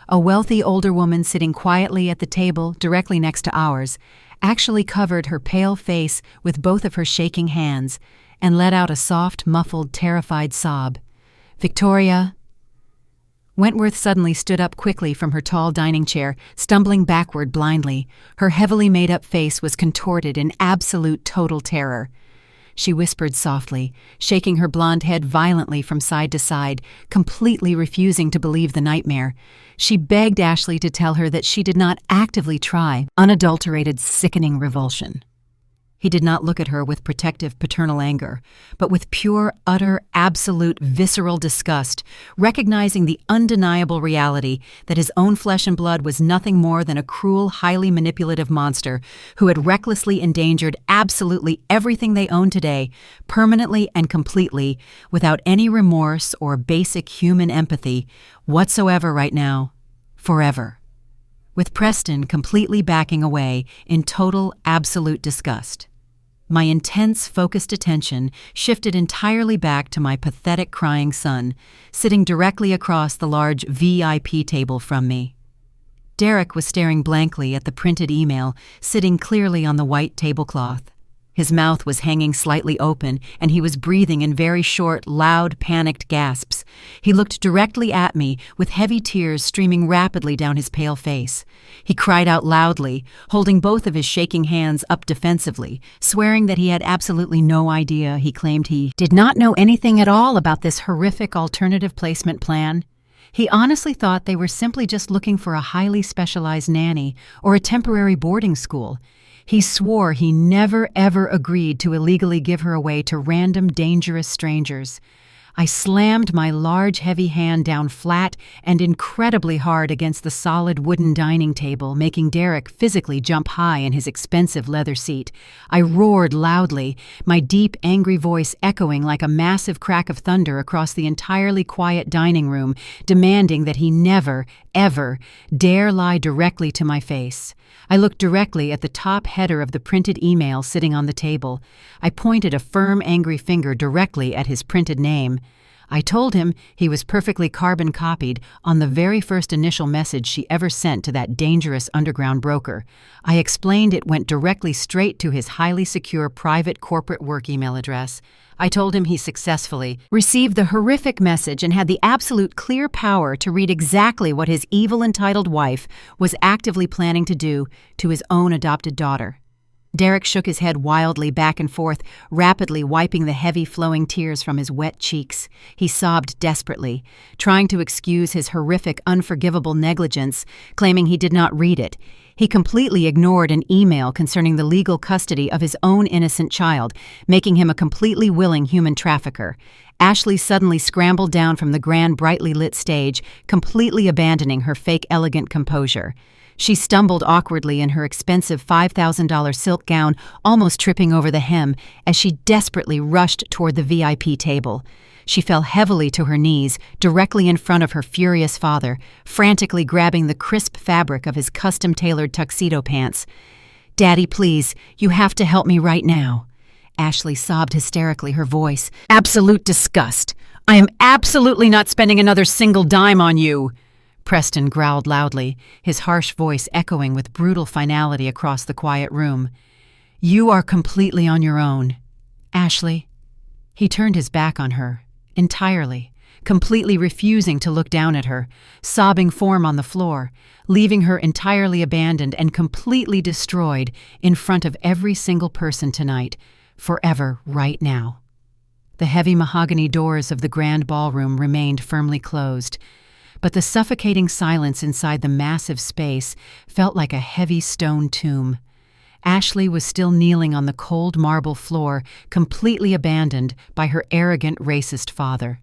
A: A wealthy older woman sitting quietly at the table directly next to ours actually covered her pale face with both of her shaking hands and let out a soft, muffled, terrified sob. "Victoria, Wentworth suddenly stood up quickly from her tall dining chair, stumbling backward blindly. Her heavily made-up face was contorted in absolute total terror. She whispered softly, shaking her blonde head violently from side to side, completely refusing to believe the nightmare. She begged Ashley to tell her that she did not actively try unadulterated, sickening revulsion. He did not look at her with protective paternal anger, but with pure, utter, absolute, visceral disgust, recognizing the undeniable reality that his own flesh and blood was nothing more than a cruel, highly manipulative monster who had recklessly endangered absolutely everything they owned today, permanently and completely, without any remorse or basic human empathy whatsoever right now, forever. With Preston completely backing away in total, absolute disgust. My intense, focused attention shifted entirely back to my pathetic crying son, sitting directly across the large VIP table from me. Derek was staring blankly at the printed email, sitting clearly on the white tablecloth. His mouth was hanging slightly open, and he was breathing in very short, loud, panicked gasps. He looked directly at me, with heavy tears streaming rapidly down his pale face. He cried out loudly, holding both of his shaking hands up defensively, swearing that he had absolutely no idea. He claimed he did not know anything at all about this horrific alternative placement plan. He honestly thought they were simply just looking for a highly specialized nanny or a temporary boarding school. He swore he never, ever agreed to illegally give her away to random, dangerous strangers. I slammed my large, heavy hand down flat and incredibly hard against the solid wooden dining table, making Derek physically jump high in his expensive leather seat. I roared loudly, my deep, angry voice echoing like a massive crack of thunder across the entirely quiet dining room, demanding that he never, ever dare lie directly to my face. I looked directly at the top header of the printed email sitting on the table. I pointed a firm, angry finger directly at his printed name. I told him he was perfectly carbon copied on the very first initial message she ever sent to that dangerous underground broker. I explained it went directly straight to his highly secure private corporate work email address. I told him he successfully received the horrific message and had the absolute clear power to read exactly what his evil entitled wife was actively planning to do to his own adopted daughter. Derek shook his head wildly back and forth, rapidly wiping the heavy flowing tears from his wet cheeks. He sobbed desperately, trying to excuse his horrific, unforgivable negligence, claiming he did not read it. He completely ignored an email concerning the legal custody of his own innocent child, making him a completely willing human trafficker. Ashley suddenly scrambled down from the grand, brightly lit stage, completely abandoning her fake elegant composure. She stumbled awkwardly in her expensive $5,000 silk gown, almost tripping over the hem, as she desperately rushed toward the VIP table. She fell heavily to her knees, directly in front of her furious father, frantically grabbing the crisp fabric of his custom-tailored tuxedo pants. "Daddy, please, you have to help me right now." Ashley sobbed hysterically, her voice absolute disgust. "I am absolutely not spending another single dime on you." Preston growled loudly, his harsh voice echoing with brutal finality across the quiet room. "You are completely on your own, Ashley." He turned his back on her, entirely, completely refusing to look down at her, sobbing form on the floor, leaving her entirely abandoned and completely destroyed in front of every single person tonight, forever right now. The heavy mahogany doors of the grand ballroom remained firmly closed, but the suffocating silence inside the massive space felt like a heavy stone tomb. Ashley was still kneeling on the cold marble floor, completely abandoned by her arrogant, racist father.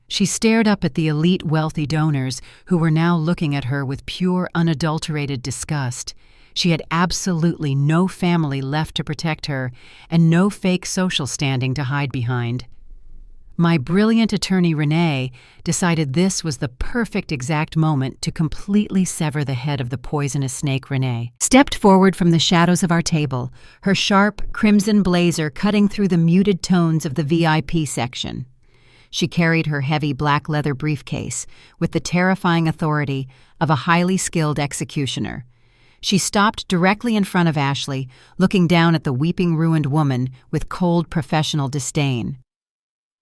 A: She stared up at the elite wealthy donors who were now looking at her with pure, unadulterated disgust. She had absolutely no family left to protect her and no fake social standing to hide behind. My brilliant attorney Renee decided this was the perfect exact moment to completely sever the head of the poisonous snake. Renee stepped forward from the shadows of our table, her sharp, crimson blazer cutting through the muted tones of the VIP section. She carried her heavy black leather briefcase with the terrifying authority of a highly skilled executioner. She stopped directly in front of Ashley, looking down at the weeping, ruined woman with cold, professional disdain.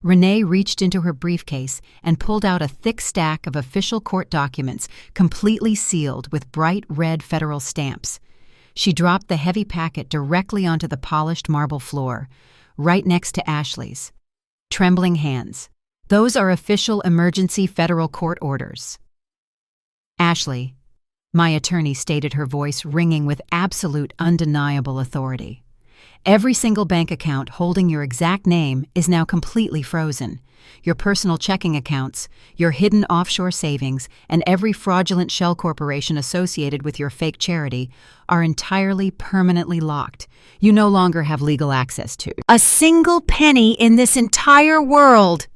A: Renee reached into her briefcase and pulled out a thick stack of official court documents, completely sealed with bright red federal stamps. She dropped the heavy packet directly onto the polished marble floor, right next to Ashley's. Trembling hands. "Those are official emergency federal court orders." "Ashley," my attorney stated, her voice ringing with absolute, undeniable authority, "every single bank account holding your exact name is now completely frozen. Your personal checking accounts, your hidden offshore savings, and every fraudulent shell corporation associated with your fake charity are entirely permanently locked. You no longer have legal access to a single penny in this entire world."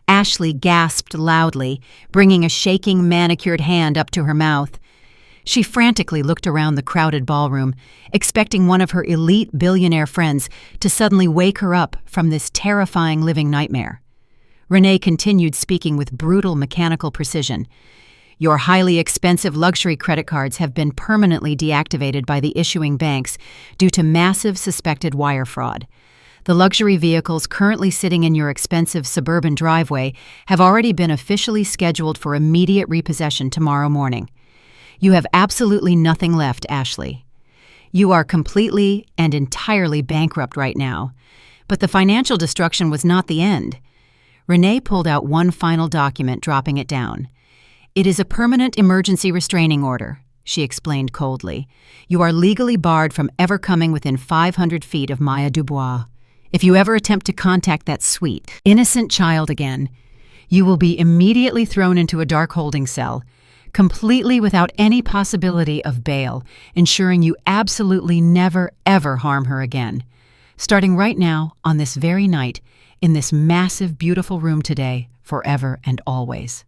A: Ashley gasped loudly, bringing a shaking, manicured hand up to her mouth. She frantically looked around the crowded ballroom, expecting one of her elite billionaire friends to suddenly wake her up from this terrifying living nightmare. Renee continued, speaking with brutal mechanical precision. "Your highly expensive luxury credit cards have been permanently deactivated by the issuing banks due to massive suspected wire fraud. The luxury vehicles currently sitting in your expensive suburban driveway have already been officially scheduled for immediate repossession tomorrow morning. You have absolutely nothing left, Ashley. You are completely and entirely bankrupt right now. But the financial destruction was not the end." Renee pulled out one final document, dropping it down. "It is a permanent emergency restraining order," she explained coldly. "You are legally barred from ever coming within 500 feet of Maya Dubois. If you ever attempt to contact that sweet, innocent child again, you will be immediately thrown into a dark holding cell, completely without any possibility of bail, ensuring you absolutely never, ever harm her again. Starting right now, on this very night, in this massive, beautiful room today, forever and always."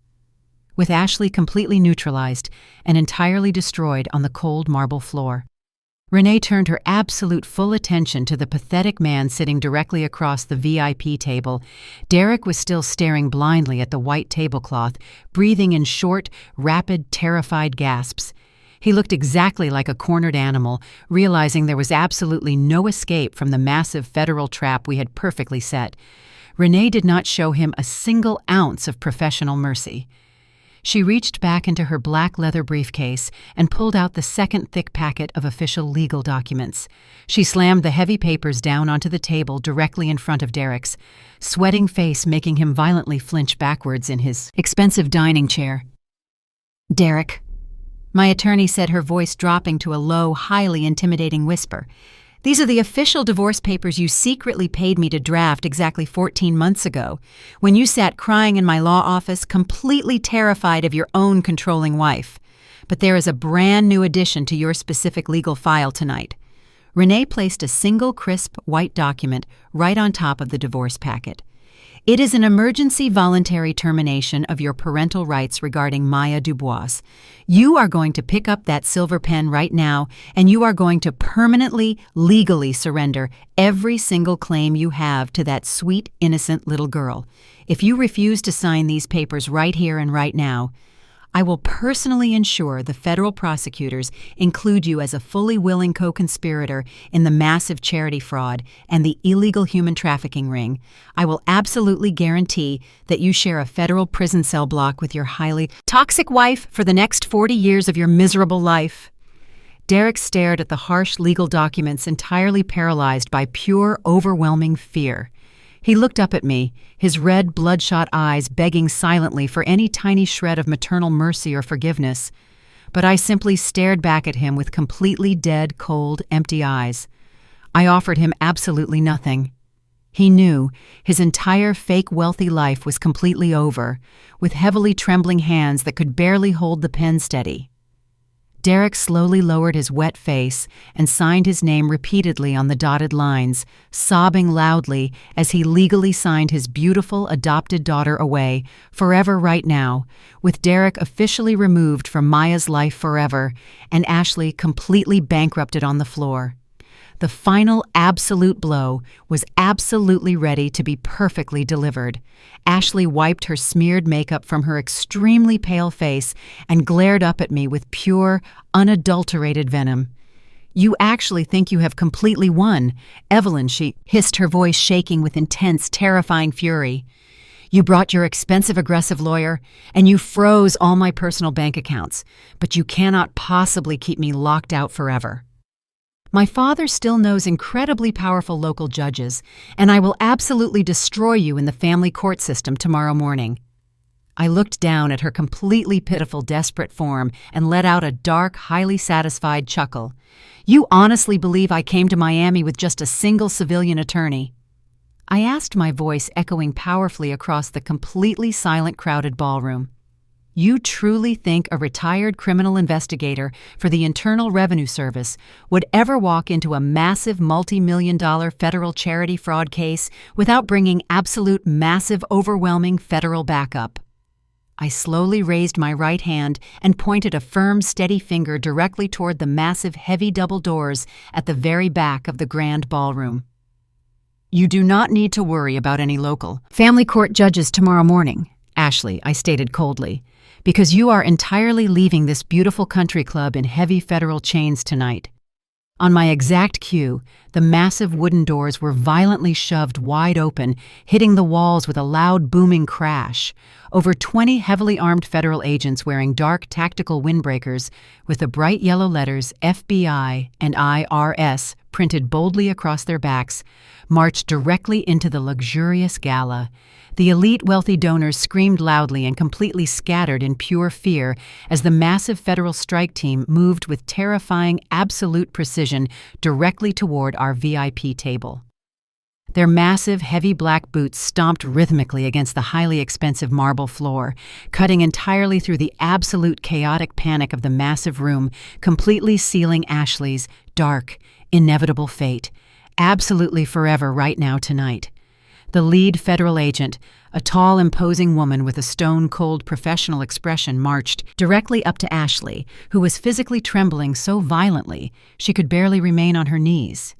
A: With Ashley completely neutralized and entirely destroyed on the cold marble floor, Renee turned her absolute full attention to the pathetic man sitting directly across the VIP table. Derek was still staring blindly at the white tablecloth, breathing in short, rapid, terrified gasps. He looked exactly like a cornered animal, realizing there was absolutely no escape from the massive federal trap we had perfectly set. Renee did not show him a single ounce of professional mercy. She reached back into her black leather briefcase and pulled out the second thick packet of official legal documents. She slammed the heavy papers down onto the table directly in front of Derek's, sweating face making him violently flinch backwards in his expensive dining chair. "Derek," my attorney said, her voice dropping to a low, highly intimidating whisper, "these are the official divorce papers you secretly paid me to draft exactly 14 months ago, when you sat crying in my law office, completely terrified of your own controlling wife. But there is a brand new addition to your specific legal file tonight." Renee placed a single crisp white document right on top of the divorce packet. "It is an emergency voluntary termination of your parental rights regarding Maya Dubois. You are going to pick up that silver pen right now, and you are going to permanently, legally surrender every single claim you have to that sweet, innocent little girl. If you refuse to sign these papers right here and right now, I will personally ensure the federal prosecutors include you as a fully willing co-conspirator in the massive charity fraud and the illegal human trafficking ring. I will absolutely guarantee that you share a federal prison cell block with your highly toxic wife for the next 40 years of your miserable life." Derek stared at the harsh legal documents, entirely paralyzed by pure, overwhelming fear. He looked up at me, his red, bloodshot eyes begging silently for any tiny shred of maternal mercy or forgiveness. But I simply stared back at him with completely dead, cold, empty eyes. I offered him absolutely nothing. He knew his entire fake wealthy life was completely over, with heavily trembling hands that could barely hold the pen steady. Derek slowly lowered his wet face and signed his name repeatedly on the dotted lines, sobbing loudly as he legally signed his beautiful adopted daughter away, forever right now, with Derek officially removed from Maya's life forever and Ashley completely bankrupted on the floor. The final absolute blow was absolutely ready to be perfectly delivered. Ashley wiped her smeared makeup from her extremely pale face and glared up at me with pure, unadulterated venom. You actually think you have completely won, Evelyn, she hissed, her voice shaking with intense, terrifying fury. You brought your expensive, aggressive lawyer, and you froze all my personal bank accounts, but you cannot possibly keep me locked out forever. My father still knows incredibly powerful local judges, and I will absolutely destroy you in the family court system tomorrow morning. I looked down at her completely pitiful, desperate form and let out a dark, highly satisfied chuckle. You honestly believe I came to Miami with just a single civilian attorney? I asked, my voice echoing powerfully across the completely silent, crowded ballroom. You truly think a retired criminal investigator for the Internal Revenue Service would ever walk into a massive multi-million-dollar federal charity fraud case without bringing absolute, massive, overwhelming federal backup? I slowly raised my right hand and pointed a firm, steady finger directly toward the massive, heavy double doors at the very back of the grand ballroom. You do not need to worry about any local family court judges tomorrow morning, Ashley, I stated coldly, because you are entirely leaving this beautiful country club in heavy federal chains tonight. On my exact cue, the massive wooden doors were violently shoved wide open, hitting the walls with a loud, booming crash. Over 20 heavily armed federal agents wearing dark tactical windbreakers with the bright yellow letters FBI and IRS printed boldly across their backs marched directly into the luxurious gala. The elite wealthy donors screamed loudly and completely scattered in pure fear as the massive federal strike team moved with terrifying, absolute precision directly toward our VIP table. Their massive, heavy black boots stomped rhythmically against the highly expensive marble floor, cutting entirely through the absolute chaotic panic of the massive room, completely sealing Ashley's dark, inevitable fate, absolutely forever right now tonight. The lead federal agent, a tall, imposing woman with a stone-cold professional expression, marched directly up to Ashley, who was physically trembling so violently she could barely remain on her knees.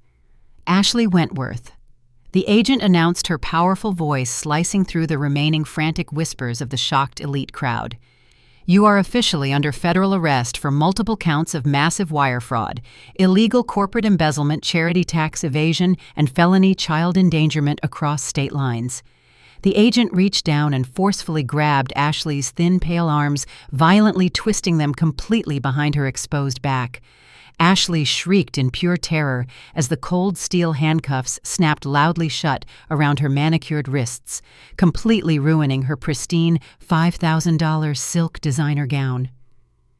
A: Ashley Wentworth. The agent announced, her powerful voice slicing through the remaining frantic whispers of the shocked elite crowd. You are officially under federal arrest for multiple counts of massive wire fraud, illegal corporate embezzlement, charity tax evasion, and felony child endangerment across state lines. The agent reached down and forcefully grabbed Ashley's thin, pale arms, violently twisting them completely behind her exposed back. Ashley shrieked in pure terror as the cold steel handcuffs snapped loudly shut around her manicured wrists, completely ruining her pristine $5,000 silk designer gown.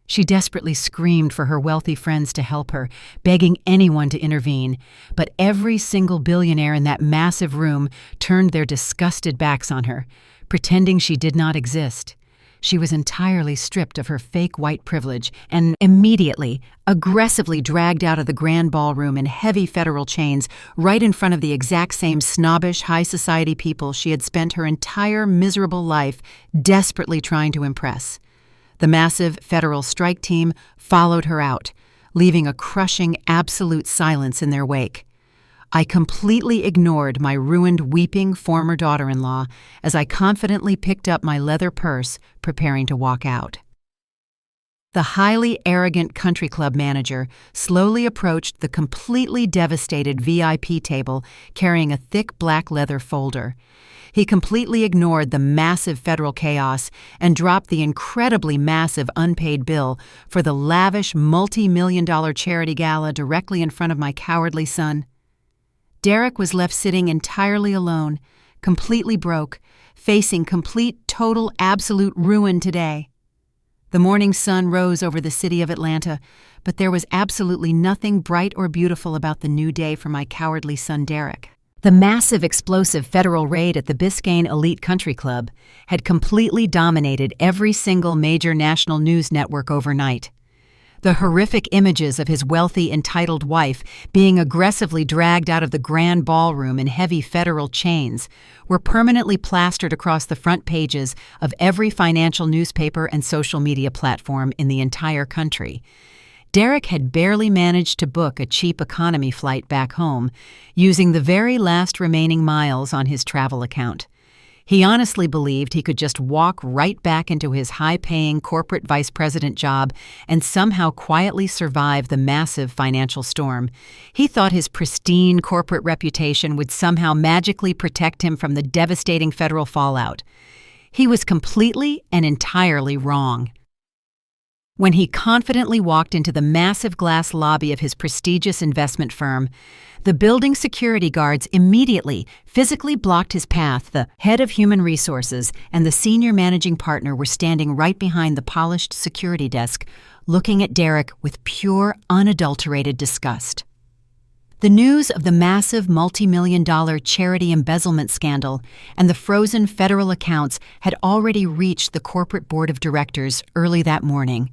A: She desperately screamed for her wealthy friends to help her, begging anyone to intervene, but every single billionaire in that massive room turned their disgusted backs on her, pretending she did not exist. She was entirely stripped of her fake white privilege and immediately, aggressively dragged out of the grand ballroom in heavy federal chains right in front of the exact same snobbish, high society people she had spent her entire miserable life desperately trying to impress. The massive federal strike team followed her out, leaving a crushing, absolute silence in their wake. I completely ignored my ruined, weeping former daughter-in-law as I confidently picked up my leather purse, preparing to walk out. The highly arrogant country club manager slowly approached the completely devastated VIP table carrying a thick black leather folder. He completely ignored the massive federal chaos and dropped the incredibly massive unpaid bill for the lavish multi-million-dollar charity gala directly in front of my cowardly son. Derek was left sitting entirely alone, completely broke, facing complete, total, absolute ruin today. The morning sun rose over the city of Atlanta, but there was absolutely nothing bright or beautiful about the new day for my cowardly son Derek. The massive, explosive federal raid at the Biscayne Elite Country Club had completely dominated every single major national news network overnight. The horrific images of his wealthy, entitled wife being aggressively dragged out of the grand ballroom in heavy federal chains were permanently plastered across the front pages of every financial newspaper and social media platform in the entire country. Derek had barely managed to book a cheap economy flight back home, using the very last remaining miles on his travel account. He honestly believed he could just walk right back into his high-paying corporate vice president job and somehow quietly survive the massive financial storm. He thought his pristine corporate reputation would somehow magically protect him from the devastating federal fallout. He was completely and entirely wrong. When he confidently walked into the massive glass lobby of his prestigious investment firm, the building security guards immediately physically blocked his path. The head of human resources and the senior managing partner were standing right behind the polished security desk, looking at Derek with pure, unadulterated disgust. The news of the massive multi-million-dollar charity embezzlement scandal and the frozen federal accounts had already reached the corporate board of directors early that morning.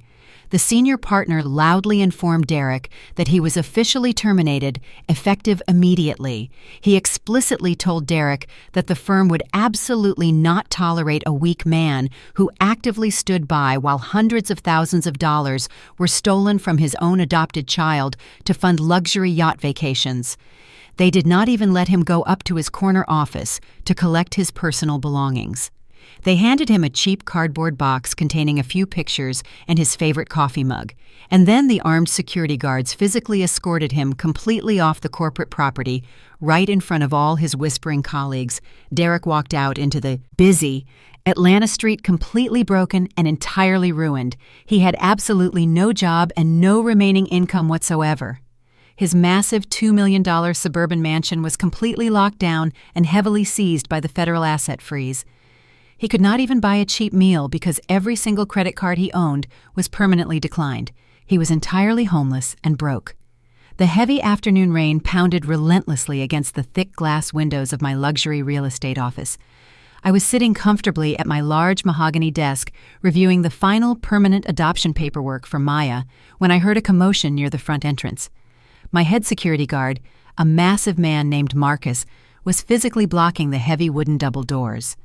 A: The senior partner loudly informed Derek that he was officially terminated, effective immediately. He explicitly told Derek that the firm would absolutely not tolerate a weak man who actively stood by while hundreds of thousands of dollars were stolen from his own adopted child to fund luxury yacht vacations. They did not even let him go up to his corner office to collect his personal belongings. They handed him a cheap cardboard box containing a few pictures and his favorite coffee mug, and then the armed security guards physically escorted him completely off the corporate property, right in front of all his whispering colleagues. Derek walked out into the busy Atlanta street completely broken and entirely ruined. He had absolutely no job and no remaining income whatsoever. His massive $2 million suburban mansion was completely locked down and heavily seized by the federal asset freeze. He could not even buy a cheap meal because every single credit card he owned was permanently declined. He was entirely homeless and broke. The heavy afternoon rain pounded relentlessly against the thick glass windows of my luxury real estate office. I was sitting comfortably at my large mahogany desk, reviewing the final permanent adoption paperwork for Maya, when I heard a commotion near the front entrance. My head security guard, a massive man named Marcus, was physically blocking the heavy wooden double doors.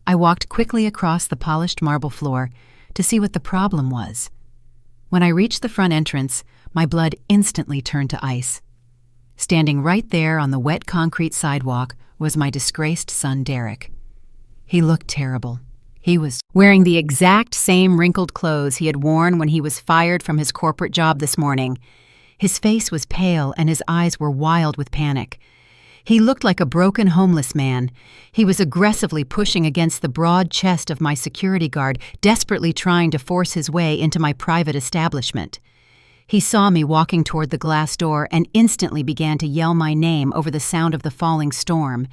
A: I walked quickly across the polished marble floor to see what the problem was. When I reached the front entrance, my blood instantly turned to ice. Standing right there on the wet concrete sidewalk was my disgraced son, Derek. He looked terrible. He was wearing the exact same wrinkled clothes he had worn when he was fired from his corporate job this morning. His face was pale and his eyes were wild with panic. He looked like a broken homeless man. He was aggressively pushing against the broad chest of my security guard, desperately trying to force his way into my private establishment. He saw me walking toward the glass door and instantly began to yell my name over the sound of the falling storm.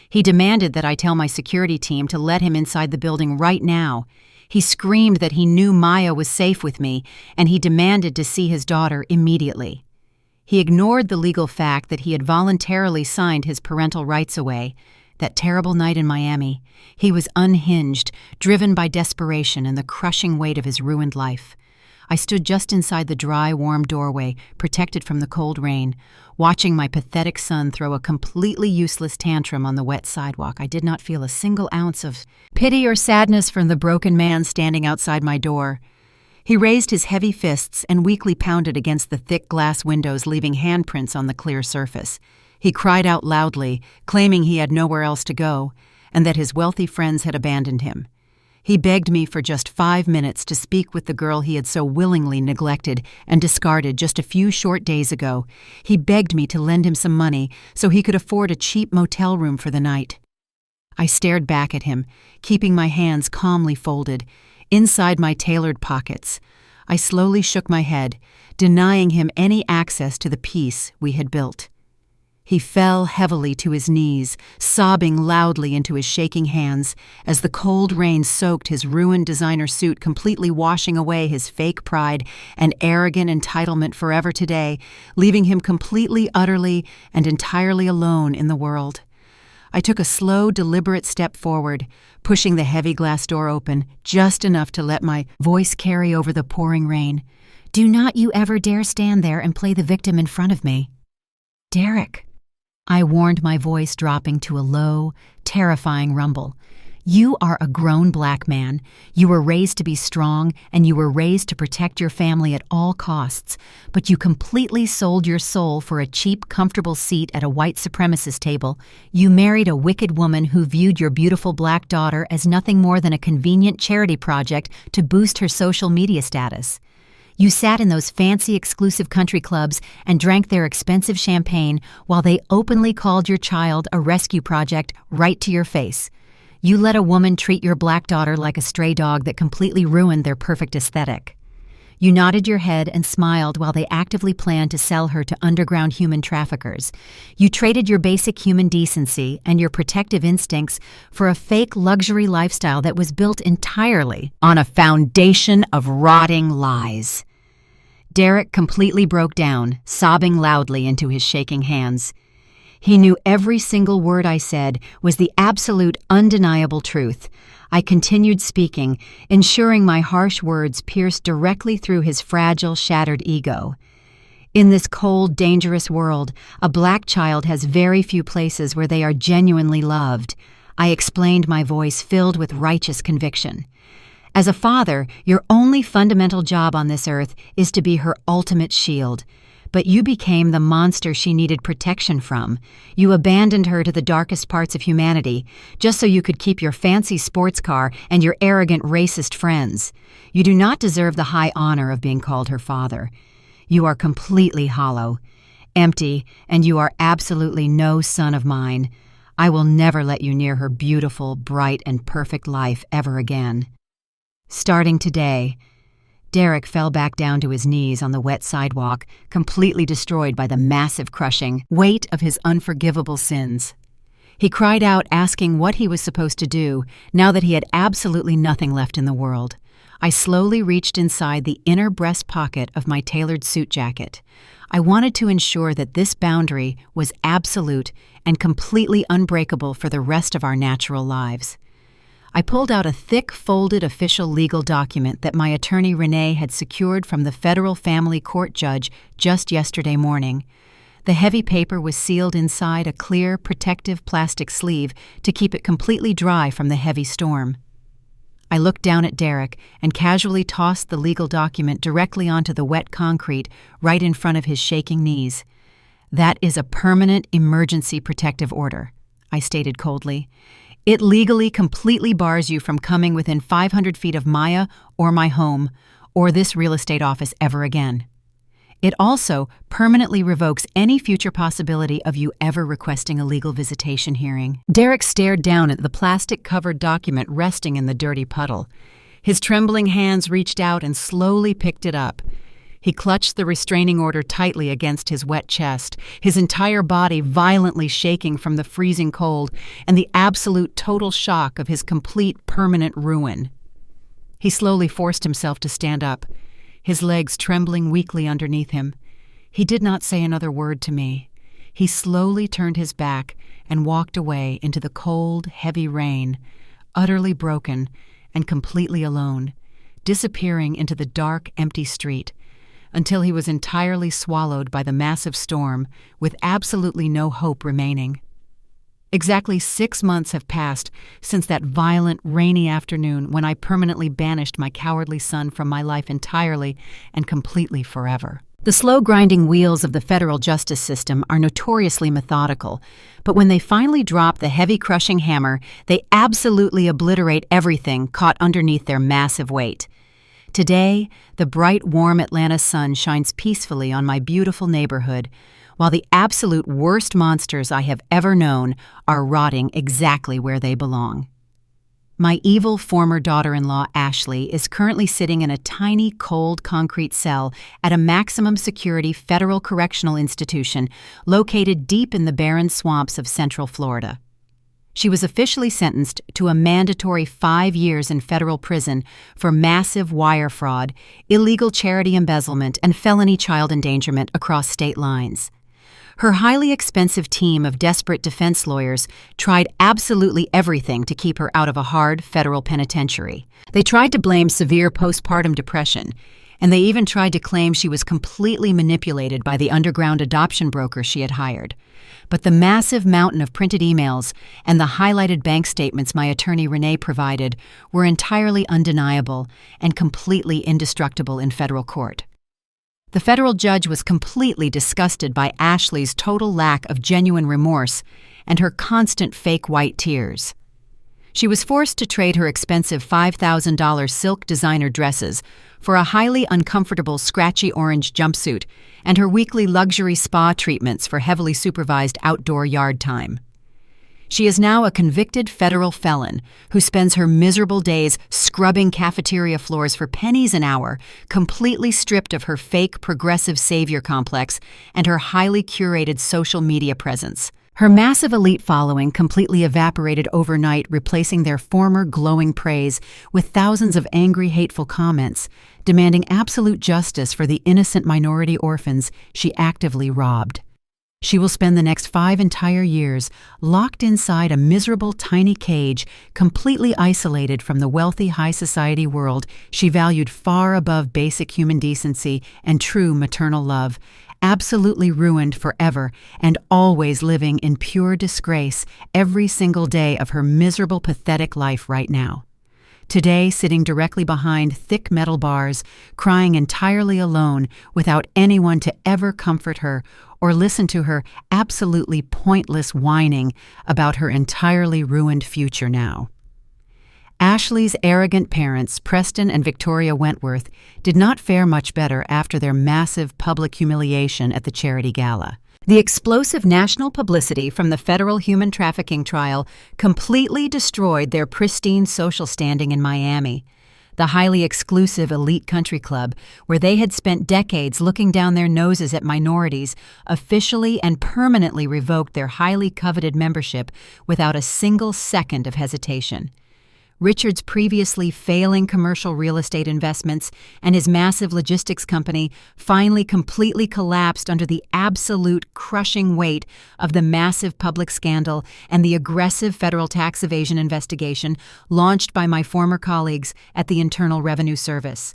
A: He demanded that I tell my security team to let him inside the building right now. He screamed that he knew Maya was safe with me, and he demanded to see his daughter immediately. He ignored the legal fact that he had voluntarily signed his parental rights away. That terrible night in Miami, he was unhinged, driven by desperation and the crushing weight of his ruined life. I stood just inside the dry, warm doorway, protected from the cold rain, watching my pathetic son throw a completely useless tantrum on the wet sidewalk. I did not feel a single ounce of pity or sadness from the broken man standing outside my door. He raised his heavy fists and weakly pounded against the thick glass windows, leaving handprints on the clear surface. He cried out loudly, claiming he had nowhere else to go, and that his wealthy friends had abandoned him. He begged me for just 5 minutes to speak with the girl he had so willingly neglected and discarded just a few short days ago. He begged me to lend him some money so he could afford a cheap motel room for the night. I stared back at him, keeping my hands calmly folded. Inside my tailored pockets, I slowly shook my head, denying him any access to the peace we had built. He fell heavily to his knees, sobbing loudly into his shaking hands as the cold rain soaked his ruined designer suit, completely washing away his fake pride and arrogant entitlement forever today, leaving him completely, utterly, and entirely alone in the world. I took a slow, deliberate step forward, pushing the heavy glass door open, just enough to let my voice carry over the pouring rain. "Do not you ever dare stand there and play the victim in front of me." "Derek," I warned, my voice dropping to a low, terrifying rumble. You are a grown black man. You were raised to be strong, and you were raised to protect your family at all costs. But you completely sold your soul for a cheap, comfortable seat at a white supremacist table. You married a wicked woman who viewed your beautiful black daughter as nothing more than a convenient charity project to boost her social media status. You sat in those fancy, exclusive country clubs and drank their expensive champagne while they openly called your child a rescue project right to your face. You let a woman treat your black daughter like a stray dog that completely ruined their perfect aesthetic. You nodded your head and smiled while they actively planned to sell her to underground human traffickers. You traded your basic human decency and your protective instincts for a fake luxury lifestyle that was built entirely on a foundation of rotting lies. Derek completely broke down, sobbing loudly into his shaking hands. He knew every single word I said was the absolute, undeniable truth. I continued speaking, ensuring my harsh words pierced directly through his fragile, shattered ego. In this cold, dangerous world, a black child has very few places where they are genuinely loved. I explained, my voice filled with righteous conviction. As a father, your only fundamental job on this earth is to be her ultimate shield. But you became the monster she needed protection from. You abandoned her to the darkest parts of humanity, just so you could keep your fancy sports car and your arrogant racist friends. You do not deserve the high honor of being called her father. You are completely hollow, empty, and you are absolutely no son of mine. I will never let you near her beautiful, bright, and perfect life ever again. Starting today, Derek fell back down to his knees on the wet sidewalk, completely destroyed by the massive, crushing weight of his unforgivable sins. He cried out, asking what he was supposed to do now that he had absolutely nothing left in the world. I slowly reached inside the inner breast pocket of my tailored suit jacket. I wanted to ensure that this boundary was absolute and completely unbreakable for the rest of our natural lives. I pulled out a thick, folded official legal document that my attorney Renee had secured from the federal family court judge just yesterday morning. The heavy paper was sealed inside a clear, protective plastic sleeve to keep it completely dry from the heavy storm. I looked down at Derek and casually tossed the legal document directly onto the wet concrete right in front of his shaking knees. "That is a permanent emergency protective order," I stated coldly. "It legally completely bars you from coming within 500 feet of Maya or my home or this real estate office ever again. It also permanently revokes any future possibility of you ever requesting a legal visitation hearing." Derek stared down at the plastic-covered document resting in the dirty puddle. His trembling hands reached out and slowly picked it up. He clutched the restraining order tightly against his wet chest, his entire body violently shaking from the freezing cold and the absolute total shock of his complete permanent ruin. He slowly forced himself to stand up, his legs trembling weakly underneath him. He did not say another word to me. He slowly turned his back and walked away into the cold, heavy rain, utterly broken and completely alone, disappearing into the dark, empty street, until he was entirely swallowed by the massive storm, with absolutely no hope remaining. Exactly 6 months have passed since that violent, rainy afternoon when I permanently banished my cowardly son from my life entirely and completely forever. The slow grinding wheels of the federal justice system are notoriously methodical, but when they finally drop the heavy crushing hammer, they absolutely obliterate everything caught underneath their massive weight. Today, the bright, warm Atlanta sun shines peacefully on my beautiful neighborhood, while the absolute worst monsters I have ever known are rotting exactly where they belong. My evil former daughter-in-law, Ashley, is currently sitting in a tiny, cold concrete cell at a maximum security federal correctional institution located deep in the barren swamps of Central Florida. She was officially sentenced to a mandatory 5 years in federal prison for massive wire fraud, illegal charity embezzlement, and felony child endangerment across state lines. Her highly expensive team of desperate defense lawyers tried absolutely everything to keep her out of a hard federal penitentiary. They tried to blame severe postpartum depression, and they even tried to claim she was completely manipulated by the underground adoption broker she had hired. But the massive mountain of printed emails and the highlighted bank statements my attorney Renee provided were entirely undeniable and completely indestructible in federal court. The federal judge was completely disgusted by Ashley's total lack of genuine remorse and her constant fake white tears. She was forced to trade her expensive $5,000 silk designer dresses for a highly uncomfortable scratchy orange jumpsuit and her weekly luxury spa treatments for heavily supervised outdoor yard time. She is now a convicted federal felon who spends her miserable days scrubbing cafeteria floors for pennies an hour, completely stripped of her fake progressive savior complex and her highly curated social media presence. Her massive elite following completely evaporated overnight, replacing their former glowing praise with thousands of angry, hateful comments, demanding absolute justice for the innocent minority orphans she actively robbed. She will spend the next 5 entire years locked inside a miserable tiny cage, completely isolated from the wealthy high society world she valued far above basic human decency and true maternal love, absolutely ruined forever and always living in pure disgrace every single day of her miserable, pathetic life right now. Today, sitting directly behind thick metal bars, crying entirely alone without anyone to ever comfort her or listen to her absolutely pointless whining about her entirely ruined future now. Ashley's arrogant parents, Preston and Victoria Wentworth, did not fare much better after their massive public humiliation at the charity gala. The explosive national publicity from the federal human trafficking trial completely destroyed their pristine social standing in Miami, the highly exclusive elite country club where they had spent decades looking down their noses at minorities, officially and permanently revoked their highly coveted membership without a single second of hesitation. Richard's previously failing commercial real estate investments and his massive logistics company finally completely collapsed under the absolute crushing weight of the massive public scandal and the aggressive federal tax evasion investigation launched by my former colleagues at the Internal Revenue Service.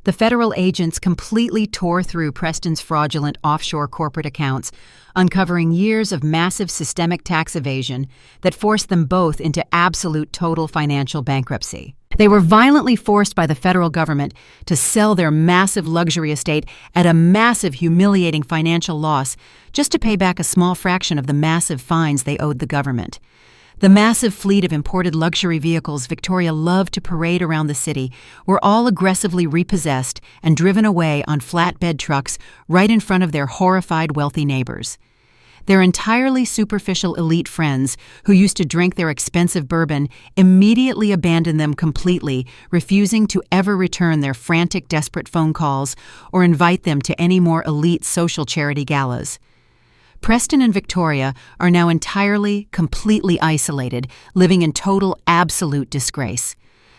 A: The federal agents completely tore through Preston's fraudulent offshore corporate accounts, uncovering years of massive systemic tax evasion that forced them both into absolute total financial bankruptcy. They were violently forced by the federal government to sell their massive luxury estate at a massive, humiliating financial loss just to pay back a small fraction of the massive fines they owed the government. The massive fleet of imported luxury vehicles Victoria loved to parade around the city were all aggressively repossessed and driven away on flatbed trucks right in front of their horrified wealthy neighbors. Their entirely superficial elite friends, who used to drink their expensive bourbon, immediately abandoned them completely, refusing to ever return their frantic, desperate phone calls or invite them to any more elite social charity galas. Preston and Victoria are now entirely, completely isolated, living in total, absolute disgrace.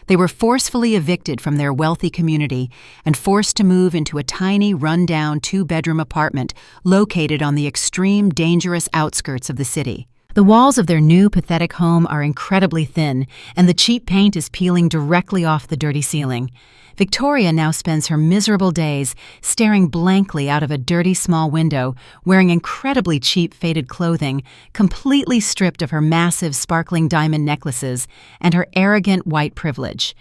A: They were forcefully evicted from their wealthy community and forced to move into a tiny, run-down 2-bedroom apartment located on the extreme, dangerous outskirts of the city. The walls of their new, pathetic home are incredibly thin, and the cheap paint is peeling directly off the dirty ceiling. Victoria now spends her miserable days staring blankly out of a dirty small window, wearing incredibly cheap faded clothing, completely stripped of her massive sparkling diamond necklaces and her arrogant white privilege.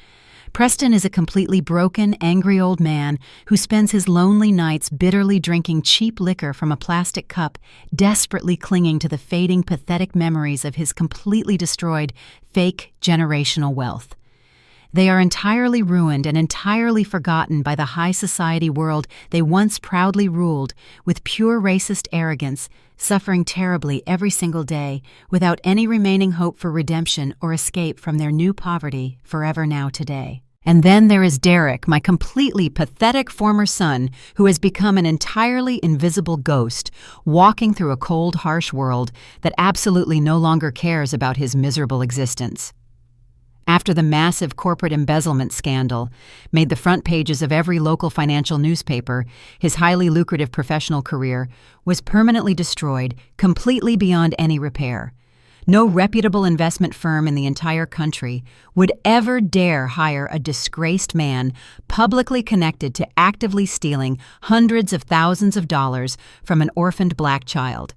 A: Preston is a completely broken, angry old man who spends his lonely nights bitterly drinking cheap liquor from a plastic cup, desperately clinging to the fading, pathetic memories of his completely destroyed, fake, generational wealth. They are entirely ruined and entirely forgotten by the high society world they once proudly ruled with pure racist arrogance, suffering terribly every single day without any remaining hope for redemption or escape from their new poverty forever now today. And then there is Derek, my completely pathetic former son, who has become an entirely invisible ghost, walking through a cold, harsh world that absolutely no longer cares about his miserable existence. After the massive corporate embezzlement scandal made the front pages of every local financial newspaper, his highly lucrative professional career was permanently destroyed, completely beyond any repair. No reputable investment firm in the entire country would ever dare hire a disgraced man publicly connected to actively stealing hundreds of thousands of dollars from an orphaned black child.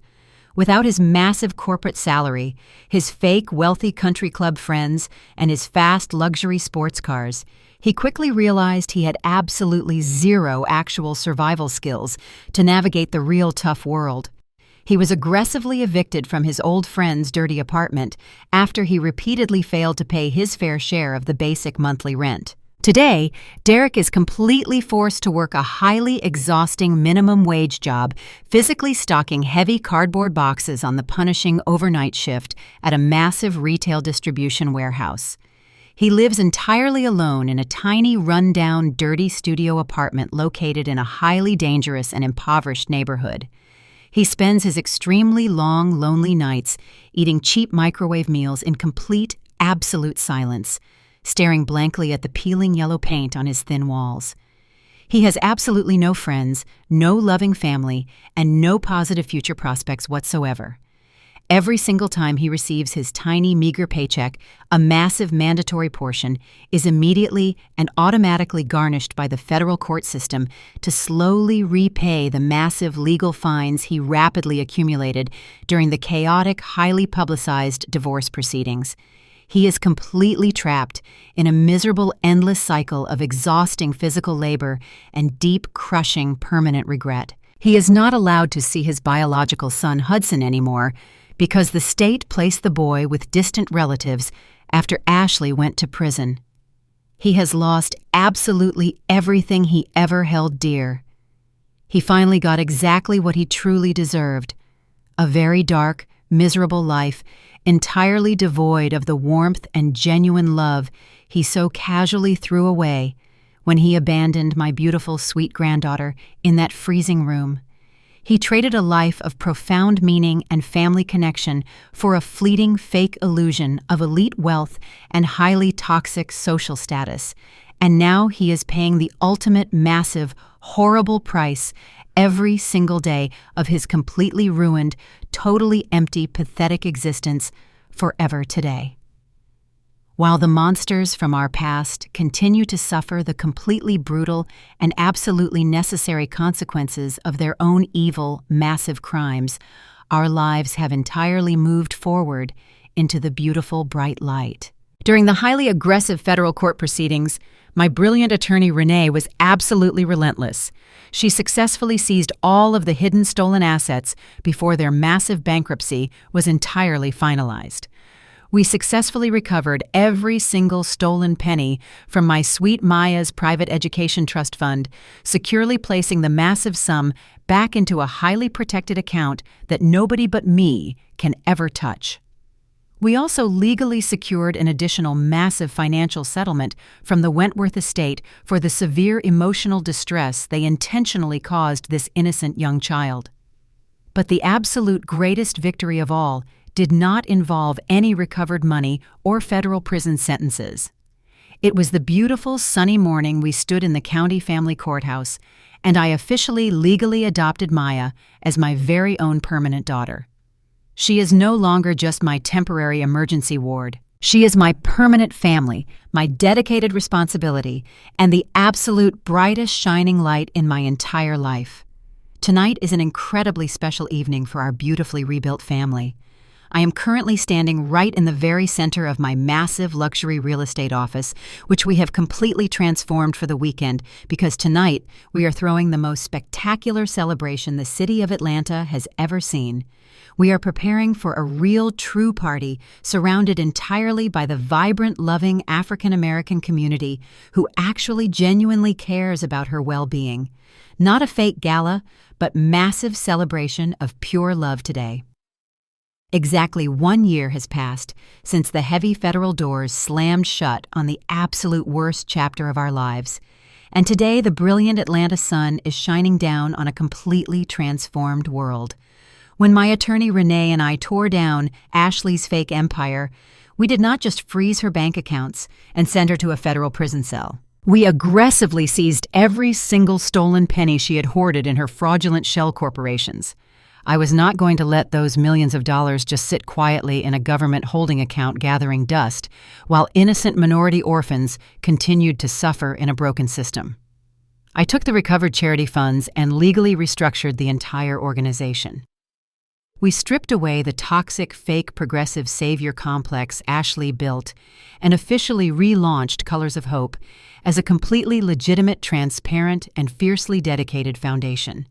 A: Without his massive corporate salary, his fake wealthy country club friends, and his fast luxury sports cars, he quickly realized he had absolutely zero actual survival skills to navigate the real tough world. He was aggressively evicted from his old friend's dirty apartment after he repeatedly failed to pay his fair share of the basic monthly rent. Today, Derek is completely forced to work a highly exhausting minimum wage job, physically stocking heavy cardboard boxes on the punishing overnight shift at a massive retail distribution warehouse. He lives entirely alone in a tiny, run-down, dirty studio apartment located in a highly dangerous and impoverished neighborhood. He spends his extremely long, lonely nights eating cheap microwave meals in complete, absolute silence, staring blankly at the peeling yellow paint on his thin walls. He has absolutely no friends, no loving family, and no positive future prospects whatsoever. Every single time he receives his tiny, meager paycheck, a massive mandatory portion is immediately and automatically garnished by the federal court system to slowly repay the massive legal fines he rapidly accumulated during the chaotic, highly publicized divorce proceedings. He is completely trapped in a miserable, endless cycle of exhausting physical labor and deep, crushing, permanent regret. He is not allowed to see his biological son Hudson anymore because the state placed the boy with distant relatives after Ashley went to prison. He has lost absolutely everything he ever held dear. He finally got exactly what he truly deserved: a very dark, miserable life, entirely devoid of the warmth and genuine love he so casually threw away when he abandoned my beautiful, sweet granddaughter in that freezing room. He traded a life of profound meaning and family connection for a fleeting, fake illusion of elite wealth and highly toxic social status. And now he is paying the ultimate, massive, horrible price every single day of his completely ruined, totally empty, pathetic existence forever today. While the monsters from our past continue to suffer the completely brutal and absolutely necessary consequences of their own evil, massive crimes, our lives have entirely moved forward into the beautiful, bright light. During the highly aggressive federal court proceedings, my brilliant attorney Renee was absolutely relentless. She successfully seized all of the hidden stolen assets before their massive bankruptcy was entirely finalized. We successfully recovered every single stolen penny from my sweet Maya's private education trust fund, securely placing the massive sum back into a highly protected account that nobody but me can ever touch. We also legally secured an additional massive financial settlement from the Wentworth estate for the severe emotional distress they intentionally caused this innocent young child. But the absolute greatest victory of all did not involve any recovered money or federal prison sentences. It was the beautiful, sunny morning we stood in the county family courthouse, and I officially legally adopted Maya as my very own permanent daughter. She is no longer just my temporary emergency ward. She is my permanent family, my dedicated responsibility, and the absolute brightest shining light in my entire life. Tonight is an incredibly special evening for our beautifully rebuilt family. I am currently standing right in the very center of my massive luxury real estate office, which we have completely transformed for the weekend because tonight we are throwing the most spectacular celebration the city of Atlanta has ever seen. We are preparing for a real, true party surrounded entirely by the vibrant, loving African-American community who actually genuinely cares about her well-being. Not a fake gala, but massive celebration of pure love today. Exactly 1 year has passed since the heavy federal doors slammed shut on the absolute worst chapter of our lives, and today the brilliant Atlanta sun is shining down on a completely transformed world. When my attorney Renee and I tore down Ashley's fake empire, we did not just freeze her bank accounts and send her to a federal prison cell. We aggressively seized every single stolen penny she had hoarded in her fraudulent shell corporations. I was not going to let those millions of dollars just sit quietly in a government holding account gathering dust, while innocent minority orphans continued to suffer in a broken system. I took the recovered charity funds and legally restructured the entire organization. We stripped away the toxic, fake progressive savior complex Ashley built and officially relaunched Colors of Hope as a completely legitimate, transparent, and fiercely dedicated foundation.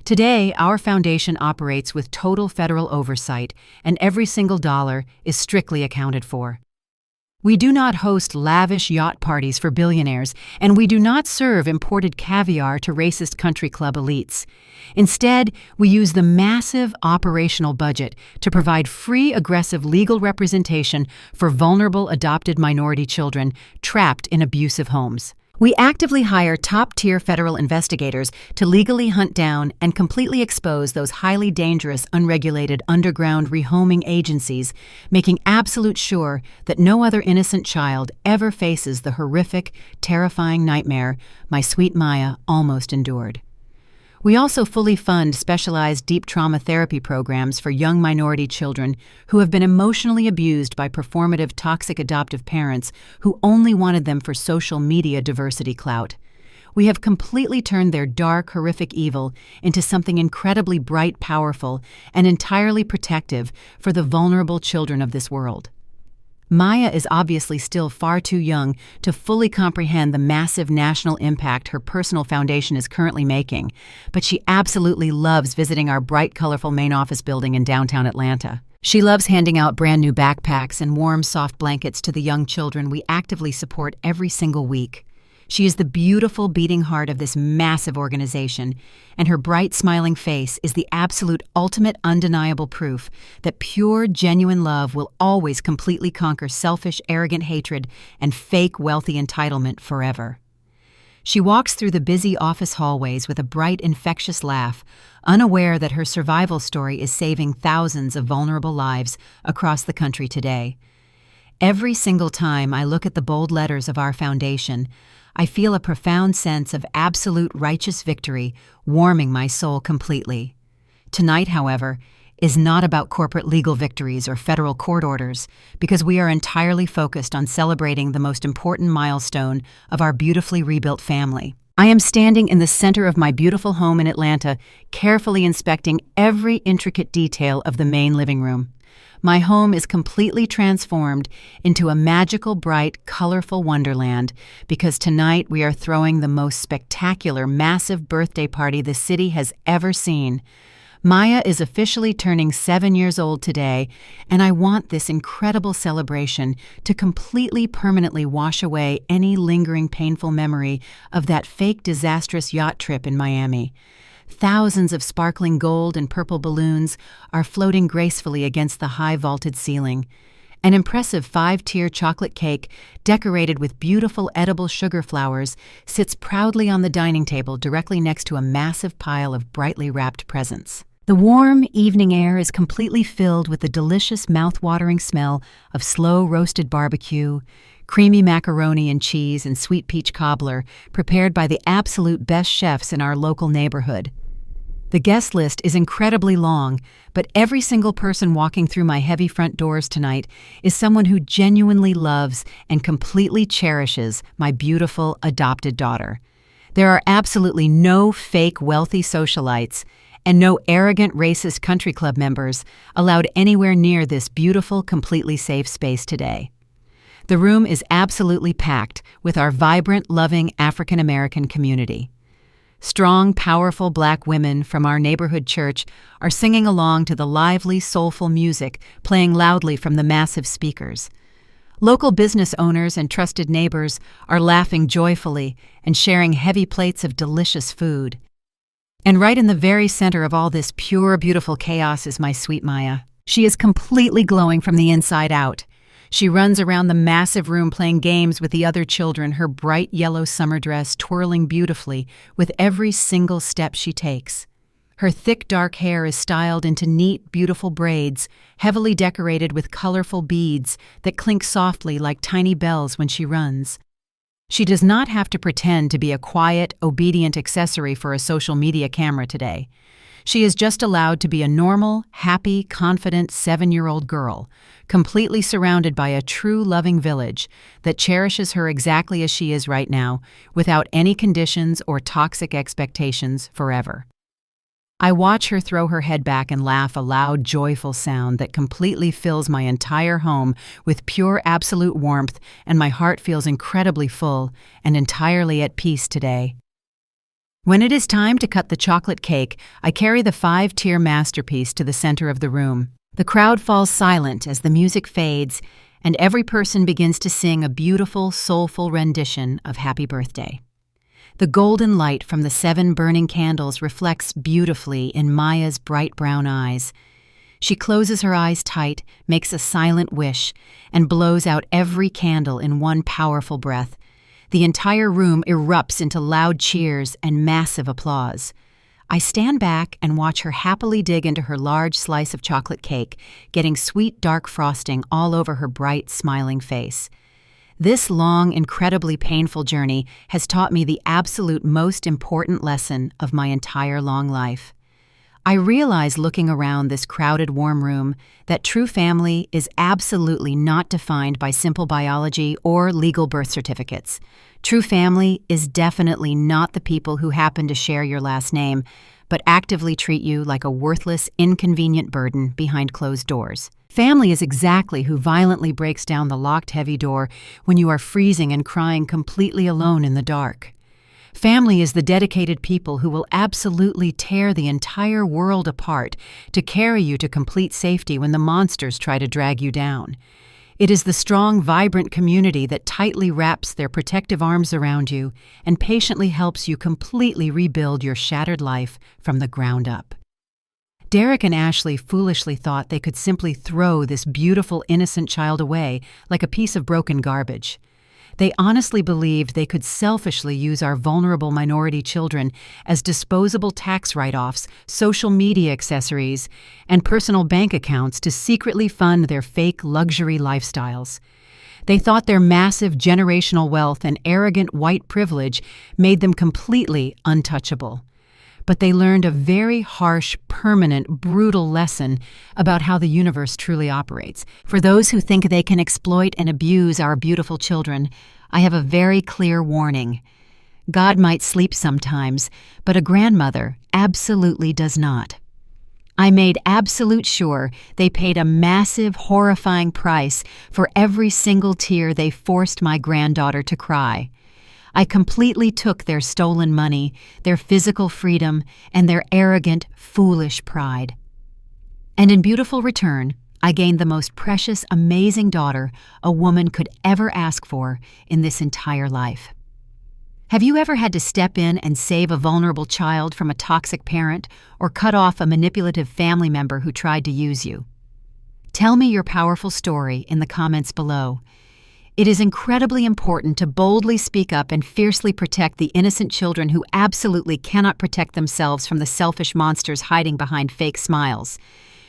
A: Today, our foundation operates with total federal oversight, and every single dollar is strictly accounted for. We do not host lavish yacht parties for billionaires, and we do not serve imported caviar to racist country club elites. Instead, we use the massive operational budget to provide free, aggressive legal representation for vulnerable adopted minority children trapped in abusive homes. We actively hire top-tier federal investigators to legally hunt down and completely expose those highly dangerous, unregulated underground rehoming agencies, making absolute sure that no other innocent child ever faces the horrific, terrifying nightmare my sweet Maya almost endured. We also fully fund specialized deep trauma therapy programs for young minority children who have been emotionally abused by performative toxic adoptive parents who only wanted them for social media diversity clout. We have completely turned their dark, horrific evil into something incredibly bright, powerful, and entirely protective for the vulnerable children of this world. Maya is obviously still far too young to fully comprehend the massive national impact her personal foundation is currently making, but she absolutely loves visiting our bright, colorful main office building in downtown Atlanta. She loves handing out brand new backpacks and warm, soft blankets to the young children we actively support every single week. She is the beautiful beating heart of this massive organization, and her bright, smiling face is the absolute ultimate undeniable proof that pure, genuine love will always completely conquer selfish, arrogant hatred and fake, wealthy entitlement forever. She walks through the busy office hallways with a bright, infectious laugh, unaware that her survival story is saving thousands of vulnerable lives across the country today. Every single time I look at the bold letters of our foundation, I feel a profound sense of absolute righteous victory warming my soul completely. Tonight, however, is not about corporate legal victories or federal court orders, because we are entirely focused on celebrating the most important milestone of our beautifully rebuilt family. I am standing in the center of my beautiful home in Atlanta, carefully inspecting every intricate detail of the main living room. My home is completely transformed into a magical, bright, colorful wonderland because tonight we are throwing the most spectacular, massive birthday party the city has ever seen. Maya is officially turning 7 years old today, and I want this incredible celebration to completely permanently wash away any lingering painful memory of that fake, disastrous yacht trip in Miami. Thousands of sparkling gold and purple balloons are floating gracefully against the high vaulted ceiling. An impressive 5-tier chocolate cake, decorated with beautiful edible sugar flowers, sits proudly on the dining table directly next to a massive pile of brightly wrapped presents. The warm evening air is completely filled with the delicious mouth-watering smell of slow roasted barbecue, creamy macaroni and cheese, and sweet peach cobbler prepared by the absolute best chefs in our local neighborhood. The guest list is incredibly long, but every single person walking through my heavy front doors tonight is someone who genuinely loves and completely cherishes my beautiful adopted daughter. There are absolutely no fake wealthy socialites and no arrogant racist country club members allowed anywhere near this beautiful, completely safe space today. The room is absolutely packed with our vibrant, loving African American community. Strong, powerful black women from our neighborhood church are singing along to the lively, soulful music playing loudly from the massive speakers. Local business owners and trusted neighbors are laughing joyfully and sharing heavy plates of delicious food. And right in the very center of all this pure, beautiful chaos is my sweet Maya. She is completely glowing from the inside out. She runs around the massive room playing games with the other children, her bright yellow summer dress twirling beautifully with every single step she takes. Her thick dark hair is styled into neat, beautiful braids, heavily decorated with colorful beads that clink softly like tiny bells when she runs. She does not have to pretend to be a quiet, obedient accessory for a social media camera today. She is just allowed to be a normal, happy, confident 7-year-old girl, completely surrounded by a true loving village that cherishes her exactly as she is right now, without any conditions or toxic expectations forever. I watch her throw her head back and laugh a loud, joyful sound that completely fills my entire home with pure, absolute warmth, and my heart feels incredibly full and entirely at peace today. When it is time to cut the chocolate cake, I carry the 5-tier masterpiece to the center of the room. The crowd falls silent as the music fades, and every person begins to sing a beautiful, soulful rendition of Happy Birthday. The golden light from the 7 burning candles reflects beautifully in Maya's bright brown eyes. She closes her eyes tight, makes a silent wish, and blows out every candle in one powerful breath. The entire room erupts into loud cheers and massive applause. I stand back and watch her happily dig into her large slice of chocolate cake, getting sweet dark frosting all over her bright, smiling face. This long, incredibly painful journey has taught me the absolute most important lesson of my entire long life. I realize looking around this crowded, warm room that true family is absolutely not defined by simple biology or legal birth certificates. True family is definitely not the people who happen to share your last name, but actively treat you like a worthless, inconvenient burden behind closed doors. Family is exactly who violently breaks down the locked, heavy door when you are freezing and crying completely alone in the dark. Family is the dedicated people who will absolutely tear the entire world apart to carry you to complete safety when the monsters try to drag you down. It is the strong, vibrant community that tightly wraps their protective arms around you and patiently helps you completely rebuild your shattered life from the ground up. Derek and Ashley foolishly thought they could simply throw this beautiful, innocent child away like a piece of broken garbage. They honestly believed they could selfishly use our vulnerable minority children as disposable tax write-offs, social media accessories, and personal bank accounts to secretly fund their fake luxury lifestyles. They thought their massive generational wealth and arrogant white privilege made them completely untouchable. But they learned a very harsh, permanent, brutal lesson about how the universe truly operates. For those who think they can exploit and abuse our beautiful children, I have a very clear warning. God might sleep sometimes, but a grandmother absolutely does not. I made absolute sure they paid a massive, horrifying price for every single tear they forced my granddaughter to cry. I completely took their stolen money, their physical freedom, and their arrogant, foolish pride. And in beautiful return, I gained the most precious, amazing daughter a woman could ever ask for in this entire life. Have you ever had to step in and save a vulnerable child from a toxic parent or cut off a manipulative family member who tried to use you? Tell me your powerful story in the comments below. It is incredibly important to boldly speak up and fiercely protect the innocent children who absolutely cannot protect themselves from the selfish monsters hiding behind fake smiles.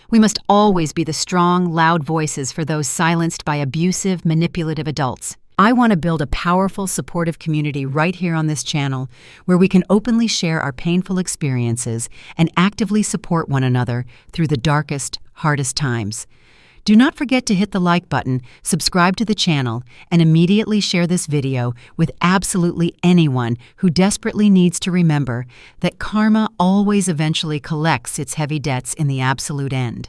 A: We must always be the strong, loud voices for those silenced by abusive, manipulative adults. I want to build a powerful, supportive community right here on this channel where we can openly share our painful experiences and actively support one another through the darkest, hardest times. Do not forget to hit the like button, subscribe to the channel, and immediately share this video with absolutely anyone who desperately needs to remember that karma always eventually collects its heavy debts in the absolute end.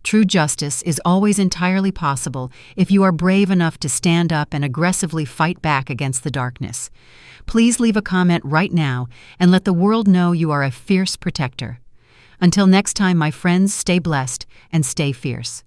A: True justice is always entirely possible if you are brave enough to stand up and aggressively fight back against the darkness. Please leave a comment right now and let the world know you are a fierce protector. Until next time, my friends, stay blessed and stay fierce.